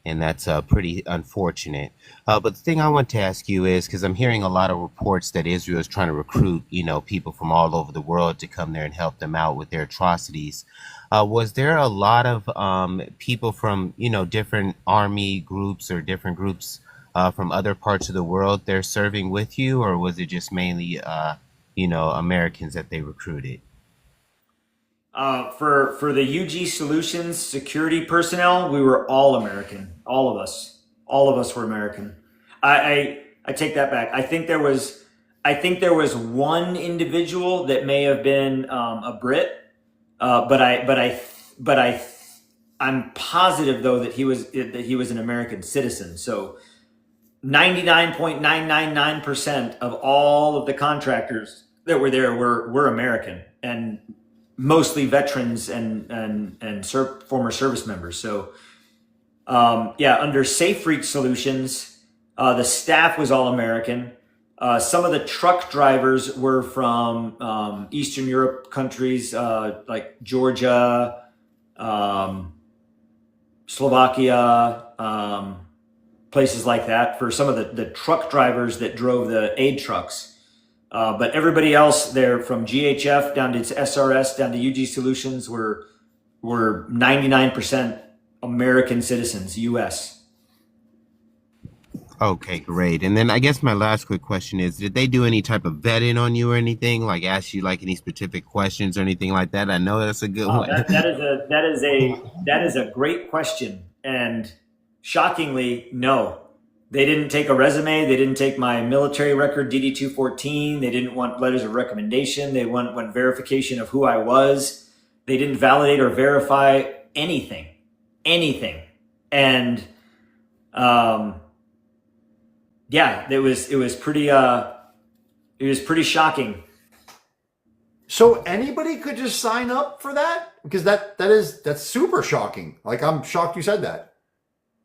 Speaker 3: And that's pretty unfortunate. But the thing I want to ask you is, because I'm hearing a lot of reports that Israel is trying to recruit, people from all over the world to come there and help them out with their atrocities. Was there a lot of people from, different army groups or different groups from other parts of the world there serving with you? Or was it just mainly, Americans that they recruited?
Speaker 2: For the UG Solutions security personnel, we were all American. All of us were American. I take that back. I think there was one individual that may have been a Brit, but I'm positive though that he was an American citizen. So 99.999% of all of the contractors that were there were American and mostly veterans and former service members. So under Safe Reach Solutions, the staff was all American. Some of the truck drivers were from Eastern Europe countries like Georgia, Slovakia, places like that for some of the truck drivers that drove the aid trucks. But everybody else there from GHF down to SRS down to UG Solutions were 99% American citizens, US.
Speaker 3: Okay, great. And then I guess my last quick question is, did they do any type of vetting on you or anything? Like ask you like any specific questions or anything like that? I know that's a good one.
Speaker 2: That is a great question. And shockingly, no. They didn't take a resume. They didn't take my military record, DD-214. They didn't want letters of recommendation. They want verification of who I was. They didn't validate or verify anything. And it was pretty shocking.
Speaker 1: So anybody could just sign up for that? Because that's super shocking. Like I'm shocked you said that.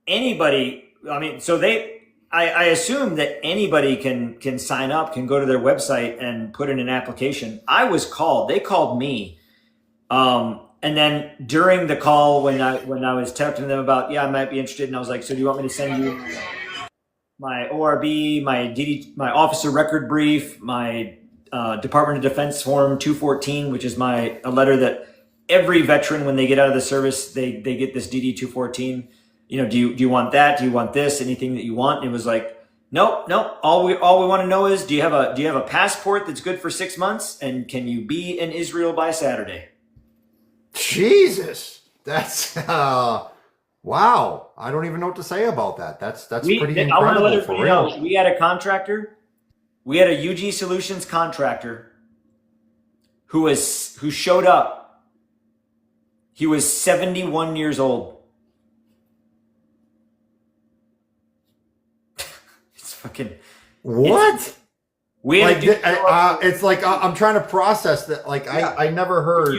Speaker 2: Anybody. I mean, so I assume that anybody can sign up, can go to their website and put in an application. I was called. They called me, and then during the call when I was talking to them about, I might be interested, and I was like, so do you want me to send you my ORB, my officer record brief, my Department of Defense Form 214, which is a letter that every veteran when they get out of the service they get this DD 214. Do you want that? Do you want this? Anything that you want? And it was like, Nope. All we want to know is, do you have a passport that's good for 6 months, and can you be in Israel by Saturday?
Speaker 1: Jesus, that's wow. I don't even know what to say about that. That's pretty
Speaker 2: I want to let
Speaker 1: incredible for
Speaker 2: everybody
Speaker 1: real.
Speaker 2: know, we had a contractor. We had a UG Solutions contractor who showed up. He was 71 years old. It's fucking
Speaker 1: what?
Speaker 2: We had
Speaker 1: it's like I'm trying to process that. Like I never heard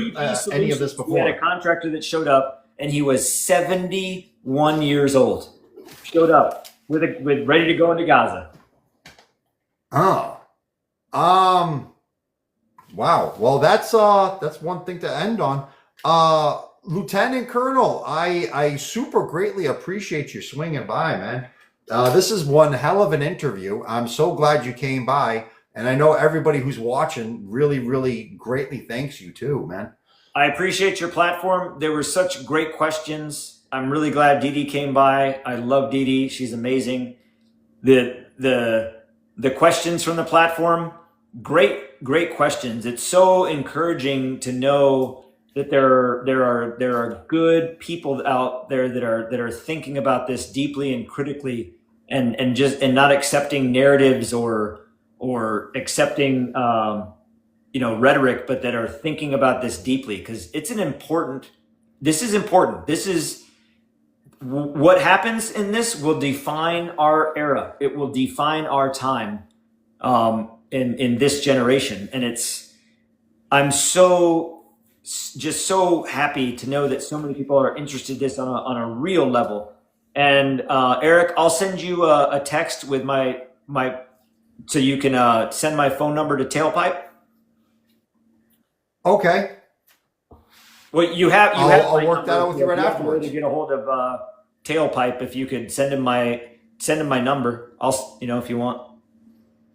Speaker 1: any of this before.
Speaker 2: We had a contractor that showed up, and he was 71 years old. Showed up with ready to go into Gaza.
Speaker 1: Oh, wow. Well, that's one thing to end on. Lieutenant Colonel, I super greatly appreciate you swinging by, man. This is one hell of an interview. I'm so glad you came by, and I know everybody who's watching really, really greatly thanks you too, man.
Speaker 2: I appreciate your platform. There were such great questions. I'm really glad Dee Dee came by. I love Dee Dee. She's amazing. The questions from the platform, great questions. It's so encouraging to know that there are good people out there that are thinking about this deeply and critically, and not accepting narratives or accepting rhetoric, but that are thinking about this deeply, because this is important. This is what happens in this will define our era. It will define our time in this generation. And I'm just so happy to know that so many people are interested in this on a real level. And Erik, I'll send you a text with my so you can send my phone number to Tailpipe.
Speaker 1: Okay.
Speaker 2: Well,
Speaker 1: I'll work that out with you right afterwards.
Speaker 2: To get a hold of Tailpipe, if you could send him my number, I'll if you want.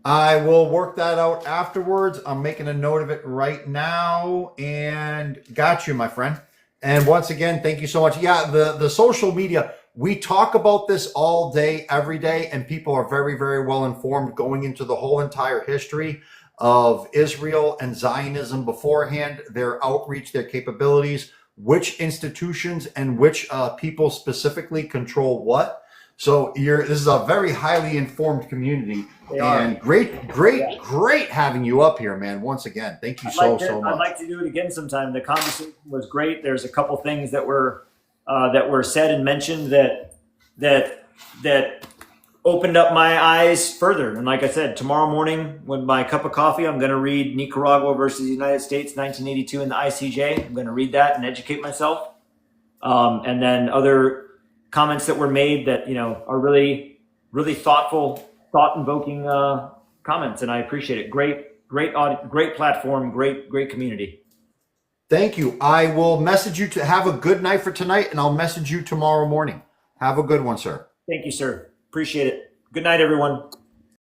Speaker 1: I will work that out afterwards. I'm making a note of it right now, and got you, my friend. And once again, thank you so much. Yeah, the social media, we talk about this all day, every day, and people are very, very well informed going into the whole entire history of Israel and Zionism beforehand, their outreach, their capabilities, which institutions and which people specifically control what. So this is a very highly informed community, and great having you up here, man. Once again, thank you so much.
Speaker 2: I'd like to do it again sometime. The conversation was great. There's a couple things that were said and mentioned that opened up my eyes further. And like I said, tomorrow morning with my cup of coffee, I'm going to read Nicaragua versus the United States, 1982 in the ICJ. I'm going to read that and educate myself. And then other comments that were made that, are really, really thoughtful, thought-invoking comments. And I appreciate it. Great platform, great community.
Speaker 1: Thank you. I will message you to have a good night for tonight, and I'll message you tomorrow morning. Have a good one, sir.
Speaker 2: Thank you, sir. Appreciate it. Good night, everyone.